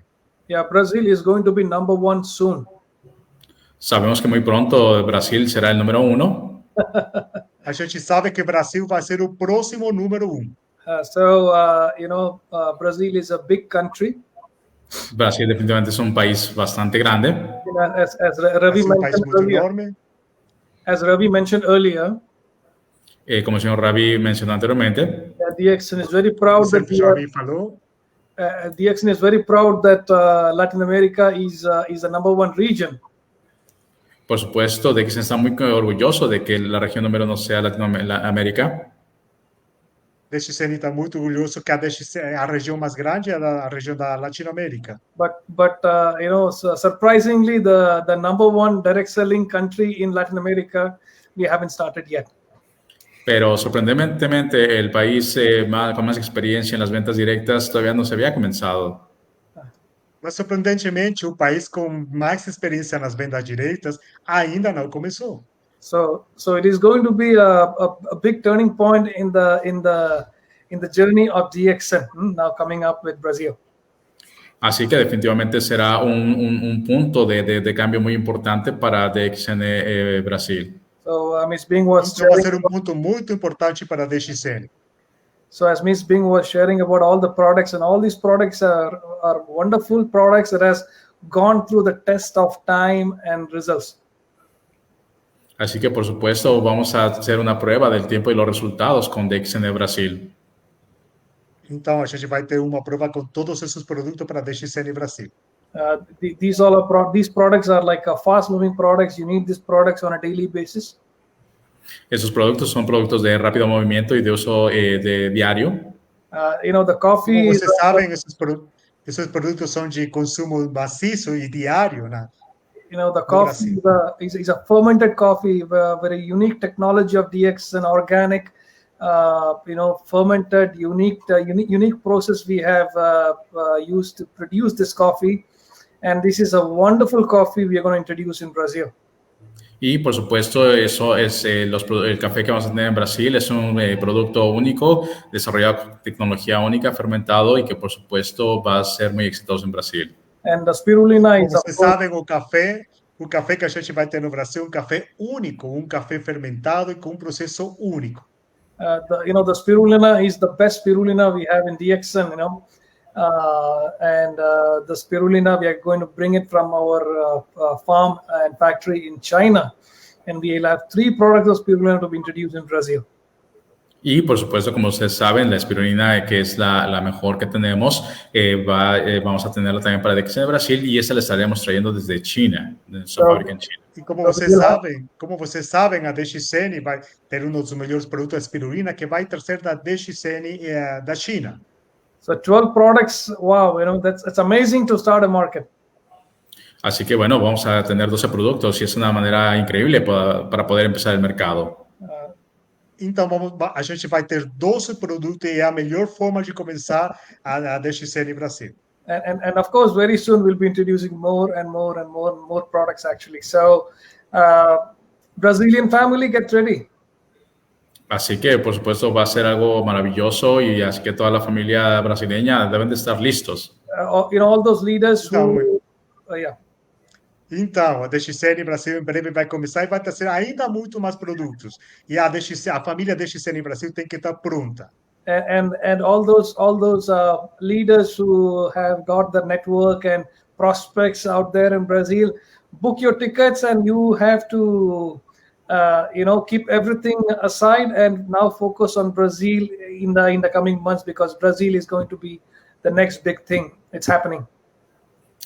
Yeah, Brazil is going to be #1 soon. Sabemos que muy pronto Brasil será el número 1. A gente sabe que o Brasil vai ser o próximo número 1. Brazil is a big country. Brasil definitivamente es un país bastante grande. As Ravi mentioned earlier, como el señor Ravi mencionó anteriormente, DXN is very proud DXN is very proud that Latin America is the #1 region. Por supuesto, DXN está muy orgulloso de que la región número 1 sea Latinoamérica. DXN está muito orgulhoso que a região mais grande é a região da Latinoamérica. But surprisingly, the #1 direct selling country in Latin America, we haven't started yet. Pero sorprendentemente, el país con más experiencia en las ventas directas todavía no se había comenzado. Mas surpreendentemente, o país com mais experiência nas vendas diretas ainda não começou. So it is going to be a big turning point in the journey of DXN now coming up with Brazil. Así que definitivamente será un punto de cambio muy importante para DXN Brasil. So Ms. Bing was Isso vai ser um ponto muito importante para a DXN. So as Ms. Bing was sharing about all the products, and all these products are wonderful products that has gone through the test of time and results. Así que, por supuesto, vamos a hacer una prueba del tiempo y los resultados con DXN Brasil. Então, a gente vai ter uma prova com todos esses produtos para DXN Brasil. These products are like fast-moving products. You need these products on a daily basis. Esos productos son productos de rápido movimiento y de uso de diario. The coffee. Como vocês sabem, esses produtos são de consumo maciço e diário, né? The coffee is a fermented coffee, very unique technology of DXN, organic, fermented, unique process we have used to produce this coffee. And this is a wonderful coffee we are going to introduce in Brazil. Y por supuesto, eso es el café que vamos a tener en Brasil. Es un producto único, desarrollado con tecnología única, fermentado y que por supuesto va a ser muy exitoso en Brasil. And the spirulina is. Como vocês sabem, o café que a gente vai ter no Brasil é um café único, um café fermentado e com um processo único. The spirulina is the best spirulina we have in DXN, the spirulina, we are going to bring it from our farm and factory in China, and we'll have 3 products of spirulina to be introduced in Brazil. Y por supuesto, como ustedes saben, la espirulina, que es la mejor que tenemos, vamos a tenerla también para DXN Brasil, y esta la estaremos trayendo desde China, de nuestra fábrica en China. E como vocês sabem, a DXN vai ter um dos melhores produtos da espirulina que vai trazer da DXN da China. So 12 products, wow, that's amazing to start a market. Así que bueno, vamos a tener 12 productos y es una manera increíble para poder empezar el mercado. Então, a gente vai ter 12 produtos e é a melhor forma de começar a DXN Brasil. And of course, very soon we'll be introducing more and more products actually. So, Brazilian family, get ready. Así que, por supuesto, va a ser algo maravilloso y así que toda la familia brasileña deben de estar listos. All those leaders who, yeah. Então, a DXN Brasil em breve vai começar e vai trazer ainda muito mais produtos. E a família DXN Brasil tem que estar pronta. And all those leaders who have got the network and prospects out there in Brazil, book your tickets, and you have to keep everything aside and now focus on Brazil in the coming months, because Brazil is going to be the next big thing. It's happening.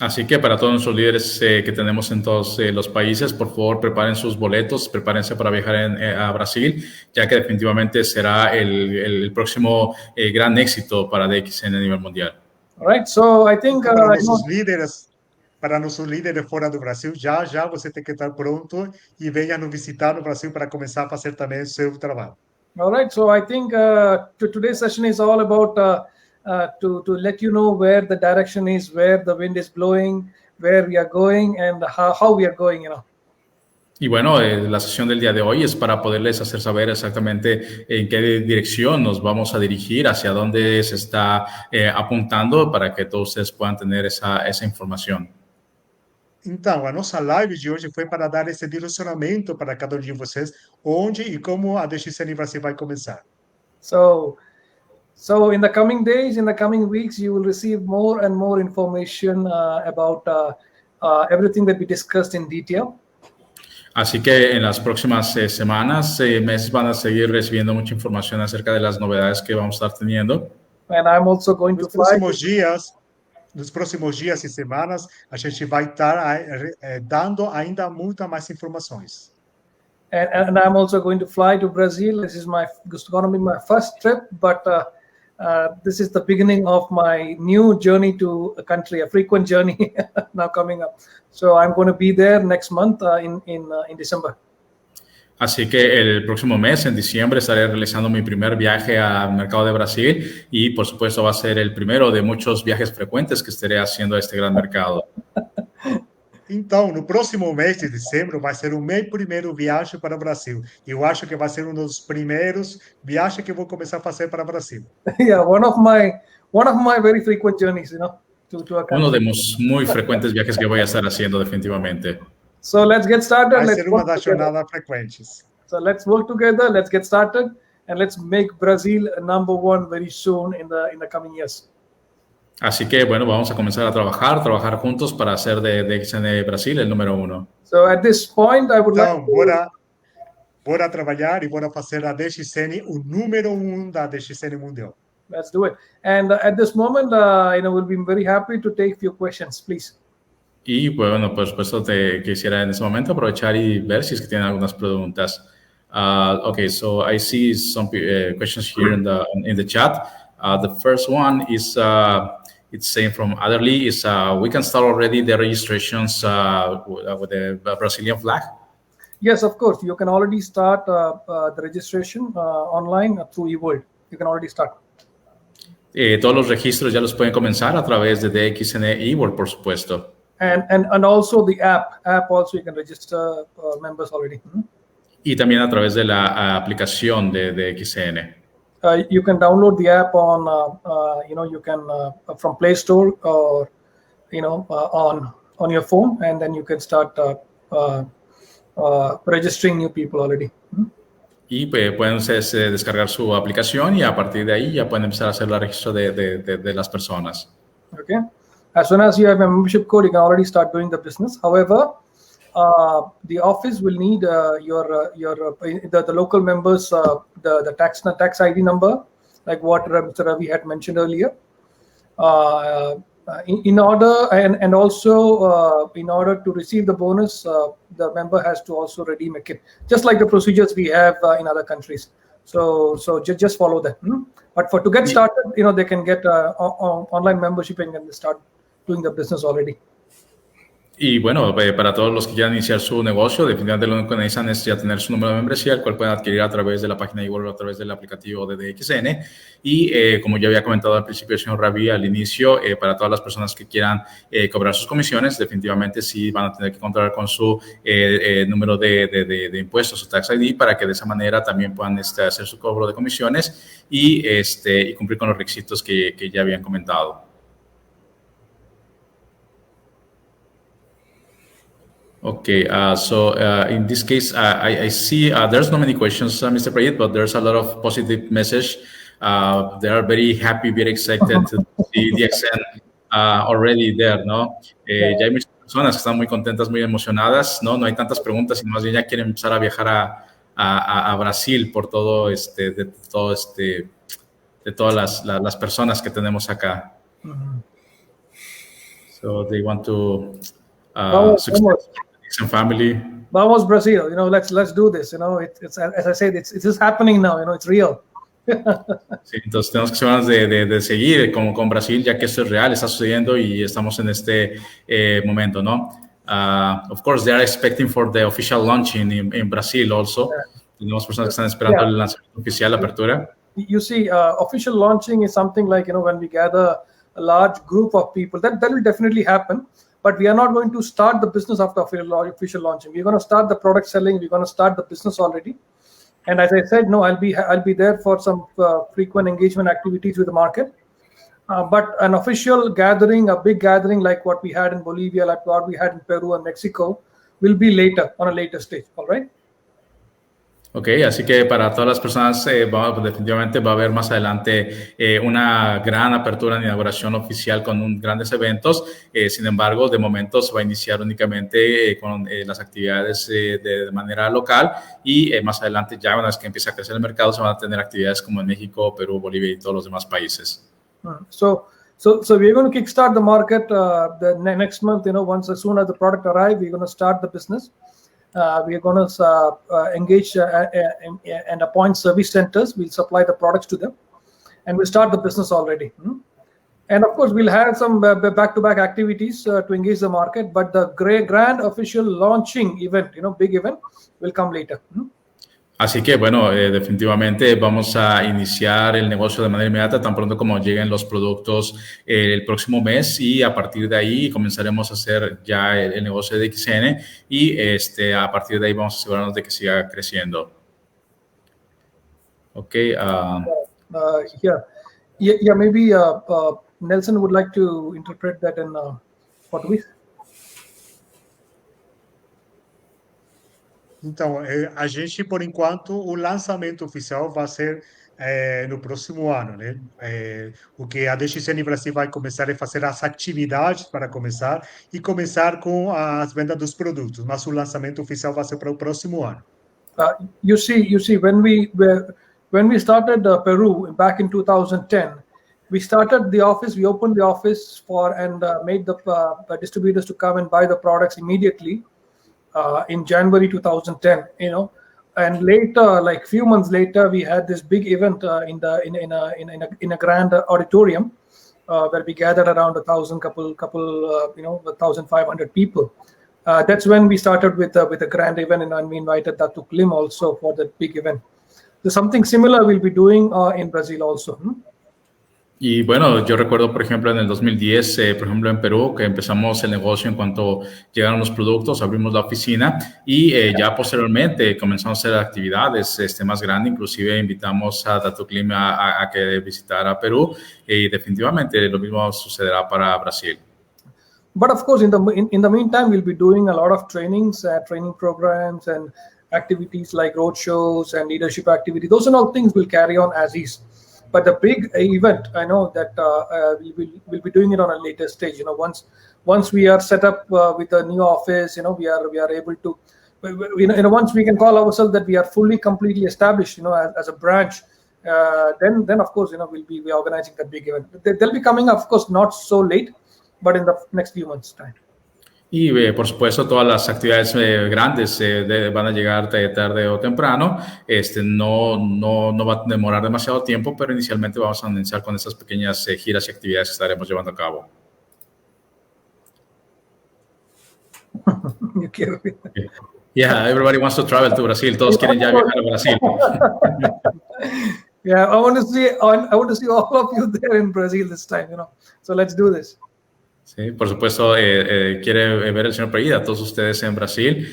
Así que para todos nuestros líderes que tenemos en todos los países, por favor, preparen sus boletos, prepárense para viajar a Brasil, ya que definitivamente será el próximo gran éxito para DXN a nivel mundial. All right, so I think para nossos líderes fora do Brasil, já você tem que estar pronto e venha nos visitar no Brasil para começar a fazer também o seu trabalho. All right, so I think today's session is all about to let you know where the direction is, where the wind is blowing, where we are going, and how we are going, Y bueno, la sesión del día de hoy es para poderles hacer saber exactamente en qué dirección nos vamos a dirigir, hacia dónde se está apuntando, para que todos ustedes puedan tener esa información. Então, a nossa live de hoje foi para dar esse direcionamento para cada um de vocês, onde e como a DXN Brasil vai começar. So in the coming days, in the coming weeks, you will receive more and more information about everything that we discussed in detail. Así que en las próximas semanas, meses, van a seguir recibiendo mucha información acerca de las novedades que vamos a estar teniendo. And I'm also going to Nos próximos dias e semanas, a gente vai estar dando ainda muita mais informações. And I'm also going to fly to Brazil. This is going to be my first trip, but this is the beginning of my new journey to a country, a frequent journey now coming up. So I'm going to be there next month in December. Así que el próximo mes, en diciembre, estaré realizando mi primer viaje al mercado de Brasil y, por supuesto, va a ser el primero de muchos viajes frecuentes que estaré haciendo a este gran mercado. Então, no próximo mês de dezembro, vai ser o meu primeiro viagem para o Brasil. Eu acho que vai ser um dos primeiros viagens que eu vou começar a fazer para o Brasil. Yeah, one of my very frequent journeys, to a country. Uno de mis muy frecuentes viajes que voy a estar haciendo definitivamente. So let's get started. Vai ser uma das jornadas frequentes. So let's work together. Let's get started, and let's make Brazil number one very soon in the coming years. Así que, bueno, vamos a comenzar a trabajar juntos para hacer de DXN Brasil el número uno. So at this point, I would Então, like bora trabalhar e bora fazer a DXN o número da DXN mundial. Let's do it. And at this moment, we'll be very happy to take few questions, please. Y, bueno, por supuesto, quisiera en ese momento aprovechar y ver si es que tienen algunas preguntas. Okay, so I see some questions here in the chat. The first one is, it's saying from Adderley, is we can start already the registrations with the Brazilian flag? Yes, of course. You can already start the registration online through eWorld. You can already start. Todos los registros ya los pueden comenzar a través de DXN eWorld, por supuesto. And also the app also you can register members already. Y también a través de la aplicación de DXN. You can download the app on you can from Play Store or on your phone, and then you can start registering new people already. Y pueden ustedes descargar su aplicación y a partir de ahí ya pueden empezar a hacer el registro de las personas. Okay. As soon as you have a membership code, you can already start doing the business. However, the office will need the local members the tax ID number, like what Mr. Ravi had mentioned earlier. In order to receive the bonus, the member has to also redeem a kit, just like the procedures we have in other countries. So just follow that. But to get started, they can get online membership and start doing the business already. Y bueno, para todos los que quieran iniciar su negocio, definitivamente lo único que necesitan es ya tener su número de membresía, el cual pueden adquirir a través de la página de o a través del aplicativo de DXN. Y como ya había comentado al principio el señor Ravi al inicio, para todas las personas que quieran cobrar sus comisiones, definitivamente sí van a tener que contar con su número de impuestos o tax ID para que de esa manera también puedan hacer su cobro de comisiones y cumplir con los requisitos que ya habían comentado. Okay, so in this case, I see there's not many questions, Mr. Prayet, but there's a lot of positive message. They are very happy, very excited to see DXN already there, ¿no? Ya hay muchas personas que están muy contentas, muy emocionadas, ¿no? No hay tantas preguntas, sino más bien ya quieren empezar a viajar a Brasil por todo de todas las personas que tenemos acá. So they want to and family. Vamos Brazil, let's do this. It's as I said, it's just happening now. It's real. Sí, entonces tenemos que asegurarnos de seguir con Brasil, ya que esto es real, está sucediendo y estamos en este momento, ¿no? Of course, they are expecting for the official launching in Brazil also. Tenemos personas que están esperando el lanzamiento oficial, la apertura. You see, official launching is something like, when we gather a large group of people, that will definitely happen. But we are not going to start the business after official launching. We're going to start the product selling. We're going to start the business already. And as I said, no, I'll be there for some frequent engagement activities with the market. But an official gathering, a big gathering like what we had in Bolivia, like what we had in Peru and Mexico, will be later, on a later stage. All right. Ok, así que para todas las personas definitivamente va a haber más adelante una gran apertura en inauguración oficial con grandes eventos. Sin embargo, de momento se va a iniciar únicamente con las actividades de manera local y más adelante ya una vez que empiece a crecer el mercado se van a tener actividades como en México, Perú, Bolivia y todos los demás países. So we're going to kickstart the market the next month. As soon as the product arrives, we're going to start the business. We are going to engage and appoint service centers. We'll supply the products to them, and we'll start the business already. And of course, we'll have some back-to-back activities to engage the market. But the grand official launching event, big event, will come later. Así que, bueno, definitivamente vamos a iniciar el negocio de manera inmediata tan pronto como lleguen los productos el próximo mes y a partir de ahí comenzaremos a hacer ya el negocio de DXN y a partir de ahí vamos a asegurarnos de que siga creciendo. Ok. Maybe Nelson would like to interpret that in Portuguese. Então, a gente, por enquanto, o lançamento oficial vai ser no próximo ano, né? O que a DXN Brasil vai começar a fazer as atividades para começar e começar com as vendas dos produtos, mas o lançamento oficial vai ser para o próximo ano. You see, when we started Peru back in 2010, we started the office. We opened the office and made the distributors to come and buy the products immediately. In January 2010, and later, like few months later, we had this big event in a grand auditorium where we gathered around 1,500 people. That's when we started with a grand event, and we invited Datuk Lim also for that big event. So something similar we'll be doing in Brazil also. Y bueno, yo recuerdo, por ejemplo, en el 2010, por ejemplo, en Perú, que empezamos el negocio en cuanto llegaron los productos, abrimos la oficina y ya posteriormente comenzamos a hacer actividades más grandes. Inclusive invitamos a Datuk Lim a que visitara Perú y definitivamente lo mismo sucederá para Brasil. But of course, in the meantime, we'll be doing a lot of trainings, training programs and activities like roadshows and leadership activities. Those and all things will carry on as is. But the big event, I know that we'll be doing it on a later stage. Once we are set up with a new office, we are able to, once we can call ourselves that we are fully, completely established, as a branch, then of course, we'll be organizing that big event. They'll be coming, of course, not so late, but in the next few months' time. Y por supuesto todas las actividades grandes van a llegar tarde o temprano. No va a demorar demasiado tiempo, pero inicialmente vamos a iniciar con esas pequeñas giras y actividades que estaremos llevando a cabo. You quiero. Yeah, everybody wants to travel to Brazil. Todos quieren ya viajar a Brasil. Yeah, I want to see all of you there in Brazil this time, So let's do this. Sí, por supuesto, quiere ver el señor Pereira, a todos ustedes en Brasil.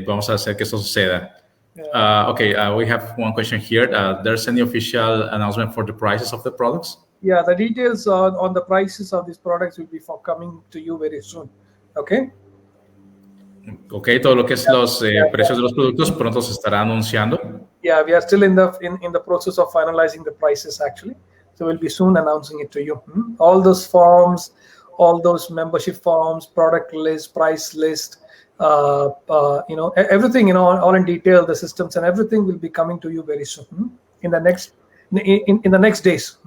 Vamos a hacer que esto suceda. We have one question here. There's any official announcement for the prices of the products? Yeah, the details on the prices of these products will be coming to you very soon. Okay. Okay, todo lo que es los precios de los productos pronto se estará anunciando. Yeah, we are still in the process of finalizing the prices actually. So we'll be soon announcing it to you. All those forms, all those membership forms, product list, price list, everything, all in detail, the systems and everything will be coming to you very soon in the next days.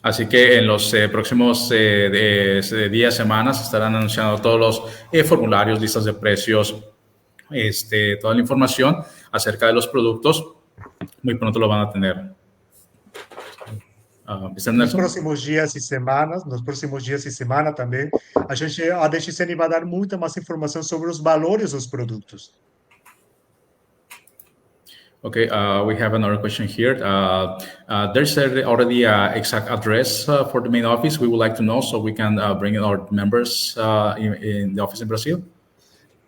Así que en los próximos días, semanas, estarán anunciando todos los formularios, listas de precios, toda la información acerca de los productos. Muy pronto lo van a tener. Nos próximos dias e semanas também, a DXN vai dar muita mais informação sobre os valores dos produtos. Okay, we have another question here. There's already an exact address for the main office. We would like to know so we can bring in our members in the office in Brazil.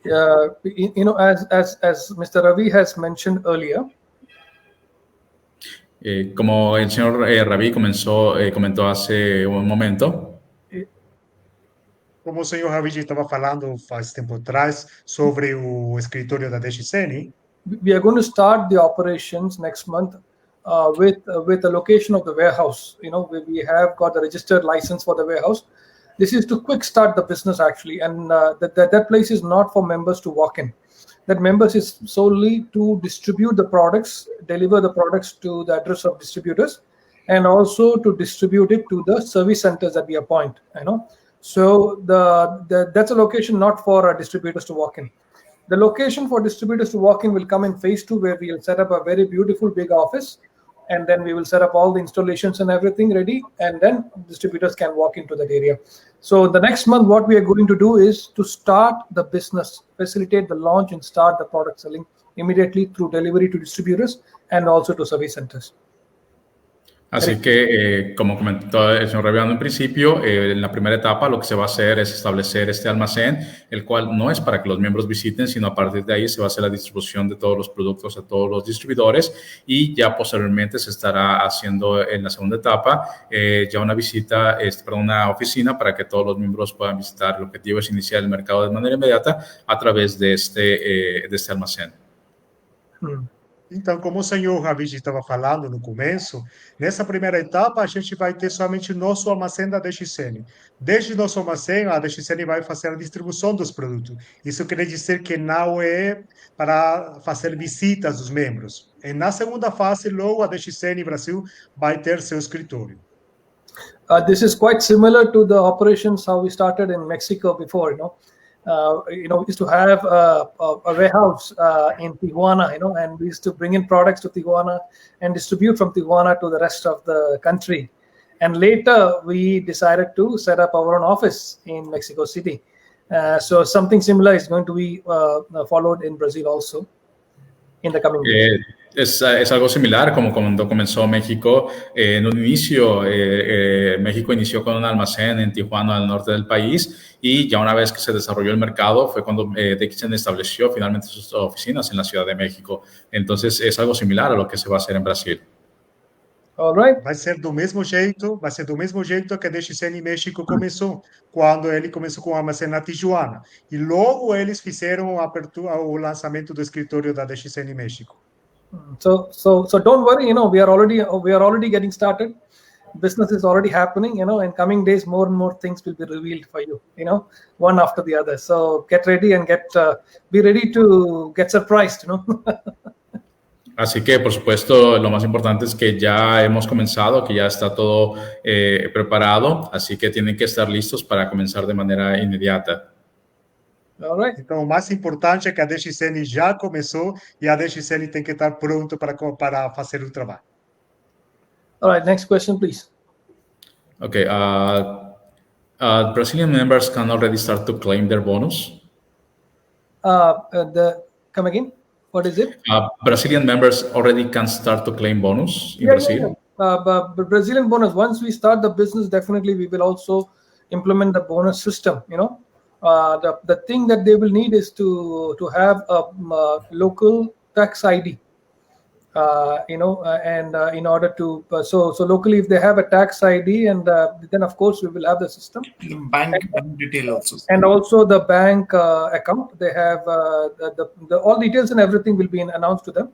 As Mr. Ravi has mentioned earlier. Como el señor Ravi comentó hace un momento. Como o senhor Ravi estava falando faz tempo atrás sobre o escritório da DXN. We are going to start the operations next month with the location of the warehouse. We have got the registered license for the warehouse. This is to quick start the business actually, and that place is not for members to walk in. That members is solely to distribute the products, deliver the products to the address of distributors, and also to distribute it to the service centers that we appoint. So that's a location not for distributors to walk in. The location for distributors to walk in will come in phase 2, where we will set up a very beautiful big office, and then we will set up all the installations and everything ready, and then distributors can walk into that area. So the next month, what we are going to do is to start the business, facilitate the launch and start the product selling immediately through delivery to distributors and also to service centers. Así que, como comentó el señor Reviano en principio, en la primera etapa lo que se va a hacer es establecer este almacén, el cual no es para que los miembros visiten, sino a partir de ahí se va a hacer la distribución de todos los productos a todos los distribuidores, y ya posteriormente se estará haciendo en la segunda etapa ya una visita, una oficina para que todos los miembros puedan visitar. El objetivo es iniciar el mercado de manera inmediata a través de este almacén. Então, como o senhor Ravi estava falando no começo, nessa primeira etapa a gente vai ter somente nosso armazém da DXN. Desde nosso armazém, a DXN vai fazer a distribuição dos produtos. Isso quer dizer que não é para fazer visitas dos membros. E na segunda fase, logo a DXN Brasil vai ter seu escritório. This is quite similar to the operations how we started in Mexico before, we used to have a warehouse in Tijuana, and we used to bring in products to Tijuana and distribute from Tijuana to the rest of the country. And later, we decided to set up our own office in Mexico City. So something similar is going to be followed in Brazil also in the coming years. Es algo similar como cuando comenzó México. En un inicio, México inició con un almacén en Tijuana, al norte del país, y ya una vez que se desarrolló el mercado fue cuando DXN estableció finalmente sus oficinas en la Ciudad de México. Entonces es algo similar a lo que se va a hacer en Brasil. All right. Vai ser do mesmo jeito que a DXN México começou, quando ele começou com o armazém na Tijuana. E logo eles fizeram o lançamento do escritório da DXN México. So don't worry, we are already getting started. Business is already happening, in coming days more and more things will be revealed for you, one after the other. So get ready and be ready to get surprised, Así que, por supuesto, lo más importante es que ya hemos comenzado, que ya está todo preparado, así que tienen que estar listos para comenzar de manera inmediata. All right. Então, o mais importante é que a DXN já começou e a DXN tem que estar pronto para fazer o trabalho. All right, next question, please. Okay, Brazilian members can already start to claim their bonus. Come again? What is it? Brazilian members already can start to claim bonus in Brazil. But Brazilian bonus, once we start the business, definitely we will also implement the bonus system. The thing that they will need is to have a local tax ID. In order to so locally, if they have a tax ID, and then of course we will have the system. The bank detail also. And also the bank account. They have the all details and everything will be announced to them.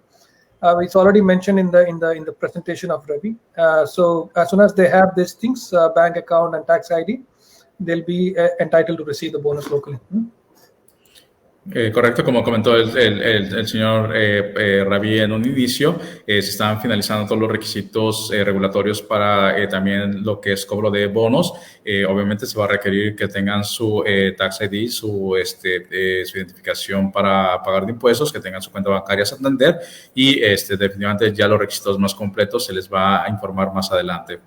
It's already mentioned in the presentation of Ravi. So as soon as they have these things, bank account and tax ID, they'll be entitled to receive the bonus locally. Correcto, como comentó el señor Ravi en un inicio, se están finalizando todos los requisitos regulatorios para también lo que es cobro de bonos. Obviamente se va a requerir que tengan su Tax ID, su identificación para pagar de impuestos, que tengan su cuenta bancaria Santander y definitivamente ya los requisitos más completos se les va a informar más adelante.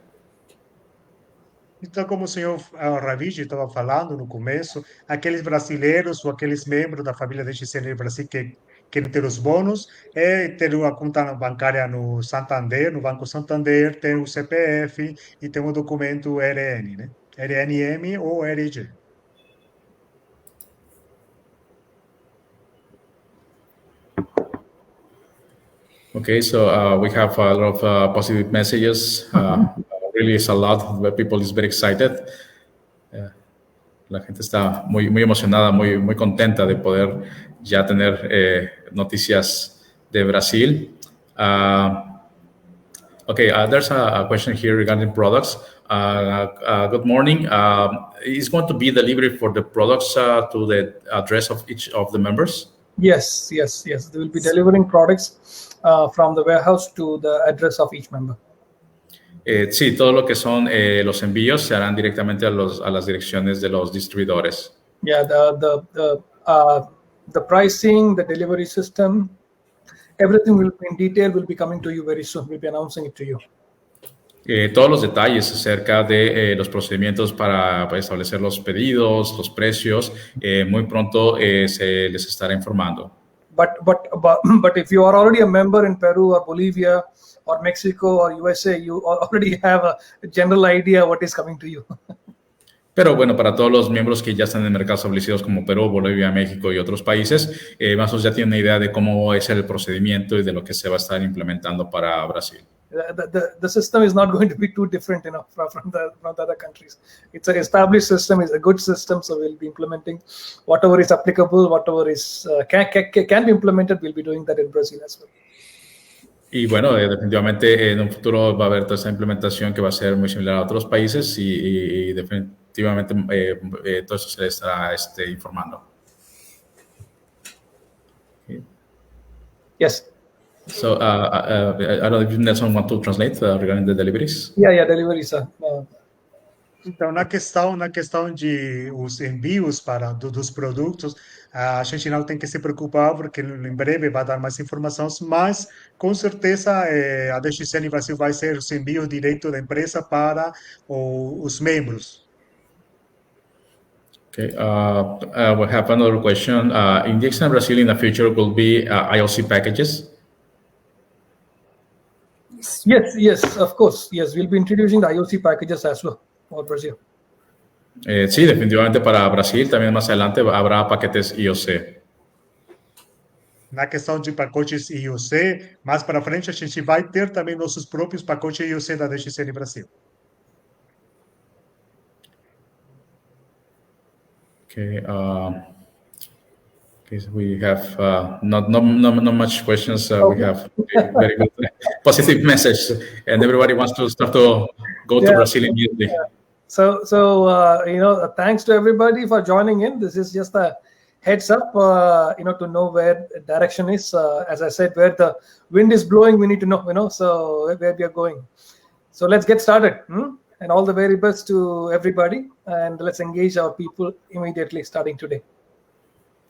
Então, como o senhor Ravigi estava falando no começo, aqueles brasileiros ou aqueles membros da família DXN Brasil que querem ter os bônus, ter uma conta bancária no Santander, no Banco Santander, tem o CPF e tem o documento RN, né? RNM ou RG. Okay, so we have a lot of positive messages. Really is a lot. The people is very excited. La gente está muy emocionada, muy contenta de poder ya tener noticias de Brasil. Okay, there's a question here regarding products. Good morning. Is going to be delivery for the products to the address of each of the members? Yes. They will be delivering products from the warehouse to the address of each member. Sí, todo lo que son los envíos se harán directamente a las direcciones de los distribuidores. Yeah, the pricing, the delivery system, everything will be in detail will be coming to you very soon. We'll be announcing it to you. Todos los detalles acerca de los procedimientos para establecer los pedidos, los precios, muy pronto se les estará informando. But if you are already a member in Peru or Bolivia or Mexico or USA, you already have a general idea what is coming to you. Pero bueno, para todos los miembros que ya están en mercados establecidos como Perú, Bolivia, México y otros países, más o menos ya tienen una idea de cómo es el procedimiento y de lo que se va a estar implementando para Brasil. The system is not going to be too different, from the other countries. It's an established system, it's a good system, so we'll be implementing whatever is applicable, whatever is can be implemented. We'll be doing that in Brazil as well. Y bueno, definitivamente en un futuro va a haber toda esta implementación que va a ser muy similar a otros países y definitivamente todo eso se les estará informando. Yes. So, I don't know if Nelson want to translate regarding the deliveries. Yeah, deliveries. Então, na questão de os envios dos produtos, a gente não tem que se preocupar, porque em breve vai dar mais informações, mas com certeza a DXN Brasil vai ser os envios direto da empresa para os membros. Okay, we have another question. In DXN Brazil in the future will be IOC packages? Yes, of course. Yes, we'll be introducing the IOC packages as well for Brazil. Sí, definitivamente para Brasil también más adelante habrá paquetes IOC. Na questão de pacotes IOC, mais para frente a gente vai ter também nossos próprios pacotes IOC da DXN Brasil. Okay, we have not much questions. We have very good positive message, and everybody wants to start to go to Brazil immediately. So thanks to everybody for joining in. This is just a heads up, to know where direction is. As I said, where the wind is blowing, we need to know, so where we are going. So let's get started. And all the very best to everybody. And let's engage our people immediately starting today.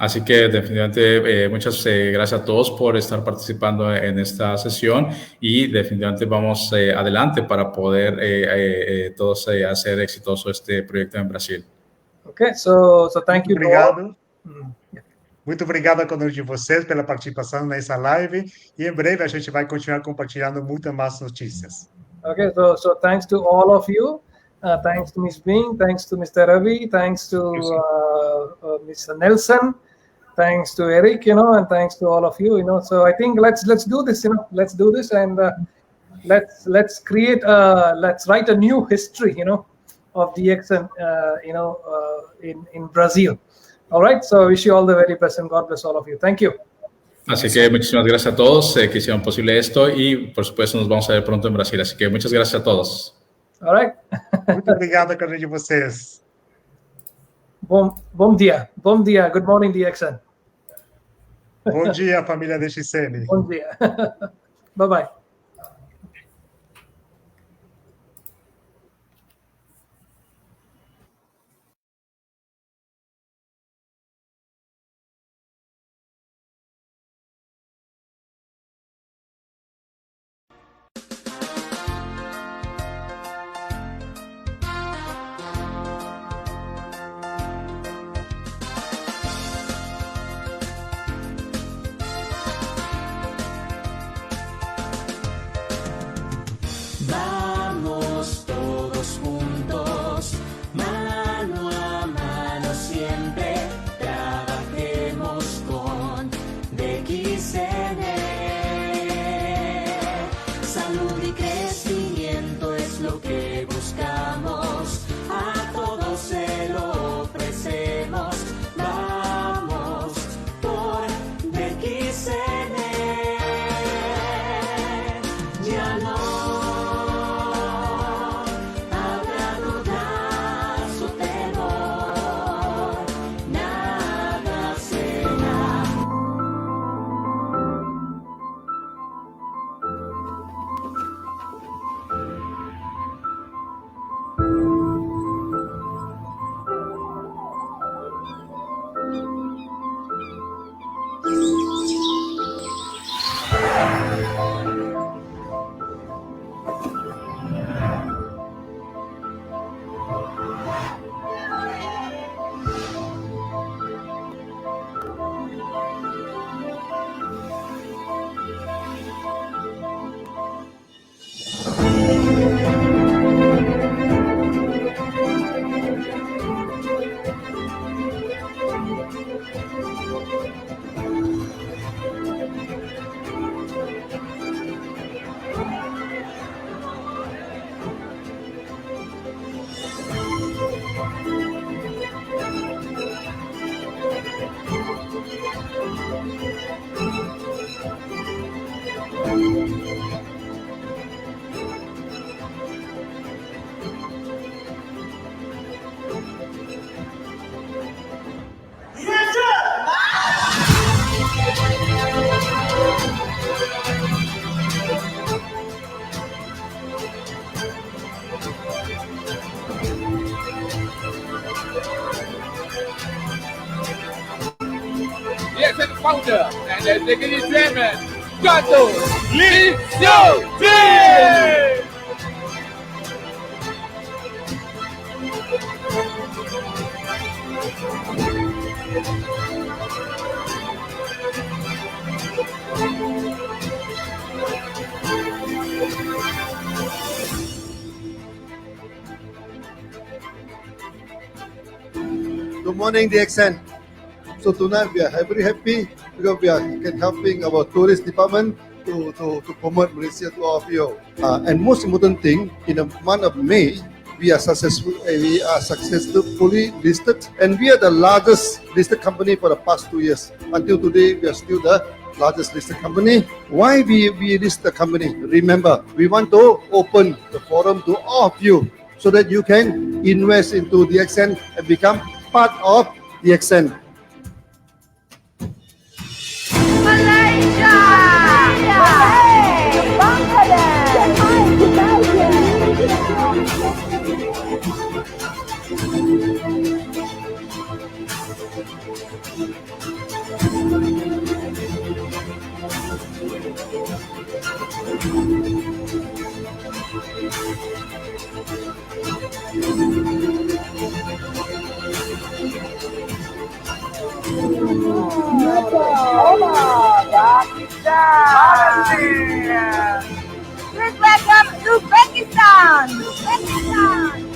Así que definitivamente muchas gracias a todos por estar participando en esta sesión y definitivamente vamos adelante para poder todos hacer exitoso este proyecto en Brasil. Okay, so thank you. Obrigado. Muito obrigado a cada um de vocês pela participação nessa live e em breve a gente vai continuar compartilhando muitas mais notícias. Okay, so thanks to all of you. Thanks to Ms. Bing, thanks to Mr. Ravi, thanks to Mr. Nelson, thanks to Eric, and thanks to all of you, So I think let's do this, let's do this and let's create, let's write a new history, of DXN, in Brazil. All right, so I wish you all the very best and God bless all of you. Thank you. Así que muchísimas gracias a todos que hicieron posible esto y por supuesto nos vamos a ver pronto en Brasil. Así que muchas gracias a todos. All right. Muito obrigado a cada um de vocês. Bom dia. Good morning, DXN. Bom dia, família DXN. Bom dia. Bye-bye. Vamos todos juntos, mano a mano siempre, trabajemos con DXN. Salud y crecimiento es lo que buscamos, a todos se lo ofrecemos. Vamos por DXN. Ya no DXN founder and executive chairman, Gato Lee Xiao-Jin. Good morning, DXN. So tonight we are very happy because we are helping our tourist department to promote Malaysia to all of you. And most important thing, in the month of May, we are successfully listed, and we are the largest listed company for the past 2 years. Until today, we are still the largest listed company. Why we list the company? Remember, we want to open the forum to all of you so that you can invest into DXN and become part of DXN. Malaysia! Bangladesh! Please welcome Uzbekistan. Uzbekistan.